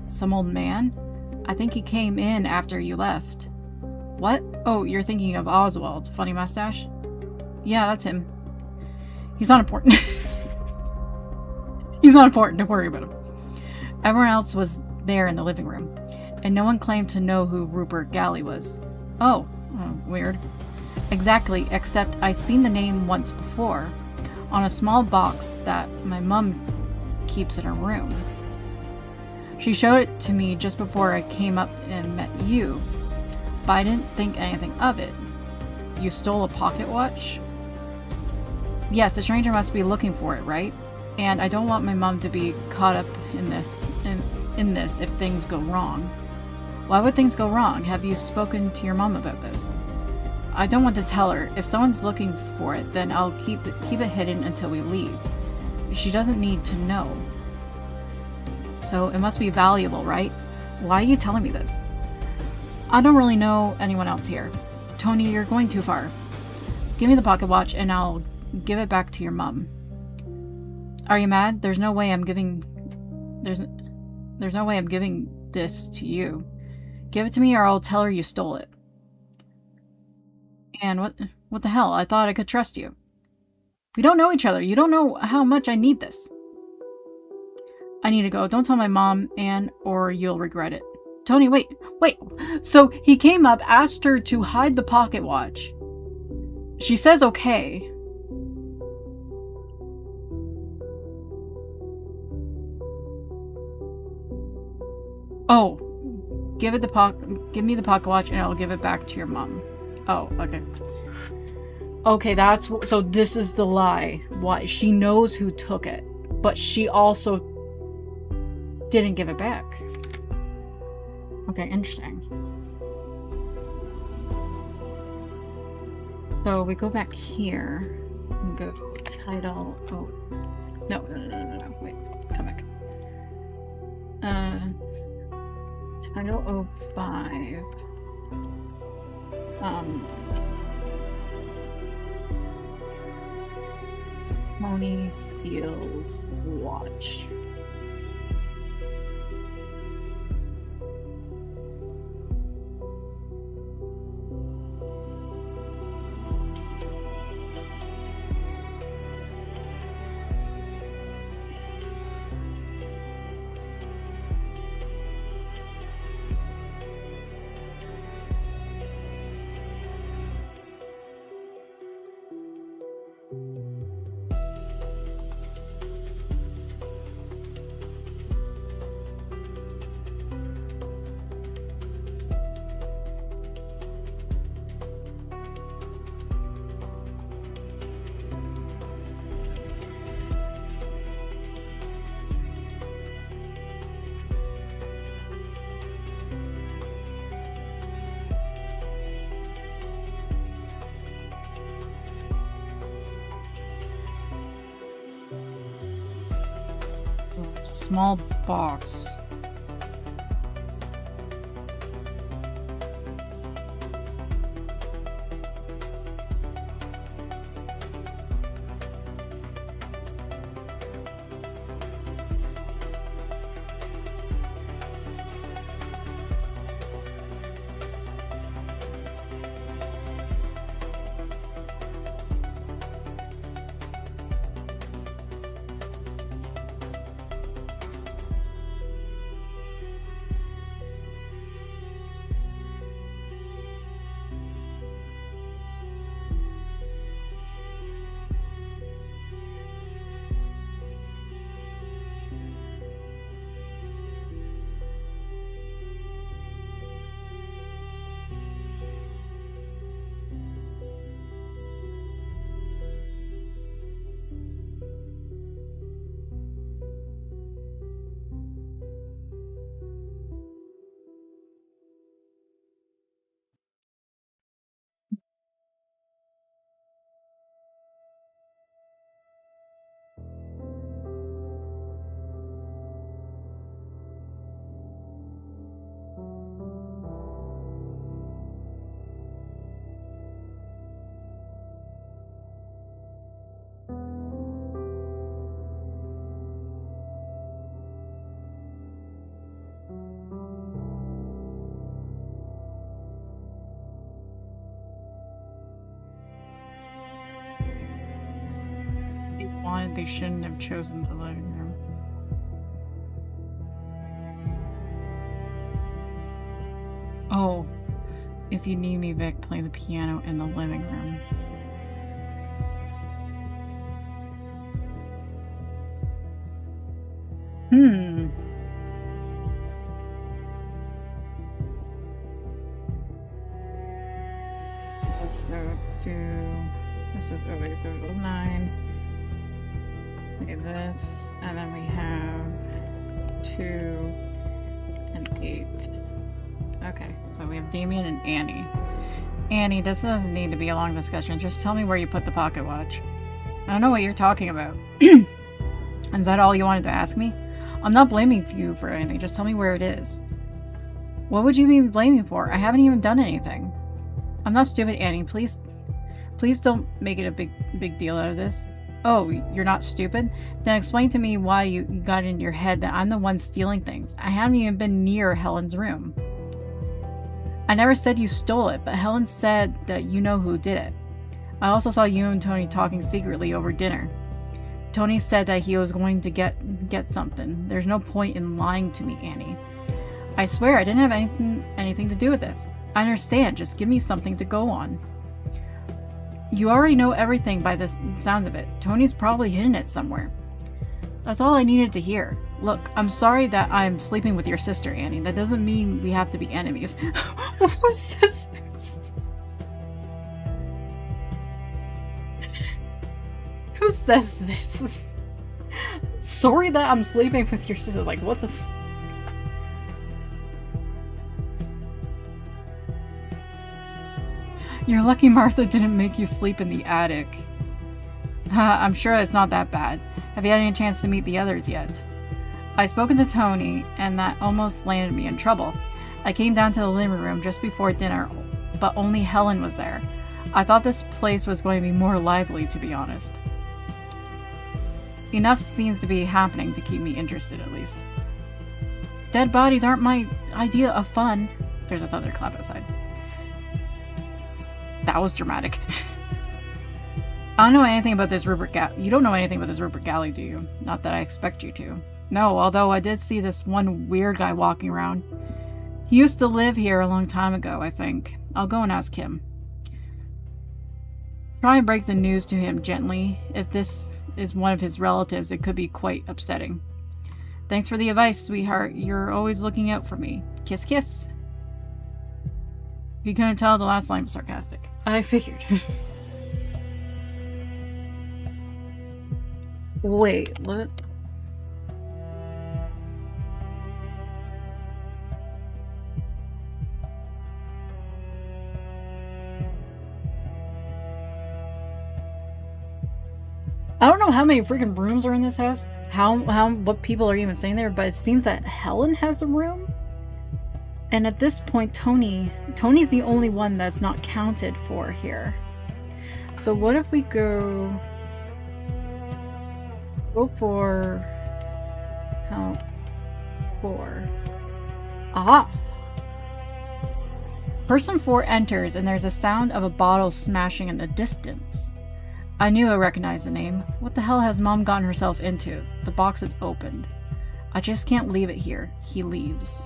Some old man? I think he came in after you left. What? Oh, you're thinking of Oswald. Funny mustache? Yeah, that's him. He's not important. He's not important. Don't worry about him. Everyone else was there in the living room, and no one claimed to know who Rupert Galley was. Oh, weird. Exactly, except I seen the name once before, on a small box that my mum keeps in her room. She showed it to me just before I came up and met you, but I didn't think anything of it. You stole a pocket watch? Yes, a stranger must be looking for it, right? And I don't want my mum to be caught up in this if things go wrong. Why would things go wrong? Have you spoken to your mum about this? I don't want to tell her. If someone's looking for it, then I'll keep it hidden until we leave. She doesn't need to know. So it must be valuable, right? Why are you telling me this? I don't really know anyone else here. Tony, you're going too far. Give me the pocket watch and I'll give it back to your mum. Are you mad? There's no way I'm giving this to you. Give it to me or I'll tell her you stole it. And what the hell? I thought I could trust you. We don't know each other. You don't know how much I need this. I need to go. Don't tell my mom, Anne, or you'll regret it. Tony, wait. So he came up, asked her to hide the pocket watch. She says okay. Oh, give me the pocket watch and I'll give it back to your mom. Oh, okay. Okay, so this is the lie. Why? She knows who took it, but she also didn't give it back. Okay, interesting. So we go back here and go title. Oh, no. Wait, come back. Title 05. Tony steals watch. It's a small box. wanted, they shouldn't have chosen the living room. Oh, if you need me, Vic, play the piano in the living room. Let's do... This is okay, so 9. Say this, and then we have 2 and 8. Okay, so we have Damien and Annie. Annie, this doesn't need to be a long discussion. Just tell me where you put the pocket watch. I don't know what you're talking about. Is that all you wanted to ask me? I'm not blaming you for anything. Just tell me where it is. What would you be blaming for? I haven't even done anything. I'm not stupid, Annie. Please don't make it a big deal out of this. Oh, you're not stupid? Then explain to me why you got it in your head that I'm the one stealing things. I haven't even been near Helen's room. I never said you stole it, but Helen said that you know who did it. I also saw you and Tony talking secretly over dinner. Tony said that he was going to get something. There's no point in lying to me, Annie. I swear I didn't have anything to do with this. I understand, just give me something to go on. You already know everything by the sounds of it. Tony's probably hidden it somewhere. That's all I needed to hear. Look, I'm sorry that I'm sleeping with your sister, Annie. That doesn't mean we have to be enemies. Who says this? Who says this? Sorry that I'm sleeping with your sister. Like, what the f- You're lucky Martha didn't make you sleep in the attic. I'm sure it's not that bad. Have you had any chance to meet the others yet? I've spoken to Tony, and that almost landed me in trouble. I came down to the living room just before dinner, but only Helen was there. I thought this place was going to be more lively, to be honest. Enough seems to be happening to keep me interested, at least. Dead bodies aren't my idea of fun. There's a thunderclap outside. That was dramatic. I don't know anything about this Rupert You don't know anything about this Rupert Galley, do you? Not that I expect you to. No, although I did see this one weird guy walking around. He used to live here a long time ago, I think. I'll go and ask him. Try and break the news to him gently. If this is one of his relatives, it could be quite upsetting. Thanks for the advice, sweetheart. You're always looking out for me. Kiss, kiss. You couldn't tell the last line was sarcastic. I figured. Wait, what? I don't know how many freaking rooms are in this house. What people are even staying there, but it seems that Helen has a room. And at this point, Tony's the only one that's not counted for here. So what if we go for how 4. Aha! Person 4 enters and there's a sound of a bottle smashing in the distance. I knew I recognized the name. What the hell has Mom gotten herself into? The box is opened. I just can't leave it here. He leaves.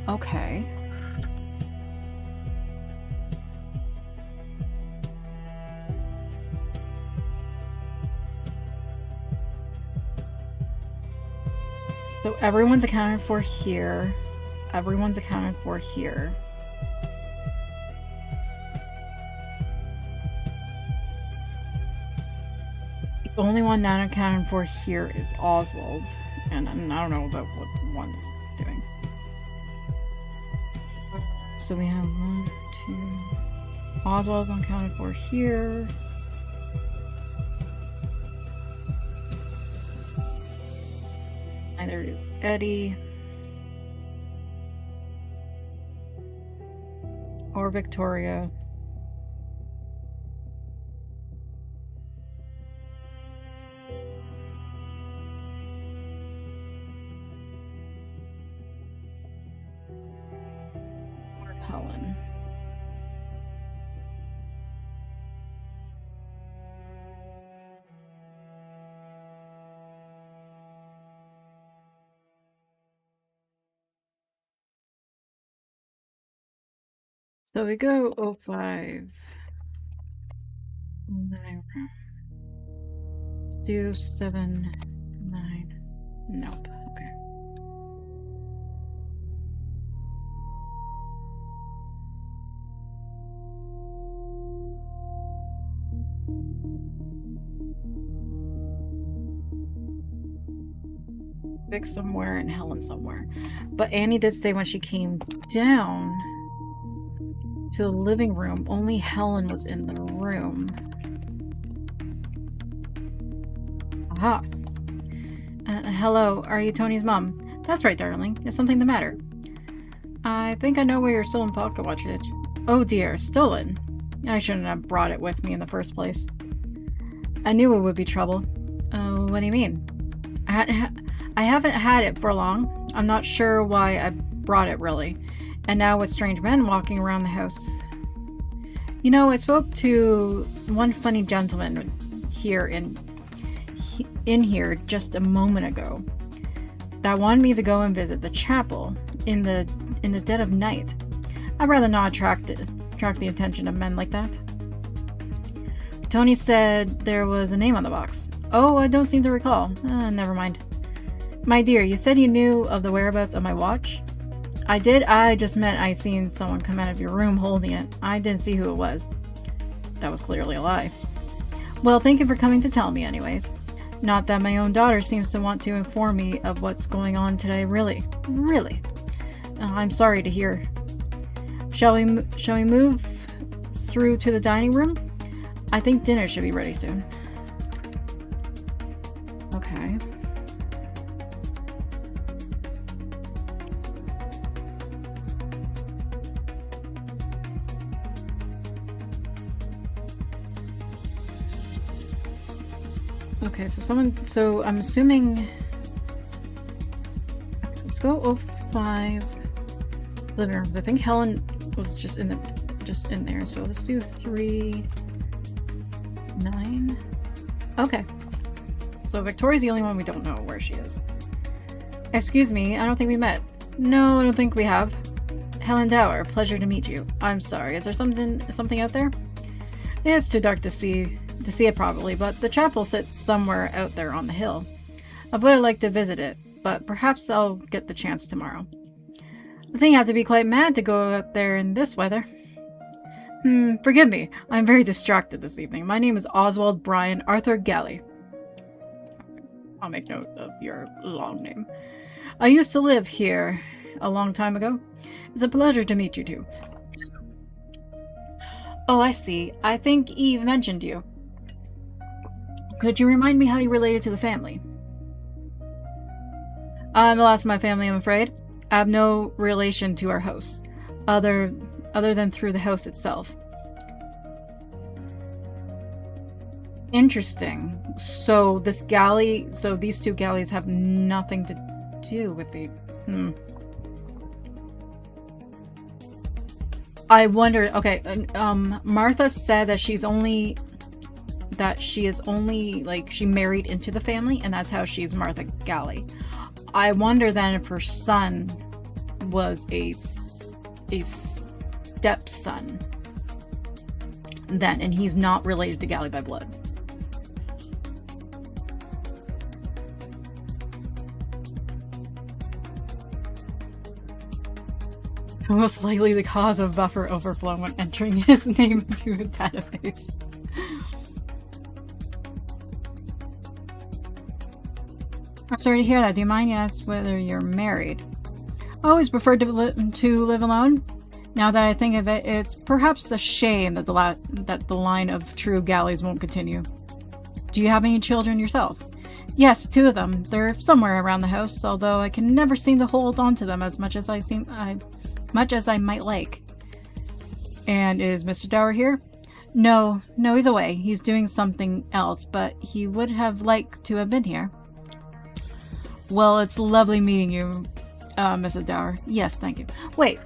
Okay. So everyone's accounted for here. Everyone's accounted for here. The only one not accounted for here is Oswald. And I don't know about what one's doing. So we have 1, 2. Oswald's unaccounted for here. Neither is Eddie. Or Victoria. Or Helen. So we go 05. Let's do 7, 9. Nope. Okay. Vic somewhere and Helen somewhere. But Annie did say when she came down to the living room, only Helen was in the room. Aha. Hello, are you Tony's mom? That's right, darling. Is something the matter? I think I know where your stolen pocket watch is. Oh dear, stolen? I shouldn't have brought it with me in the first place. I knew it would be trouble. Oh, what do you mean? I haven't had it for long. I'm not sure why I brought it, really. And now with strange men walking around the house. You know, I spoke to one funny gentleman here in here just a moment ago that wanted me to go and visit the chapel in the dead of night. I'd rather not attract the attention of men like that. Tony said there was a name on the box. Oh, I don't seem to recall. Never mind. My dear, you said you knew of the whereabouts of my watch? I did. I just meant I seen someone come out of your room holding it. I didn't see who it was. That was clearly a lie. Well, thank you for coming to tell me anyways. Not that my own daughter seems to want to inform me of what's going on today, really. Really. I'm sorry to hear. Shall we move through to the dining room? I think dinner should be ready soon. Okay. Okay, so I'm assuming, let's go 05 living rooms. I think Helen was just in there. So let's do 3, 9. Okay. So Victoria's the only one we don't know where she is. Excuse me, I don't think we met. No, I don't think we have. Helen Dower, pleasure to meet you. I'm sorry, is there something out there? It's too dark to see it properly, but the chapel sits somewhere out there on the hill. I would like to visit it, but perhaps I'll get the chance tomorrow. I think you have to be quite mad to go out there in this weather. Forgive me. I'm very distracted this evening. My name is Oswald Brian Arthur Galley. I'll make note of your long name. I used to live here a long time ago. It's a pleasure to meet you too. Oh, I see. I think Eve mentioned you. Could you remind me how you related to the family? I'm the last of my family, I'm afraid. I have no relation to our hosts, other than through the house itself. Interesting. So these two galleys have nothing to do with the... I wonder, okay, Martha said that she is only, like, she married into the family, and that's how she's Martha Galley. I wonder then if her son was a stepson then, and he's not related to Galley by blood. Most likely the cause of buffer overflow when entering his name into a database. I'm sorry to hear that. Do you mind ask whether you're married? I always preferred to live alone. Now that I think of it, it's perhaps a shame that the line of true galleys won't continue. Do you have any children yourself? Yes, 2 of them. They're somewhere around the house, although I can never seem to hold on to them as much as I might like. And is Mr. Dower here? No, he's away. He's doing something else, but he would have liked to have been here. Well, it's lovely meeting you, Mrs. Dower. Yes, thank you. Wait.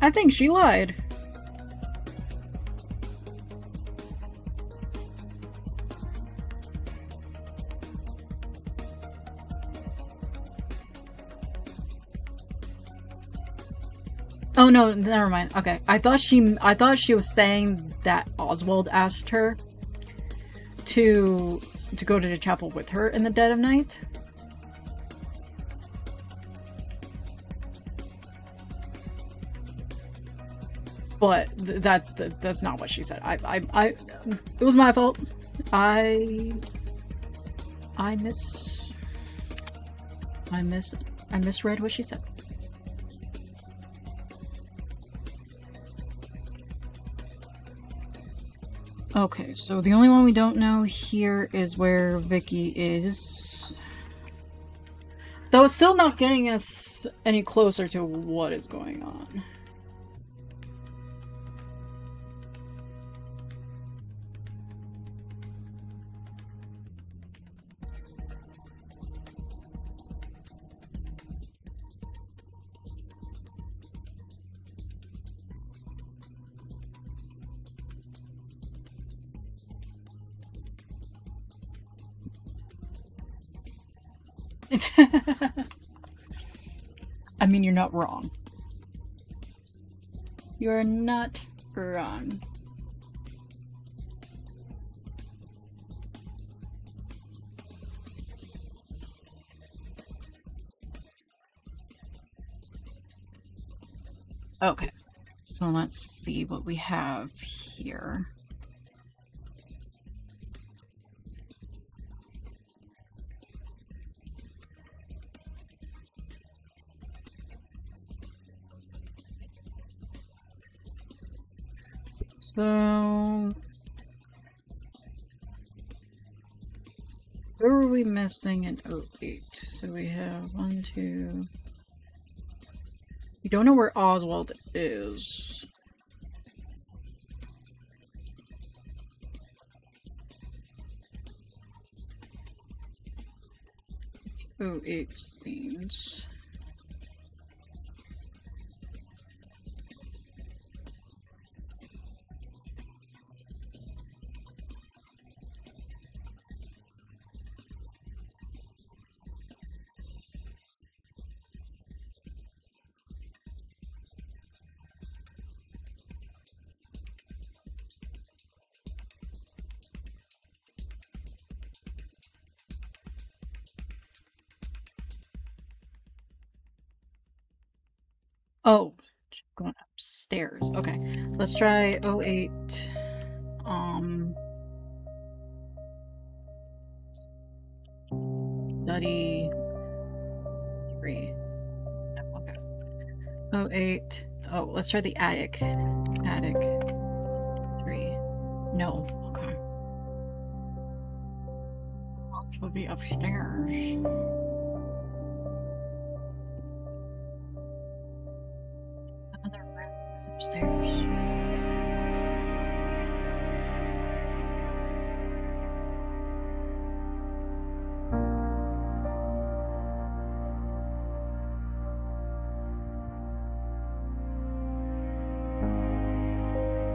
I think she lied. Oh no, never mind. Okay. I thought she was saying that Oswald asked her to go to the chapel with her in the dead of night. But that's not what she said. It was my fault. I misread what she said. Okay, so the only one we don't know here is where Vicky is. Though it's still not getting us any closer to what is going on. I mean, you're not wrong. You're not wrong. Okay, so let's see what we have here. So, where were we missing in 08? So we have 1, 2. We don't know where Oswald is. Oh, 08 scenes. Oh, going upstairs. Okay, let's try 08. Study 3. Okay. 08. Oh, let's try the attic. Attic 3. No. Okay. This will be upstairs. Another room is upstairs.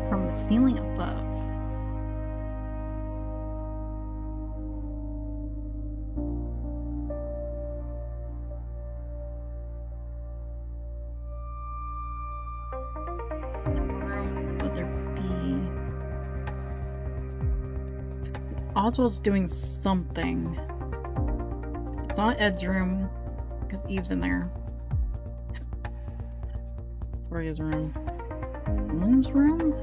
From the ceiling above. Oswald's doing something. It's not Ed's room, because Eve's in there. Victoria's room. Lynn's room?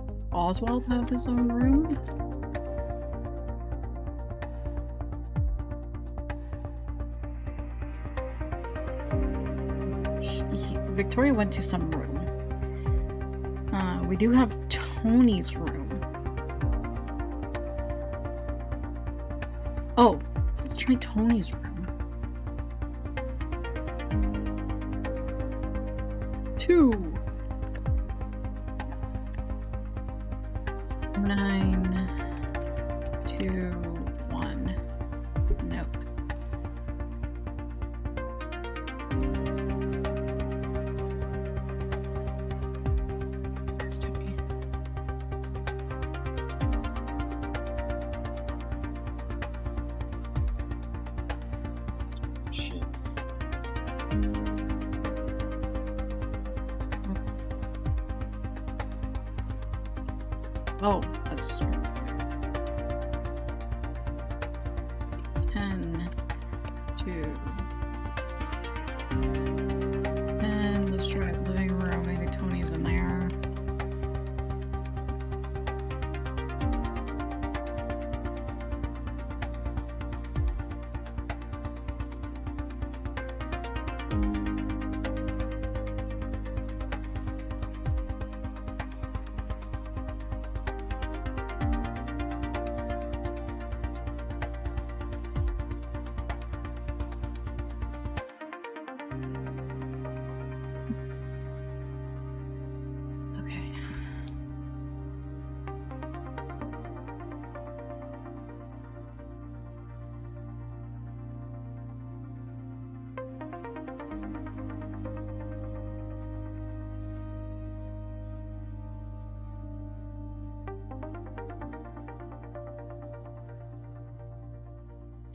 Does Oswald have his own room? Victoria went to some room. We do have Tony's room. Oh, let's try Tony's room. 2. 9, 2, 1. Nope. Shit. Oh, that's 10, 2. And let's try living room. Maybe Tony's in there.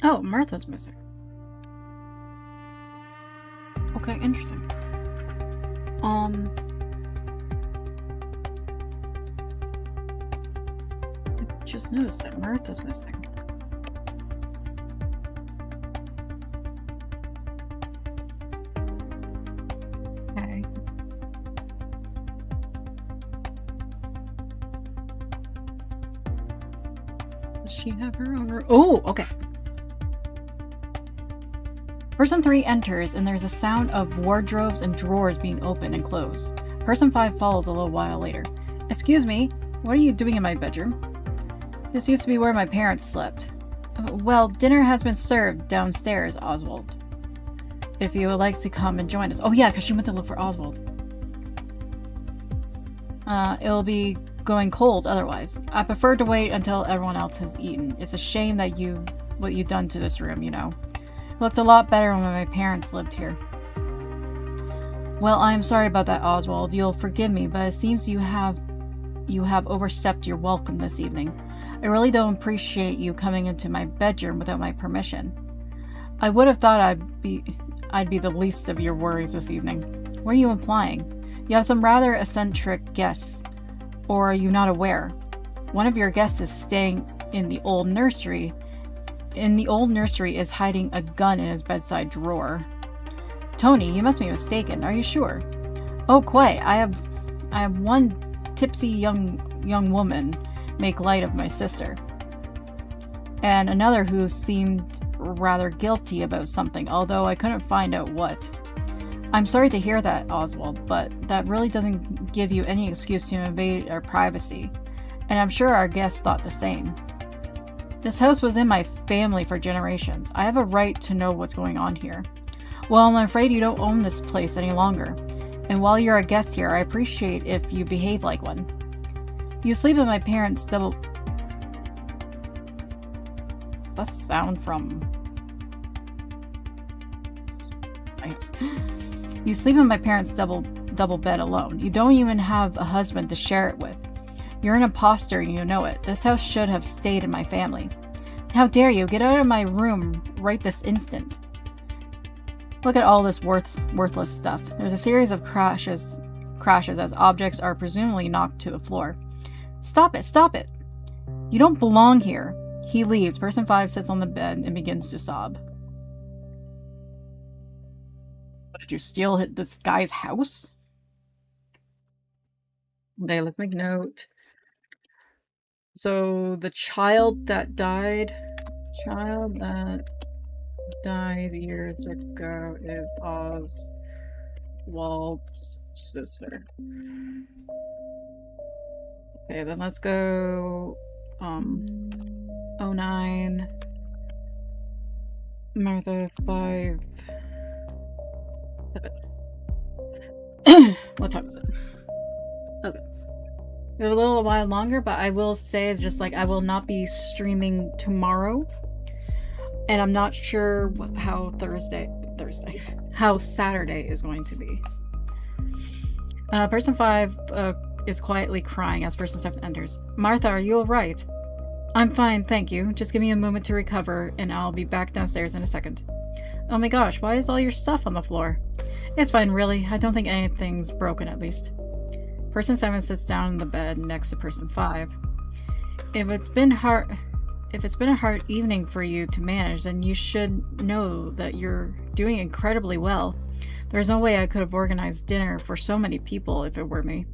Oh, Martha's missing. Okay, interesting. I just noticed that Martha's missing. Okay. Does she have her own room? Oh, okay. Person 3 enters, and there's a sound of wardrobes and drawers being opened and closed. Person 5 follows a little while later. Excuse me, what are you doing in my bedroom? This used to be where my parents slept. Well, dinner has been served downstairs, Oswald. If you would like to come and join us. Oh yeah, because she went to look for Oswald. It'll be going cold otherwise. I prefer to wait until everyone else has eaten. It's a shame that what you've done to this room, you know. Looked a lot better when my parents lived here. Well, I am sorry about that, Oswald. You'll forgive me, but it seems you have overstepped your welcome this evening. I really don't appreciate you coming into my bedroom without my permission. I would have thought I'd be the least of your worries this evening. What are you implying? You have some rather eccentric guests, or are you not aware? One of your guests is staying in the old nursery. Is hiding a gun in his bedside drawer. Tony, you must be mistaken. Are you sure? Oh, quite. I have one tipsy young woman make light of my sister, and another who seemed rather guilty about something, although I couldn't find out what. I'm sorry to hear that, Oswald, but that really doesn't give you any excuse to invade our privacy, and I'm sure our guests thought the same. This house was in my family for generations. I have a right to know what's going on here. Well, I'm afraid you don't own this place any longer. And while you're a guest here, I appreciate if you behave like one. You sleep in my parents' double... That's sound from... You sleep in my parents' double bed alone. You don't even have a husband to share it with. You're an imposter and you know it. This house should have stayed in my family. How dare you? Get out of my room right this instant. Look at all this worthless stuff. There's a series of crashes as objects are presumably knocked to the floor. Stop it! Stop it! You don't belong here. He leaves. Person 5 sits on the bed and begins to sob. Did you steal this guy's house? Okay, let's make note. So the child that died years ago is Oswald's sister. Okay, then let's go 09 Martha 5 7. What time is it? Okay. We have a little while longer, but I will say it's just like I will not be streaming tomorrow, and I'm not sure how how Saturday is going to be. Person 5 is quietly crying as person 7 enters. Martha, are you alright? I'm fine, thank you. Just give me a moment to recover, and I'll be back downstairs in a second. Oh my gosh, why is all your stuff on the floor? It's fine, really. I don't think anything's broken, at least. Person 7 sits down in the bed next to person 5. If it's been a hard evening for you to manage, then you should know that you're doing incredibly well. There's no way I could have organized dinner for so many people if it were me.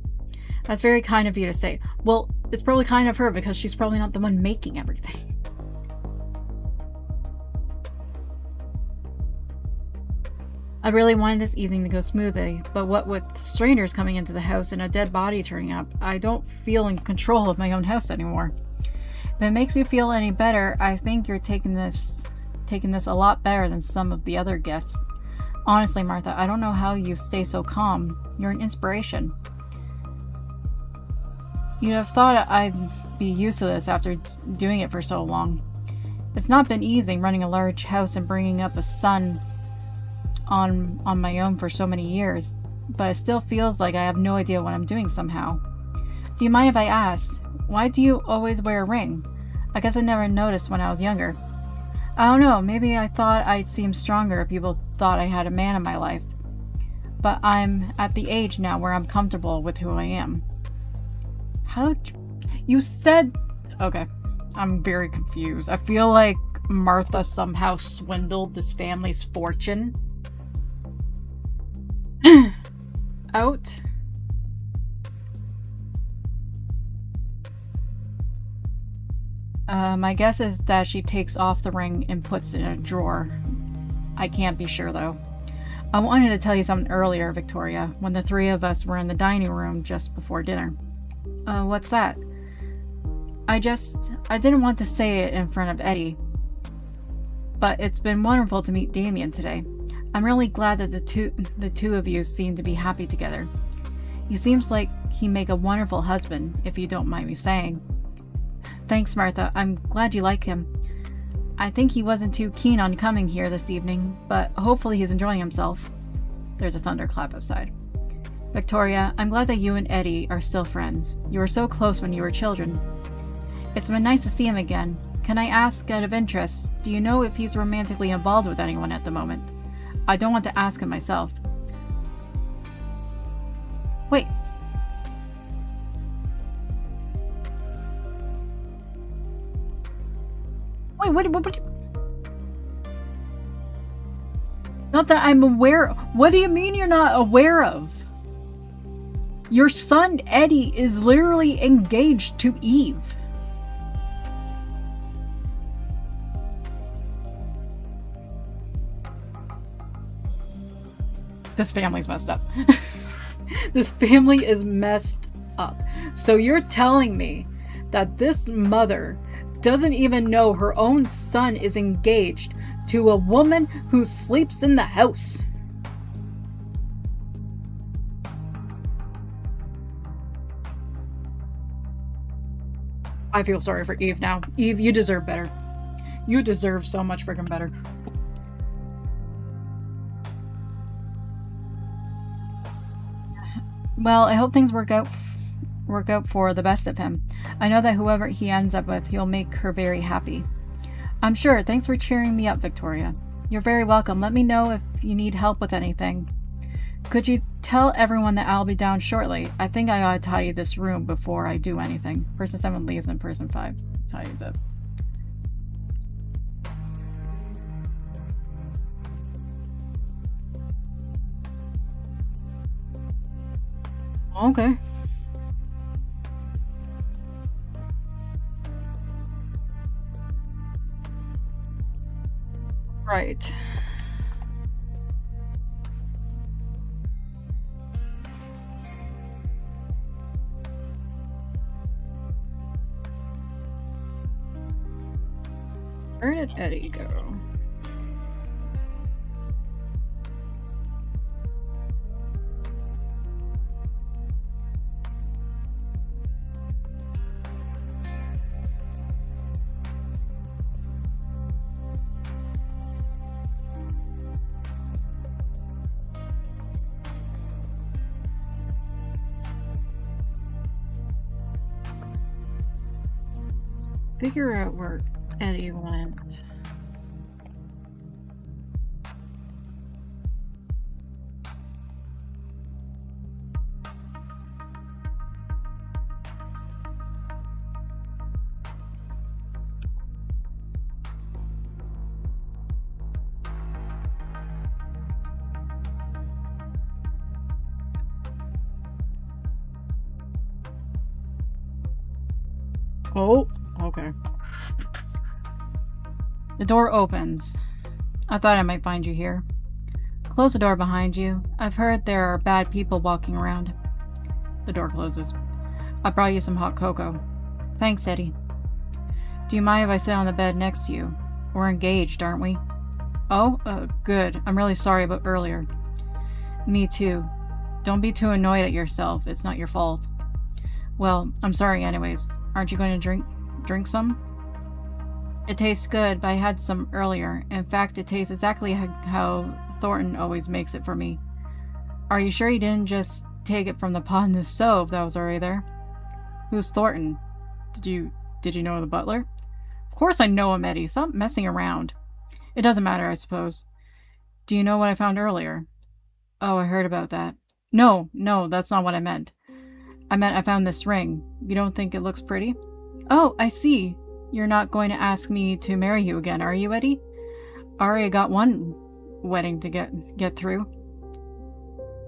That's very kind of you to say. Well, it's probably kind of her because she's probably not the one making everything. I really wanted this evening to go smoothly, but what with strangers coming into the house and a dead body turning up, I don't feel in control of my own house anymore. If it makes you feel any better, I think you're taking this a lot better than some of the other guests. Honestly, Martha, I don't know how you stay so calm. You're an inspiration. You'd have thought I'd be used to this after doing it for so long. It's not been easy running a large house and bringing up a son on my own for so many years, but it still feels like I have no idea what I'm doing somehow. Do you mind if I ask, why do you always wear a ring? I guess I never noticed when I was younger. I don't know, maybe I thought I'd seem stronger if people thought I had a man in my life. But I'm at the age now where I'm comfortable with who I am. You said... Okay, I'm very confused. I feel like Martha somehow swindled this family's fortune. Out. My guess is that she takes off the ring and puts it in a drawer. I can't be sure though. I wanted to tell you something earlier, Victoria, when the three of us were in the dining room just before dinner. What's that? I didn't want to say it in front of Eddie. But it's been wonderful to meet Damien today. I'm really glad that the two of you seem to be happy together. He seems like he'd make a wonderful husband, if you don't mind me saying. Thanks, Martha. I'm glad you like him. I think he wasn't too keen on coming here this evening, but hopefully he's enjoying himself. There's a thunderclap outside. Victoria, I'm glad that you and Eddie are still friends. You were so close when you were children. It's been nice to see him again. Can I ask, out of interest, do you know if he's romantically involved with anyone at the moment? I don't want to ask him myself. Wait. Wait, what? Not that I'm aware of. What do you mean you're not aware of? Your son, Eddie, is literally engaged to Eve. This family's messed up. This family is messed up. So you're telling me that this mother doesn't even know her own son is engaged to a woman who sleeps in the house? I feel sorry for Eve now. Eve, you deserve better. You deserve so much freaking better. Well, I hope things work out for the best of him. I know that whoever he ends up with, he'll make her very happy. I'm sure. Thanks for cheering me up, Victoria. You're very welcome. Let me know if you need help with anything. Could you tell everyone that I'll be down shortly? I think I ought to tidy this room before I do anything. Person 7 leaves and person 5 tidies up. Okay. Right. Where did Eddie go? Figure out where Eddie went. Oh, okay. The door opens. I thought I might find you here. Close the door behind you. I've heard there are bad people walking around. The door closes. I brought you some hot cocoa. Thanks, Eddie. Do you mind if I sit on the bed next to you? We're engaged, aren't we? Oh, good. I'm really sorry about earlier. Me too. Don't be too annoyed at yourself. It's not your fault. Well, I'm sorry anyways. Aren't you going to drink some? It tastes good, but I had some earlier. In fact, it tastes exactly how Thornton always makes it for me. Are you sure you didn't just take it from the pot in the stove that was already there? Who's Thornton? Did you know the butler? Of course I know him, Eddie. Stop messing around. It doesn't matter, I suppose. Do you know what I found earlier? Oh, I heard about that. No, that's not what I meant. I meant I found this ring. You don't think it looks pretty? Oh, I see. You're not going to ask me to marry you again, are you, Eddie? Already got one wedding to get through.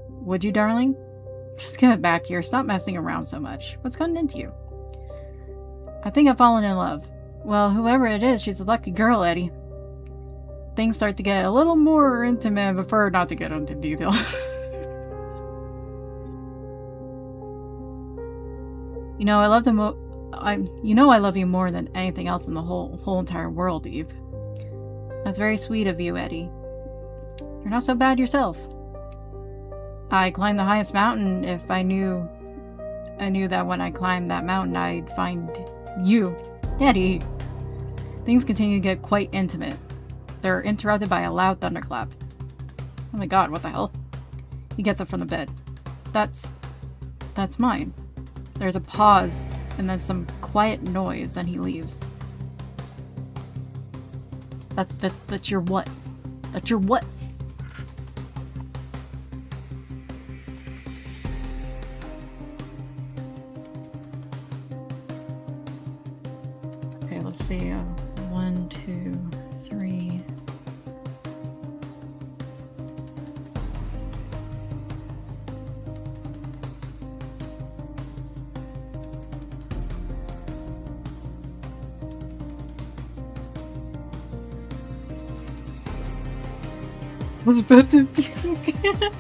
Would you, darling? Just give it back here. Stop messing around so much. What's gotten into you? I think I've fallen in love. Well, whoever it is, she's a lucky girl, Eddie. Things start to get a little more intimate. I prefer not to get into detail. You know, I love I love you more than anything else in the whole entire world, Eve. That's very sweet of you, Eddie. You're not so bad yourself. I climbed the highest mountain if I knew that when I climbed that mountain I'd find you, Eddie. Things continue to get quite intimate. They're interrupted by a loud thunderclap. Oh my god, what the hell? He gets up from the bed. That's mine. There's a pause, and then some quiet noise, then he leaves. That's your what? That's your what? Okay, let's see. 1, 2, 3. Was about to puke.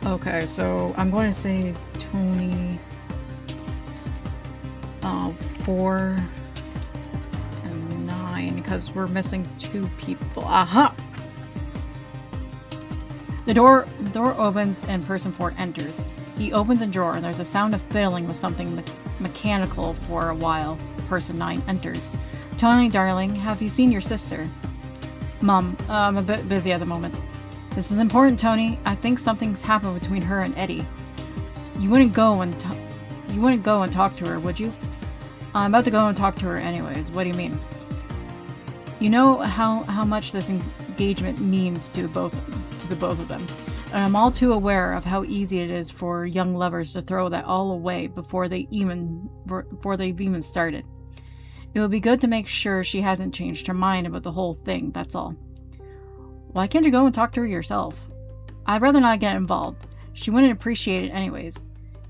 Okay, so I'm going to say Tony 4 and 9 because we're missing 2 people. Aha! The door opens and person 4 enters. He opens a drawer and there's a sound of fiddling with something mechanical for a while. Person 9 enters. Tony, darling, have you seen your sister? Mom, I'm a bit busy at the moment. This is important, Tony. I think something's happened between her and Eddie. You wouldn't go and talk to her, would you? I'm about to go and talk to her anyways. What do you mean? You know how much this engagement means to the both of them. And I'm all too aware of how easy it is for young lovers to throw that all away before they've even started. It would be good to make sure she hasn't changed her mind about the whole thing, that's all. Why can't you go and talk to her yourself? I'd rather not get involved. She wouldn't appreciate it anyways.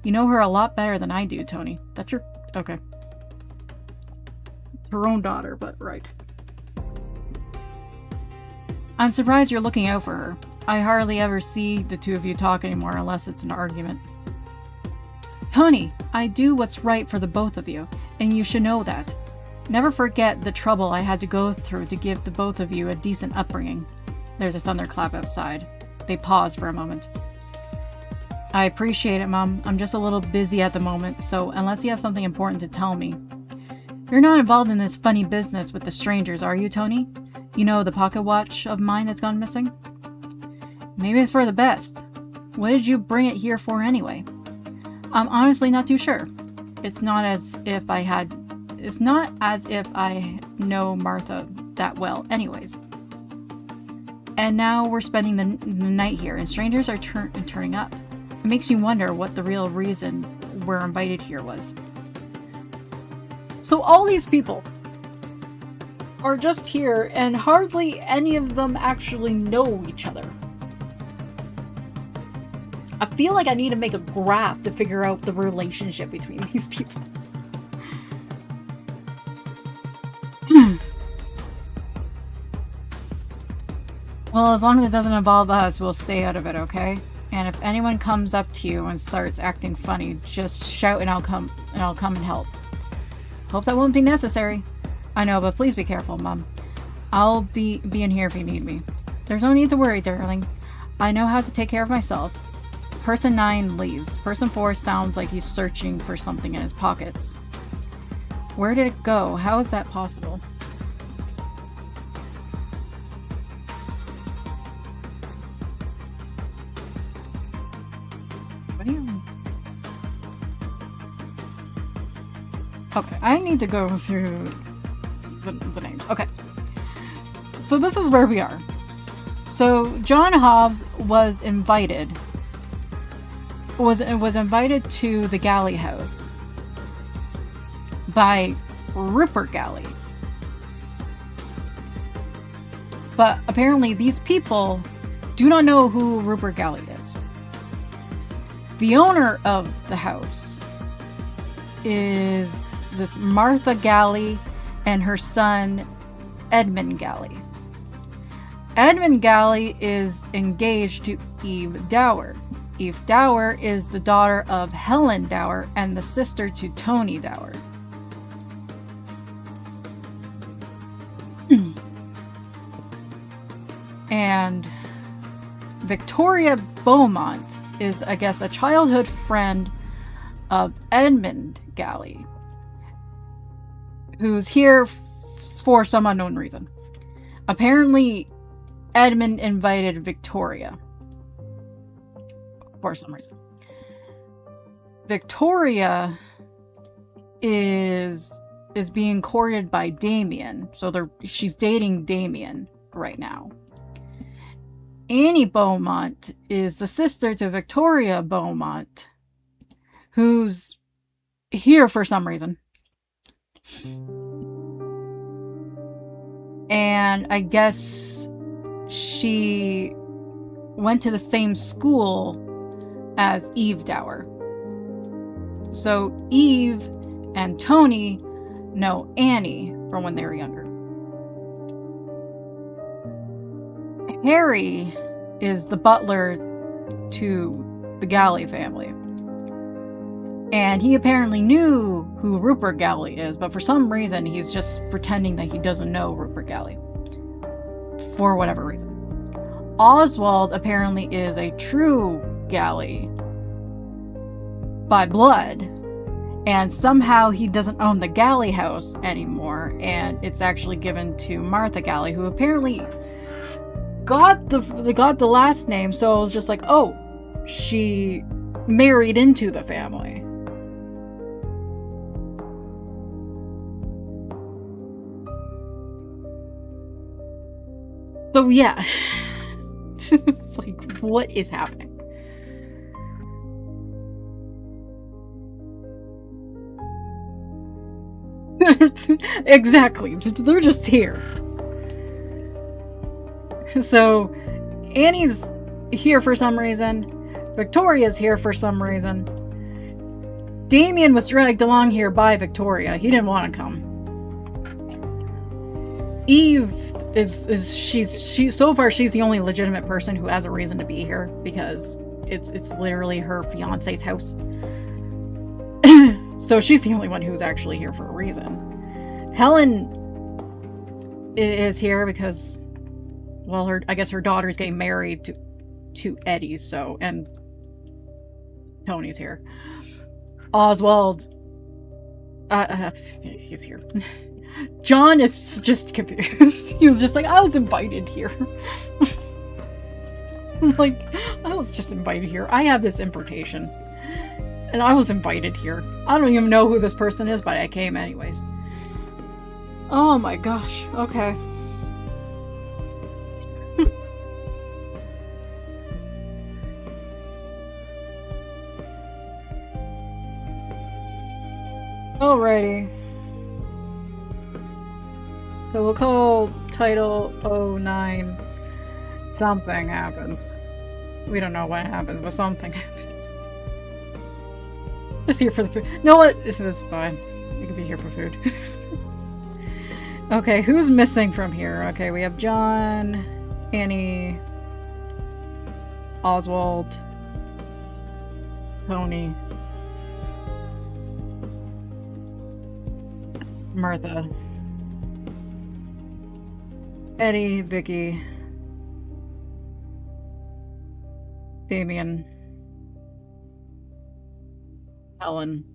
You know her a lot better than I do, Tony. That's your... okay. Her own daughter, but right. I'm surprised you're looking out for her. I hardly ever see the two of you talk anymore unless it's an argument. Tony, I do what's right for the both of you, and you should know that. Never forget the trouble I had to go through to give the both of you a decent upbringing. There's a thunderclap outside. They pause for a moment. I appreciate it, Mom. I'm just a little busy at the moment, so unless you have something important to tell me. You're not involved in this funny business with the strangers, are you, Tony? You know, the pocket watch of mine that's gone missing? Maybe it's for the best. What did you bring it here for anyway? I'm honestly not too sure. It's not as if I know Martha that well anyways. And now we're spending the night here, and strangers are turning up. It makes you wonder what the real reason we're invited here was. So all these people are just here, and hardly any of them actually know each other. I feel like I need to make a graph to figure out the relationship between these people. Well, as long as it doesn't involve us, we'll stay out of it, okay? And if anyone comes up to you and starts acting funny, just shout and I'll come and help. Hope that won't be necessary. I know, but please be careful, Mom. I'll be in here if you need me. There's no need to worry, darling. I know how to take care of myself. Person 9 leaves. Person 4 sounds like he's searching for something in his pockets. Where did it go? How is that possible? What do you mean? Okay, I need to go through the names. Okay. So this is where we are. So John Hobbs was invited to the Galley house by Rupert Galley. But apparently these people do not know who Rupert Galley is. The owner of the house is this Martha Galley and her son Edmund Galley. Edmund Galley is engaged to Eve Dower. Eve Dower is the daughter of Helen Dower and the sister to Tony Dower. And Victoria Beaumont is, I guess, a childhood friend of Edmund Galley, who's here for some unknown reason. Apparently, Edmund invited Victoria for some reason. Victoria is being courted by Damien, so she's dating Damien right now. Annie Beaumont is the sister to Victoria Beaumont, who's here for some reason. And I guess she went to the same school as Eve Dower. So Eve and Tony know Annie from when they were younger. Harry is the butler to the Galley family. And he apparently knew who Rupert Galley is, but for some reason he's just pretending that he doesn't know Rupert Galley. For whatever reason. Oswald apparently is a true Galley by blood, and somehow he doesn't own the Galley house anymore, and it's actually given to Martha Galley, who apparently got the last name, so I was just like, oh, she married into the family. So yeah, it's like, what is happening? Exactly, they're just here. So Annie's here for some reason. Victoria's here for some reason. Damien was dragged along here by Victoria. He didn't want to come. Eve she's so far she's the only legitimate person who has a reason to be here, because it's literally her fiance's house. So she's the only one who's actually here for a reason. Helen is here because, well, I guess her daughter's getting married to Eddie, so, and Tony's here. Oswald, he's here. John is just confused. He was just like, I was invited here. Like, I was just invited here. I have this invitation. And I was invited here. I don't even know who this person is, but I came anyways. Oh my gosh. Okay. Alrighty. So we'll call title 09 Something Happens. We don't know what happens, but something happens. Just here for the food. No, what? This is fine. You can be here for food. Okay, who's missing from here? Okay, we have John. Annie, Oswald, Tony, Martha, Eddie, Vicky, Damien, Helen,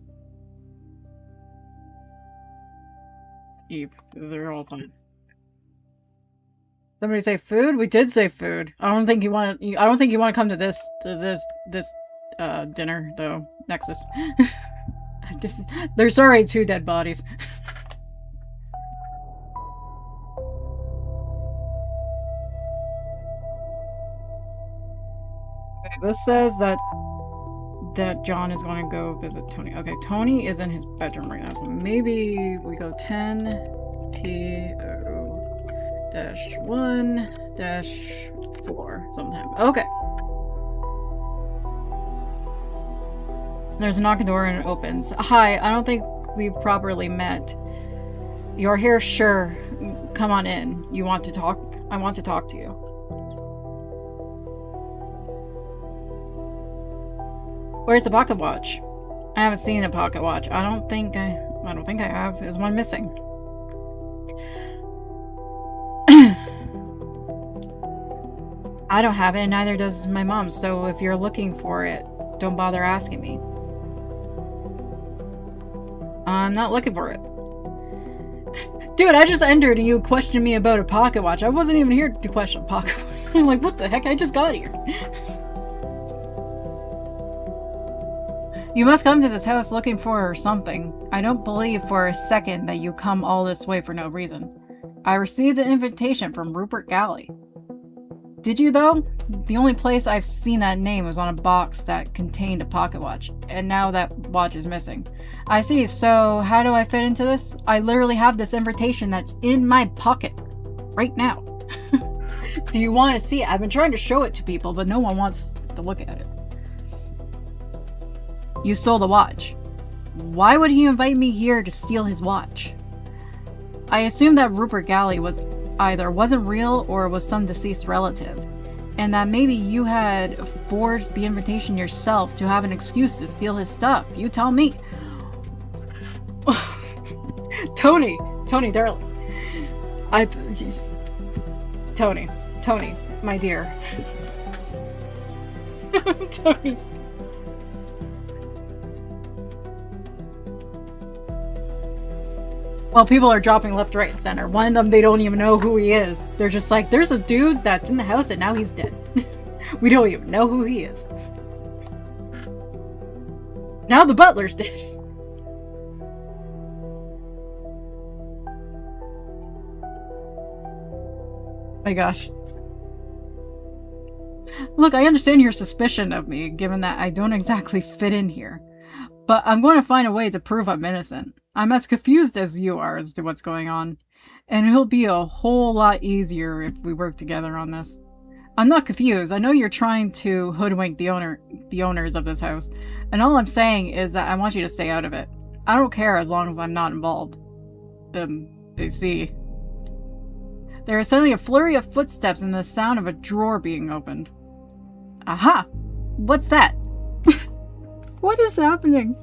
Eve. They're all fine. Somebody say food? We did say food. I don't think you want to. I don't think you want to come to this dinner though. Nexus. There's already 2 dead bodies. Okay, this says that John is going to go visit Tony. Okay, Tony is in his bedroom right now, so maybe we go 10-1-4 sometime. Okay. There's a knock on the door and it opens. Hi, I don't think we've properly met. You're here? Sure. Come on in. You want to talk? I want to talk to you. Where's the pocket watch? I haven't seen a pocket watch. I don't think I have. There's one missing. I don't have it, and neither does my mom, so if you're looking for it, don't bother asking me. I'm not looking for it. Dude, I just entered and you questioned me about a pocket watch. I wasn't even here to question a pocket watch. I'm like, what the heck? I just got here. You must come to this house looking for something. I don't believe for a second that you come all this way for no reason. I received an invitation from Rupert Galley. Did you, though? The only place I've seen that name was on a box that contained a pocket watch, and now that watch is missing. I see, so how do I fit into this? I literally have this invitation that's in my pocket right now. Do you want to see it? I've been trying to show it to people, but no one wants to look at it. You stole the watch. Why would he invite me here to steal his watch? I assumed that Rupert Galley wasn't real or was some deceased relative, and that maybe you had forged the invitation yourself to have an excuse to steal his stuff. You tell me. Tony, darling. Tony, my dear. Tony. Well, people are dropping left, right, and center. One of them, they don't even know who he is. They're just like, there's a dude that's in the house and now he's dead. We don't even know who he is. Now the butler's dead. My gosh. Look, I understand your suspicion of me, given that I don't exactly fit in here. But I'm going to find a way to prove I'm innocent. I'm as confused as you are as to what's going on. And it'll be a whole lot easier if we work together on this. I'm not confused. I know you're trying to hoodwink the owners of this house. And all I'm saying is that I want you to stay out of it. I don't care as long as I'm not involved. You see. There is suddenly a flurry of footsteps and the sound of a drawer being opened. Aha! What's that? What is happening?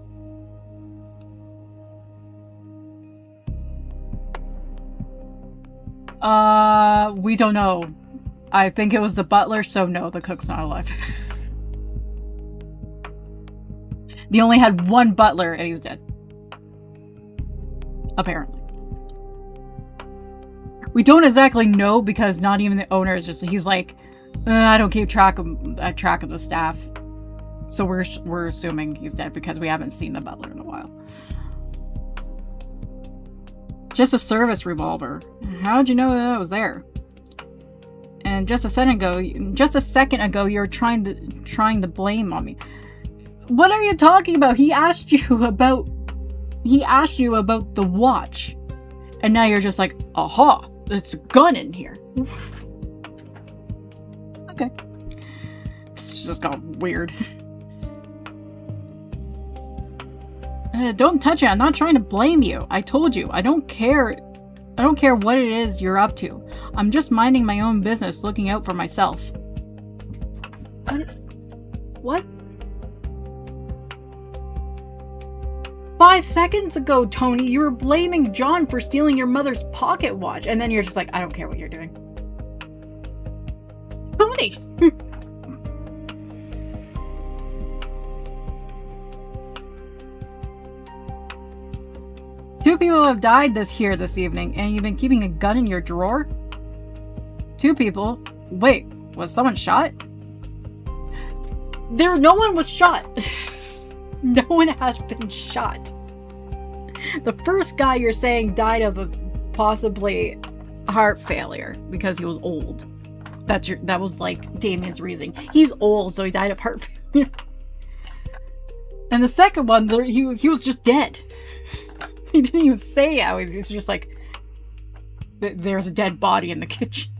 We don't know. I think it was the butler, so no, the cook's not alive. They only had one butler and he's dead. Apparently. We don't exactly know because not even the owner is just, he's like, I don't keep track of the staff. So we're assuming he's dead because we haven't seen the butler in a while. Just a service revolver. How'd you know that was there? And just a second ago, you were trying to blame on me. What are you talking about? He asked you about the watch. And now you're just like, aha, there's a gun in here. Okay. It's just got weird. Don't touch it. I'm not trying to blame you. I told you. I don't care what it is you're up to. I'm just minding my own business, looking out for myself. What? 5 seconds ago, Tony, you were blaming John for stealing your mother's pocket watch, and then you're just like, I don't care what you're doing. Tony! Two people have died this evening, and you've been keeping a gun in your drawer? 2 people? Wait, was someone shot? No one was shot! No one has been shot. The first guy you're saying died of a possibly heart failure because he was old. That was like Damien's reasoning. He's old, so he died of heart failure. And the second one, he was just dead. He didn't even say how he's just like, there's a dead body in the kitchen.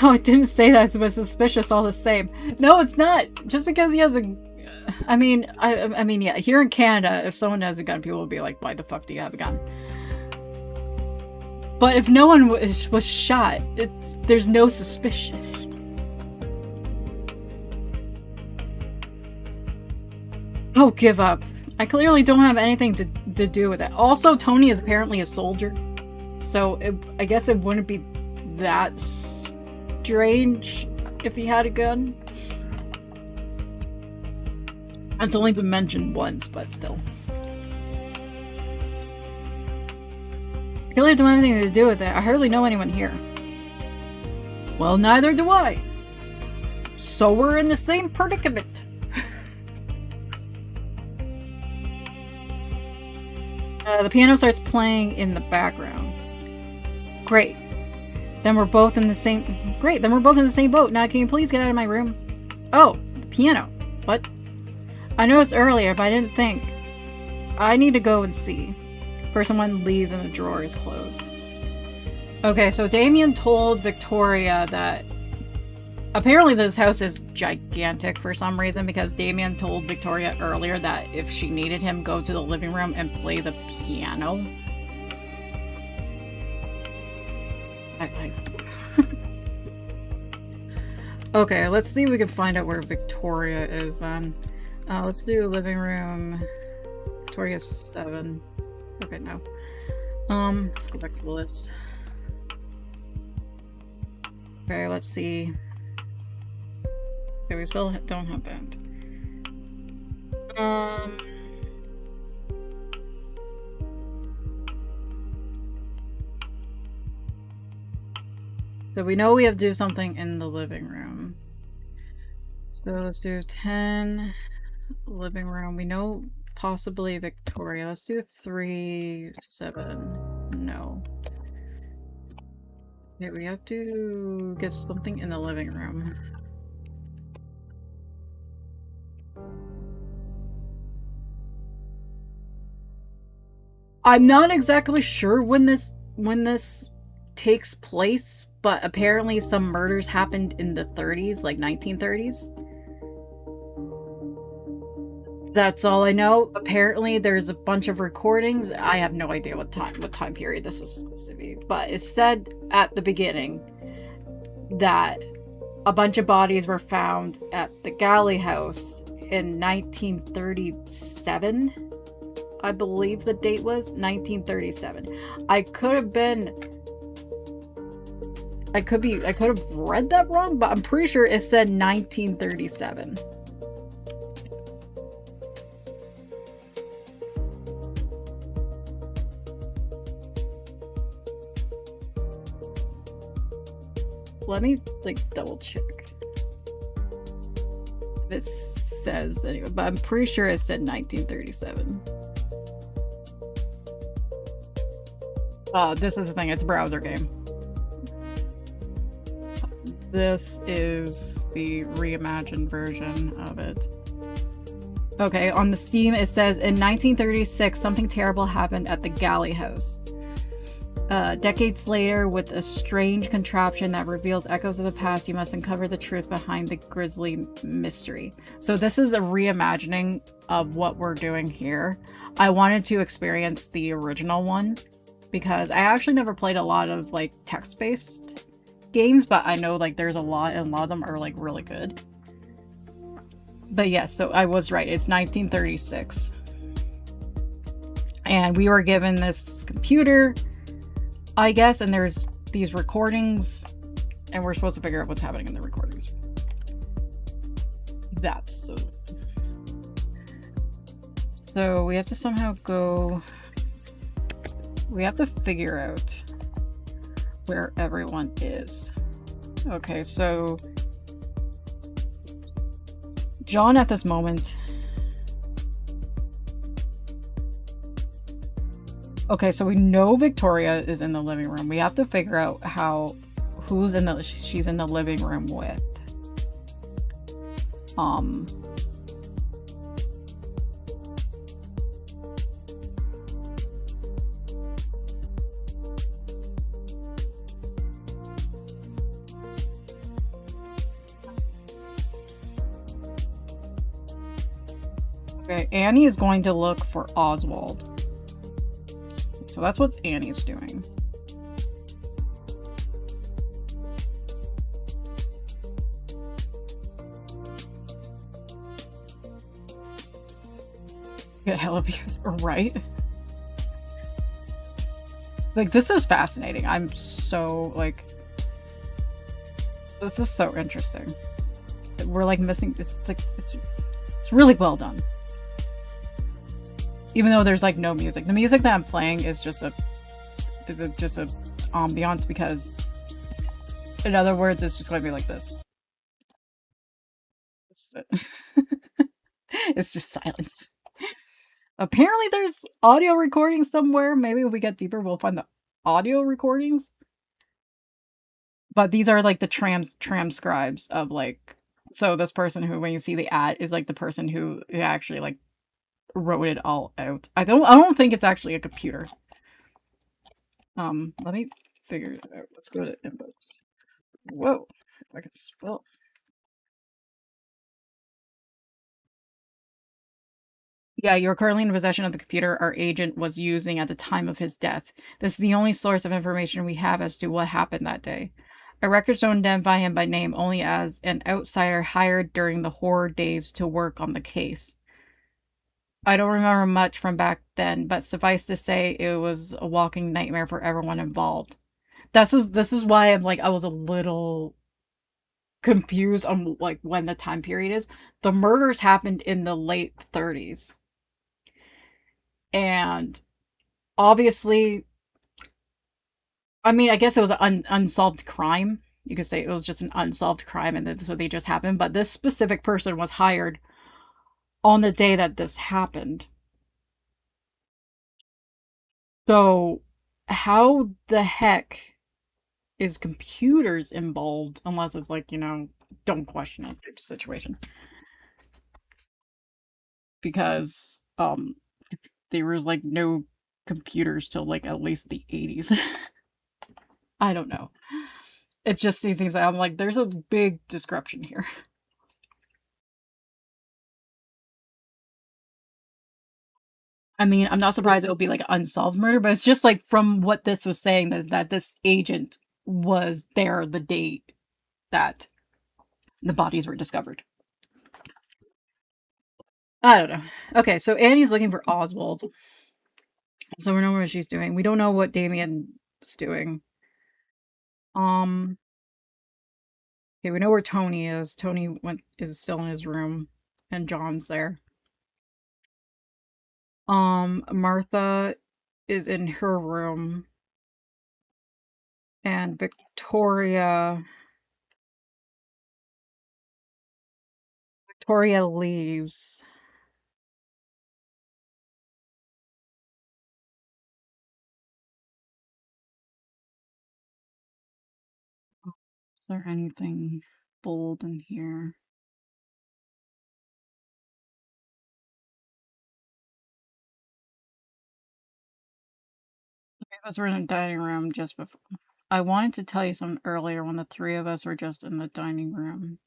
No, it didn't say that, but suspicious all the same. No, it's not. Just because he has a... I mean, yeah, here in Canada, if someone has a gun, people will be like, why the fuck do you have a gun? But if no one was shot, there's no suspicion. Oh, give up. I clearly don't have anything to do with it. Also, Tony is apparently a soldier. So, I guess it wouldn't be that strange if he had a gun. It's only been mentioned once, but still. I really don't have anything to do with it. I hardly know anyone here. Well, neither do I. So we're in the same predicament. The piano starts playing in the background. Great. Then we're both in the same... Great, then we're both in the same boat. Now can you please get out of my room? Oh, the piano. What? I noticed earlier, but I didn't think. I need to go and see. First someone leaves and the drawer is closed. Okay, so Damien told Victoria that... Apparently this house is gigantic for some reason, because Damien told Victoria earlier that if she needed him, go to the living room and play the piano. Okay, let's see if we can find out where Victoria is then. Let's do living room. Victoria's 7. Okay, no. Let's go back to the list. Okay, let's see. Okay, we still don't have that. So we know we have to do something in the living room. So let's do 10 living room. We know possibly Victoria. Let's do 3, 7. No. Okay, we have to get something in the living room. I'm not exactly sure when this takes place, but apparently some murders happened in the 30s, like 1930s. That's all I know. Apparently there's a bunch of recordings. I have no idea what time period this is supposed to be, but it said at the beginning that a bunch of bodies were found at the Galley House in 1937. I believe the date was 1937. I could have read that wrong, but I'm pretty sure it said 1937. Let me double check. It says anyway, but I'm pretty sure it said 1937. This is the thing, it's a browser game. This is the reimagined version of it. Okay, on the Steam it says, in 1936, something terrible happened at the Galley House. Decades later, with a strange contraption that reveals echoes of the past, you must uncover the truth behind the grisly mystery. So, this is a reimagining of what we're doing here. I wanted to experience the original one because I actually never played a lot of like text based games, but I know like there's a lot, and a lot of them are like really good. But yes, so I was right. It's 1936. And we were given this computer, I guess, and there's these recordings, and we're supposed to figure out what's happening in the recordings. That's so we have to somehow go. We have to figure out where everyone is. Okay, so John at this moment. Okay, so we know Victoria is in the living room. We have to figure out who's in the she's in the living room with. Okay, Annie is going to look for Oswald. So that's what Annie's doing. Get hell of views, right? Like, this is fascinating. I'm so, like... This is so interesting. We're, like, missing... It's, like... It's really well done. Even though there's, like, no music. The music that I'm playing is just a ambiance, because... In other words, it's just going to be like this. It's just silence. Apparently there's audio recordings somewhere. Maybe if we get deeper, we'll find the audio recordings. But these are like the transcribes of like, so this person who, when you see the ad, is like the person who actually like wrote it all out. I don't think it's actually a computer. Let me figure it out. Let's go to inputs. Whoa, if I can spell. Yeah, you're currently in possession of the computer our agent was using at the time of his death. This is the only source of information we have as to what happened that day. Our records don't identify him by name, only as an outsider hired during the horror days to work on the case. I don't remember much from back then, but suffice to say, it was a walking nightmare for everyone involved. This is why I'm like, I was a little confused on like when the time period is. The murders happened in the late 30s. And obviously, I mean, I guess it was an unsolved crime. You could say it was just an unsolved crime, and so they just happened. But this specific person was hired on the day that this happened. So, how the heck is computers involved? Unless it's like, don't question it type situation. Because there was like no computers till like at least the 80s. I don't know. It just seems like I'm like, there's a big discrepancy here. I mean, I'm not surprised it will be like an unsolved murder, but it's just like from what this was saying that this agent was there the date that the bodies were discovered. I don't know. Okay, so Annie's looking for Oswald. So we know what she's doing. We don't know what Damien's doing. Okay, we know where Tony is. Tony is still in his room, and John's there. Martha is in her room, and Victoria leaves. Is there anything bold in here? Us were in a dining room just before. I wanted to tell you something earlier when the three of us were just in the dining room.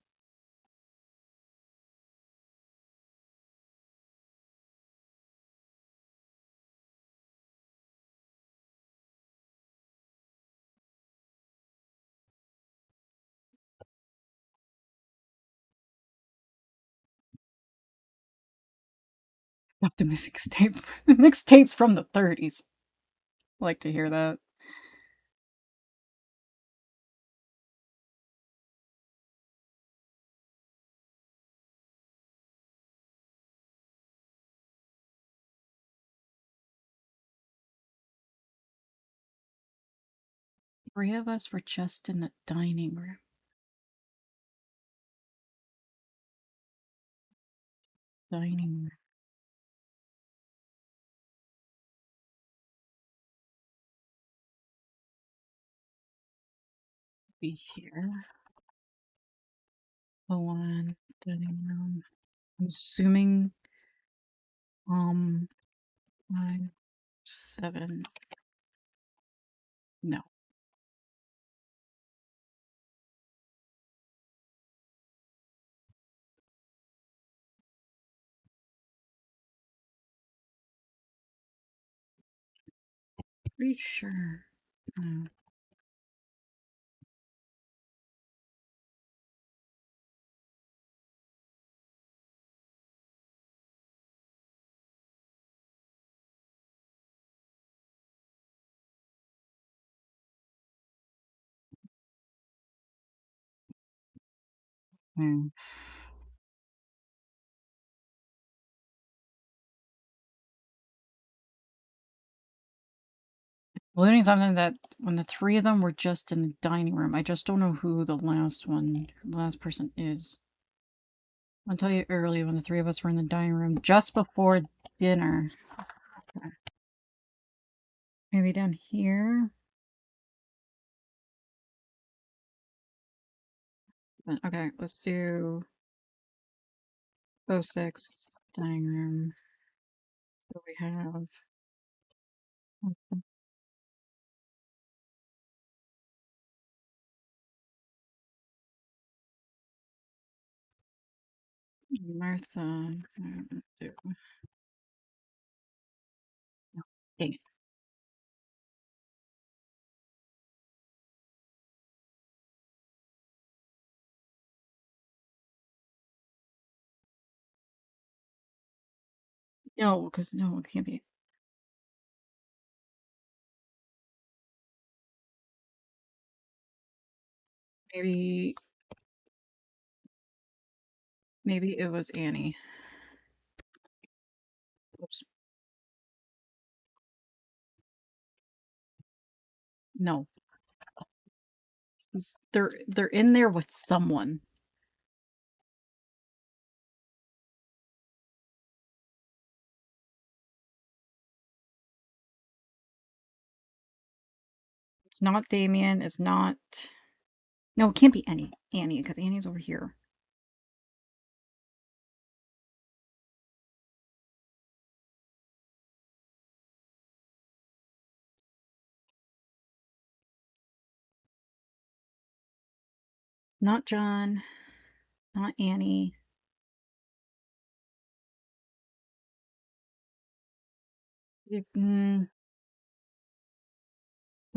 Have to mixtape. Mixtapes from the 30s. Like to hear that. Three of us were just in the dining room. Dining room. Be here. The one dining room. I'm assuming 5, 7. No. Pretty sure. No. Hmm. Learning something that when the three of them were just in the dining room, I just don't know who the last person is. I'll tell you early when the three of us were in the dining room just before dinner. Okay. Maybe down here. Okay, let's do 06 dining room. So we have Martha. Do dang it. No, because no, it can't be. Maybe it was Annie. Oops. No. They're in there with someone. It's not Damien. It's not. No, it can't be Annie. Annie, because Annie's over here. Not John. Not Annie. Could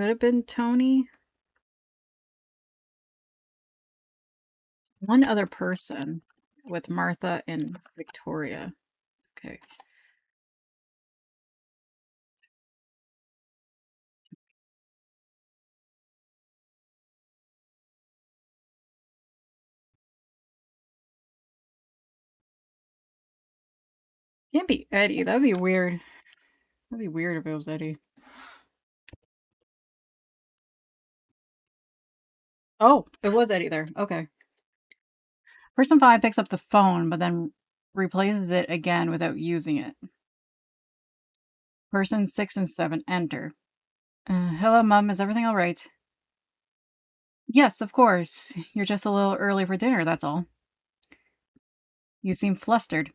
have been Tony. One other person with Martha and Victoria. Okay. Can't be Eddie. That'd be weird. That'd be weird if it was Eddie. Oh, it was Eddie there. Okay. Person 5 picks up the phone, but then replaces it again without using it. Person 6 and 7 enter. Hello, Mum. Is everything all right? Yes, of course. You're just a little early for dinner, that's all. You seem flustered.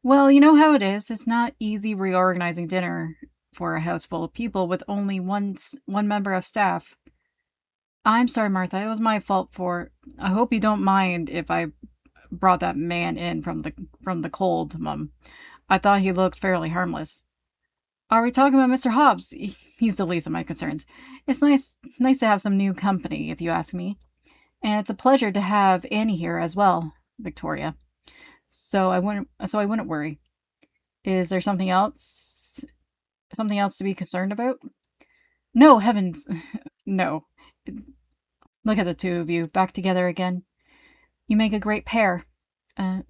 Well, you know how it is. It's not easy reorganizing dinner. for a house full of people with only one member of staff. I'm sorry, Martha. It was my fault for. I hope you don't mind if I brought that man in from the cold, Mum. I thought he looked fairly harmless. Are we talking about Mr. Hobbs? He's the least of my concerns. It's nice to have some new company, if you ask me. And it's a pleasure to have Annie here as well, Victoria. So I wouldn't worry. Is there something else to be concerned about? No, heavens, no. Look at the two of you back together again. You make a great pair.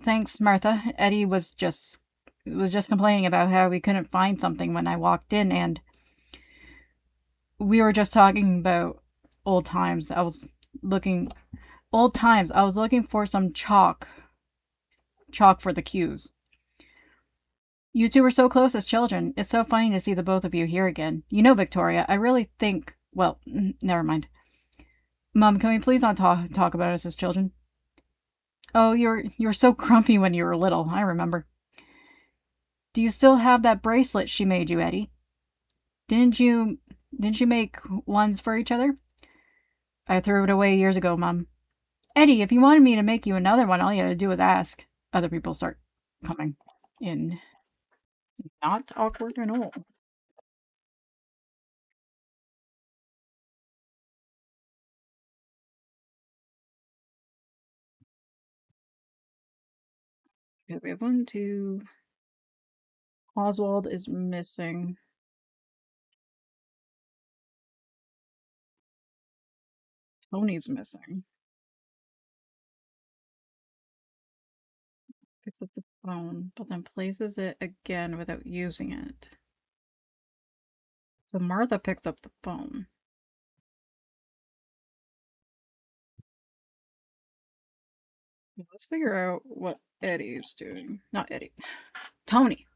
Thanks, Martha. Eddie was just complaining about how we couldn't find something when I walked in, and we were just talking about old times. Looking I was looking for some chalk for the cues. You two were so close as children. It's so funny to see the both of you here again. You know, Victoria, I really think. Well, never mind. Mom, can we please not talk about us as children? Oh, you were so grumpy when you were little. I remember. Do you still have that bracelet she made you, Eddie? Didn't you didn't you make ones for each other? I threw it away years ago, Mom. Eddie, if you wanted me to make you another one, all you had to do was ask. Other people start coming in. Not awkward at all. Okay, we have one, two. Oswald is missing. Tony's missing. Picks up the phone, but then places it again without using it. So Martha picks up the phone. Let's figure out what Eddie's doing. Not Eddie. Tony.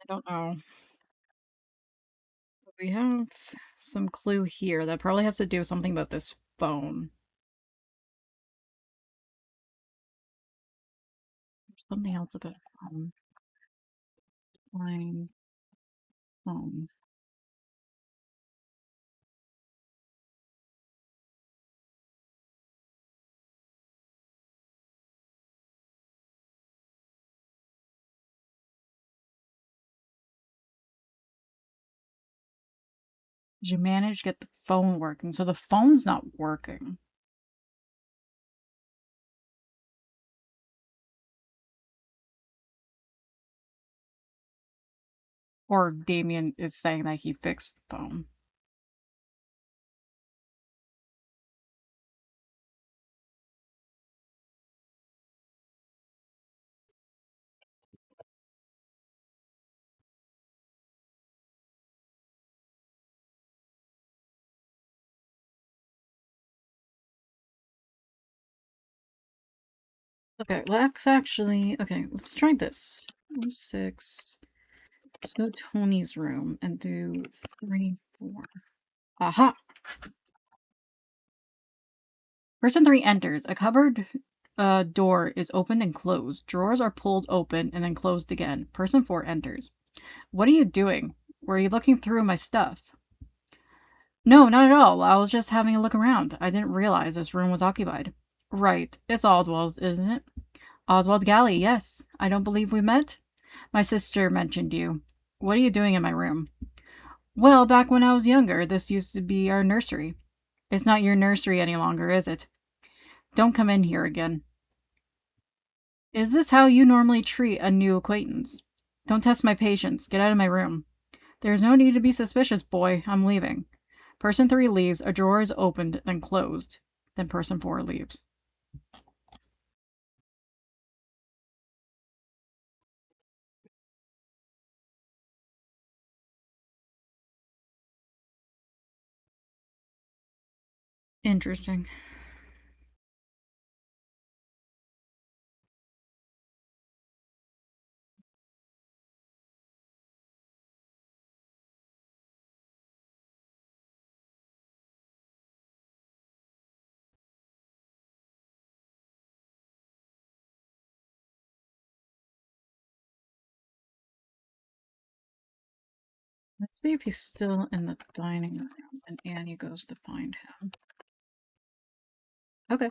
I don't know. We have some clue here that probably has to do with something about this phone. Something else about phone. Line phone. Did you manage to get the phone working? So the phone's not working. Or Damien is saying that he fixed the phone. Okay, let's actually. Okay, let's try this. 6. Let's go to Tony's room and do 3, 4. Aha! Person 3 enters. A cupboard door is opened and closed. Drawers are pulled open and then closed again. Person 4 enters. What are you doing? Were you looking through my stuff? No, not at all. I was just having a look around. I didn't realize this room was occupied. Right. It's Oswald's, isn't it? Oswald Galley, yes. I don't believe we met? My sister mentioned you. What are you doing in my room? Well, back when I was younger, this used to be our nursery. It's not your nursery any longer, is it? Don't come in here again. Is this how you normally treat a new acquaintance? Don't test my patience. Get out of my room. There's no need to be suspicious, boy. I'm leaving. Person 3 leaves. A drawer is opened, then closed. Then person 4 leaves. Interesting. Let's see if he's still in the dining room, and Annie goes to find him. Okay.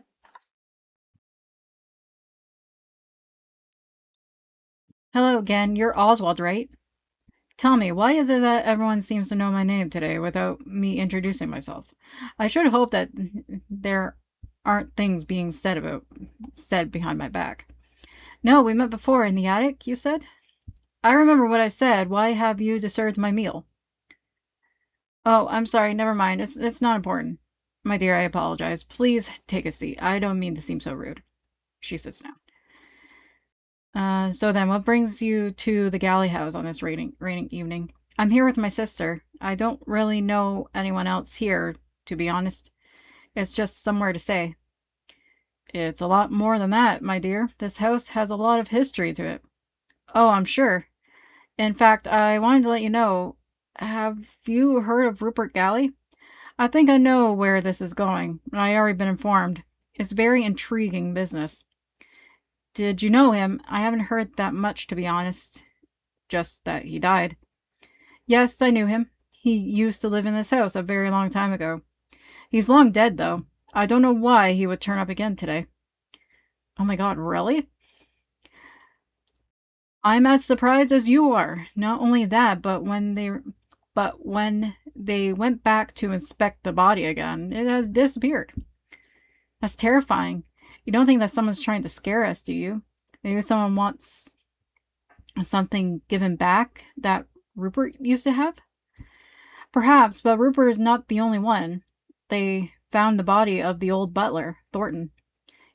Hello again. You're Oswald, right? Tell me, why is it that everyone seems to know my name today without me introducing myself? I should hope that there aren't things being said behind my back. No, we met before in the attic, you said? I remember what I said. Why have you disturbed my meal? Oh, I'm sorry. Never mind. It's not important. My dear, I apologize. Please take a seat. I don't mean to seem so rude. She sits down. So then, what brings you to the galley house on this raining evening? I'm here with my sister. I don't really know anyone else here, to be honest. It's just somewhere to stay. It's a lot more than that, my dear. This house has a lot of history to it. Oh, I'm sure. In fact, I wanted to let you know, have you heard of Rupert Galley? I think I know where this is going, and I already been informed. It's very intriguing business. Did you know him? I haven't heard that much, to be honest. Just that he died. Yes, I knew him. He used to live in this house a very long time ago. He's long dead, though. I don't know why he would turn up again today. Oh my god, really? I'm as surprised as you are. Not only that, but when they went back to inspect the body again, it has disappeared. That's terrifying. You don't think that someone's trying to scare us, do you? Maybe someone wants something given back that Rupert used to have? Perhaps, but Rupert is not the only one. They found the body of the old butler, Thornton,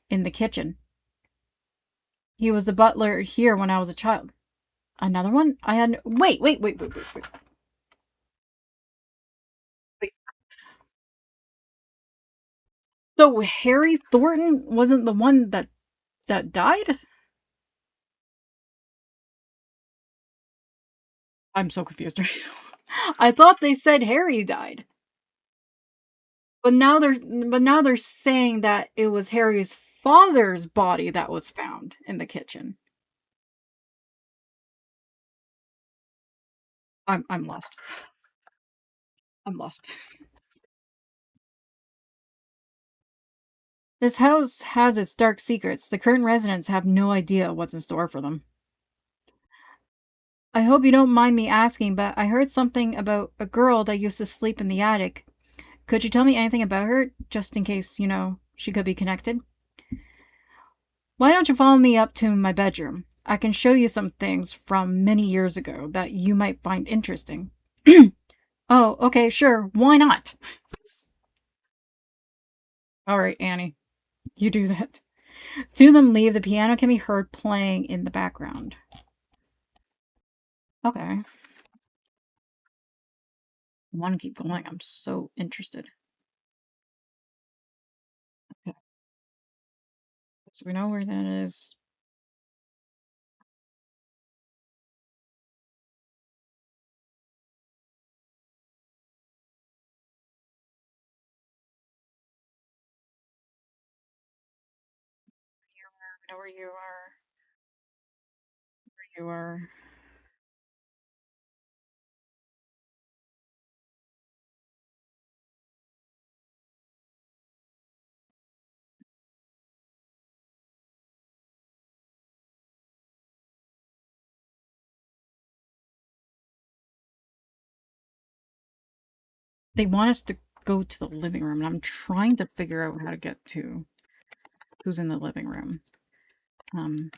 in the kitchen. He was the butler here when I was a child. Another one? I had. Wait. So Harry Thornton wasn't the one that died? I'm so confused right now. I thought they said Harry died. But now they're saying that it was Harry's father's body that was found in the kitchen. I'm lost. I'm lost. This house has its dark secrets. The current residents have no idea what's in store for them. I hope you don't mind me asking, but I heard something about a girl that used to sleep in the attic. Could you tell me anything about her, just in case, she could be connected? Why don't you follow me up to my bedroom? I can show you some things from many years ago that you might find interesting. Oh, okay, sure. Why not? All right, Annie, you do that. Two of them leave. The piano can be heard playing in the background. Okay. I want to keep going. I'm so interested. Okay. So we know where that is. We know where you are. Where you are. They want us to go to the living room, and I'm trying to figure out how to get to who's in the living room. Um,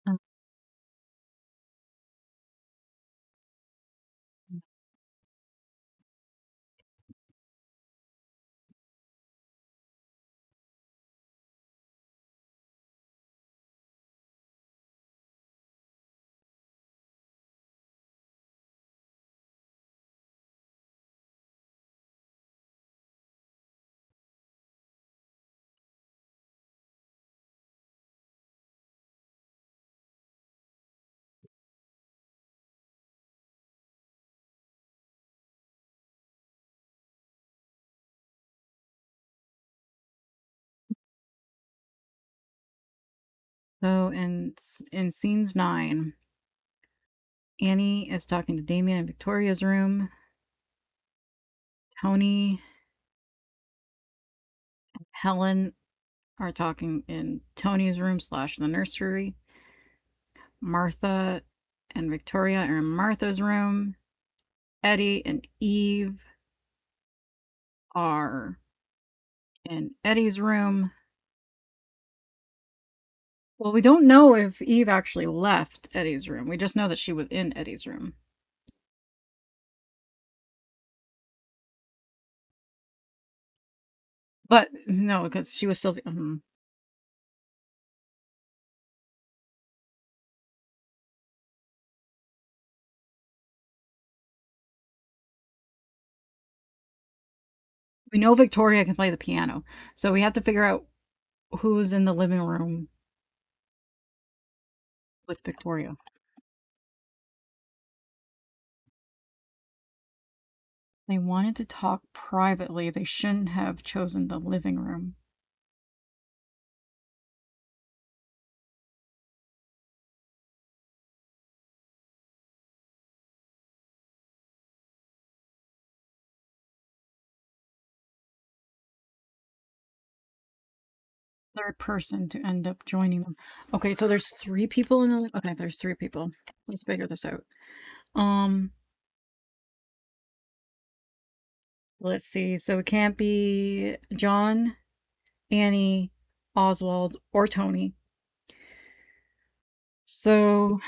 um, So in scenes 9, Annie is talking to Damien in Victoria's room. Tony and Helen are talking in Tony's room slash the nursery. Martha and Victoria are in Martha's room. Eddie and Eve are in Eddie's room. Well, we don't know if Eve actually left Eddie's room. We just know that she was in Eddie's room. But no, because she was still. We know Victoria can play the piano, so we have to figure out who's in the living room with Victoria. They wanted to talk privately. They shouldn't have chosen the living room. Third person to end up joining them. Okay, so there's 3 people in the. Okay, there's 3 people. Let's figure this out. Um, let's see. So it can't be John, Annie, Oswald, or Tony. So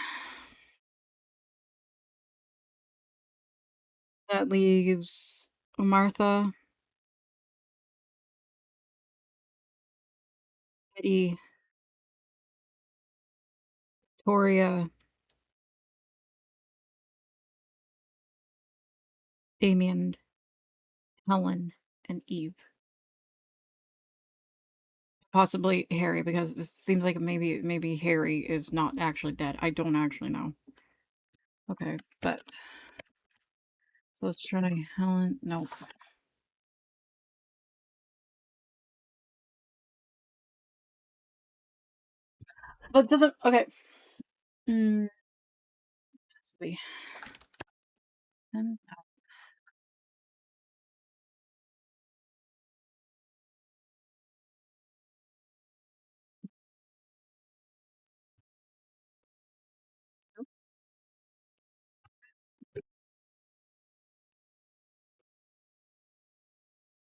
that leaves Martha, Eddie, Victoria, Damien, Helen, and Eve. Possibly Harry, because it seems like maybe Harry is not actually dead. I don't actually know. Okay, but so let's try Helen. Nope. But it doesn't. Okay. Let's see. And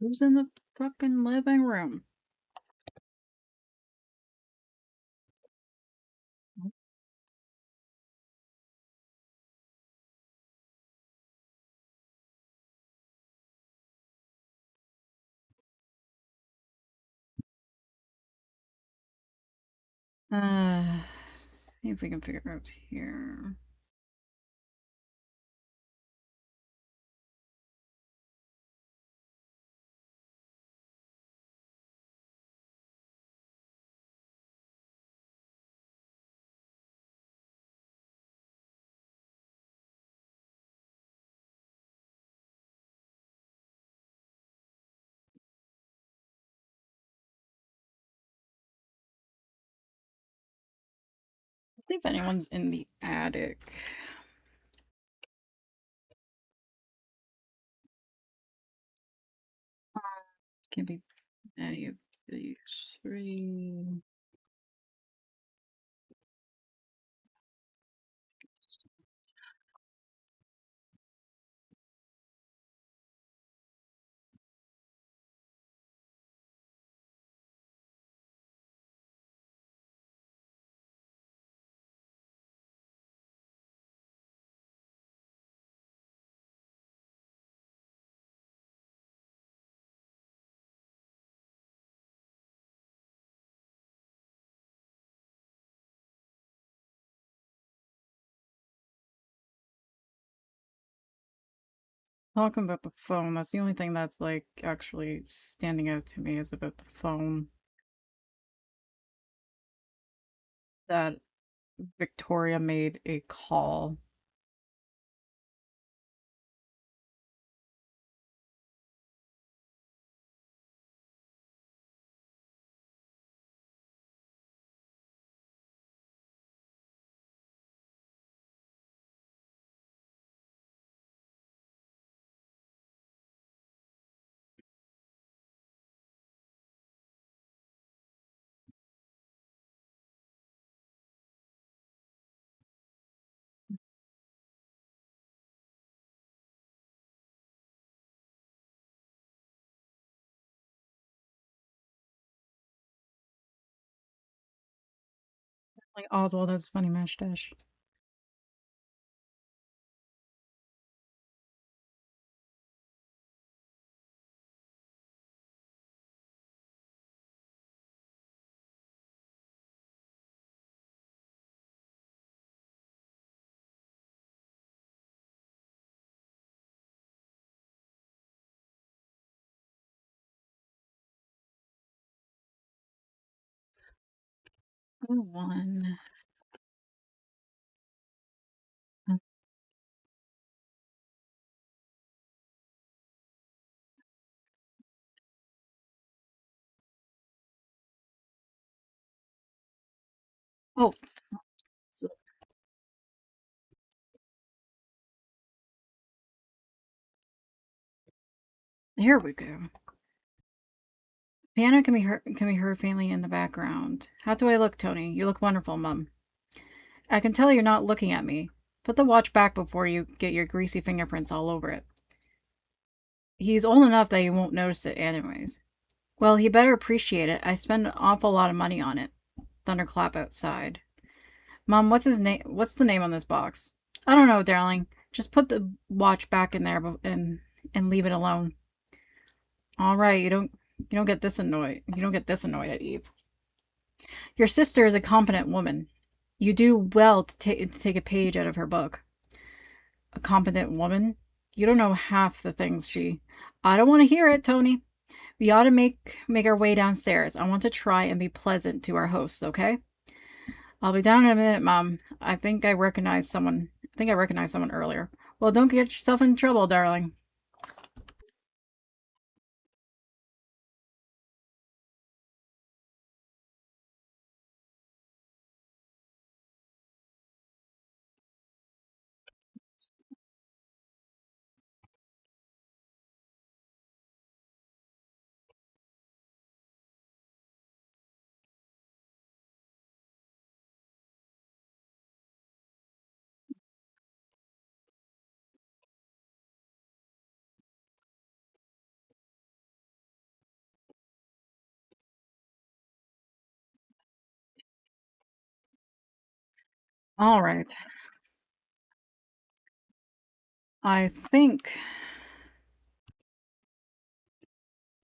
who's in the fucking living room? See if we can figure it out here. See if anyone's in the attic. Can't be any of these 3. Talking about the phone, that's the only thing that's like actually standing out to me is about the phone. That Victoria made a call. Like Oswald has a funny mustache. One. Oh, so here we go. Piano can be heard faintly in the background. How do I look, Tony? You look wonderful, Mum. I can tell you're not looking at me. Put the watch back before you get your greasy fingerprints all over it. He's old enough that he won't notice it anyways. Well, he better appreciate it. I spend an awful lot of money on it. Thunderclap outside. Mom, what's his name? What's the name on this box? I don't know, darling. Just put the watch back in there and leave it alone. All right, you don't get this annoyed. You don't get this annoyed at Eve. Your sister is a competent woman. You do well to take a page out of her book. A competent woman? You don't know half the things she. I don't want to hear it, Tony. We ought to make our way downstairs. I want to try and be pleasant to our hosts, okay? I'll be down in a minute, Mom. I think I recognized someone earlier. Well, don't get yourself in trouble, darling. All right. I think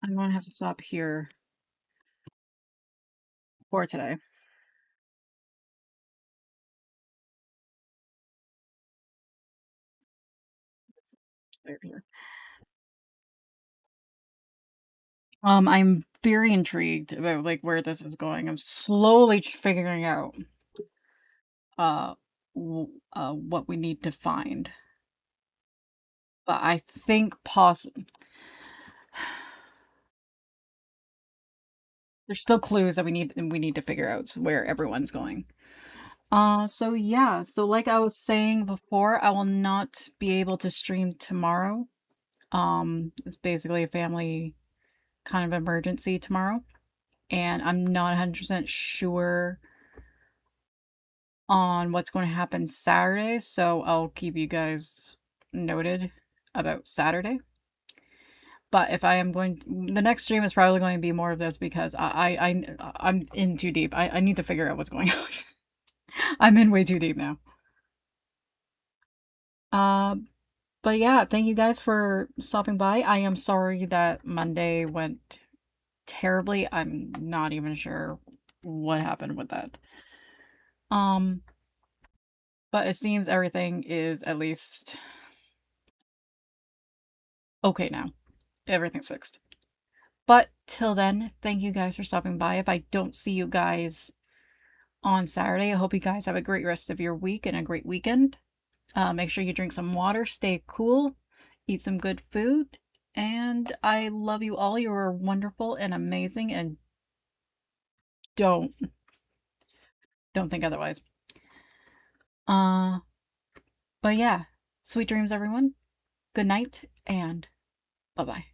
I'm going to have to stop here for today. I'm very intrigued about like where this is going. I'm slowly figuring out uh what we need to find. But I think possibly there's still clues that we need to figure out where everyone's going. So yeah, so like I was saying before, I will not be able to stream tomorrow. It's basically a family kind of emergency tomorrow, and I'm not 100% sure on what's going to happen Saturday, so I'll keep you guys noted about Saturday. But if I am going, the next stream is probably going to be more of this because I'm in too deep. I need to figure out what's going on. I'm in way too deep now. Uh, but yeah, thank you guys for stopping by. I am sorry that Monday went terribly. I'm not even sure what happened with that. Um, but it seems everything is at least okay now. Everything's fixed. But till then, thank you guys for stopping by. If I don't see you guys on Saturday, I hope you guys have a great rest of your week and a great weekend. Make sure you drink some water, stay cool, eat some good food, and I love you all. You are wonderful and amazing, and don't don't think otherwise. Uh, but yeah, sweet dreams, everyone. Good night, and bye bye.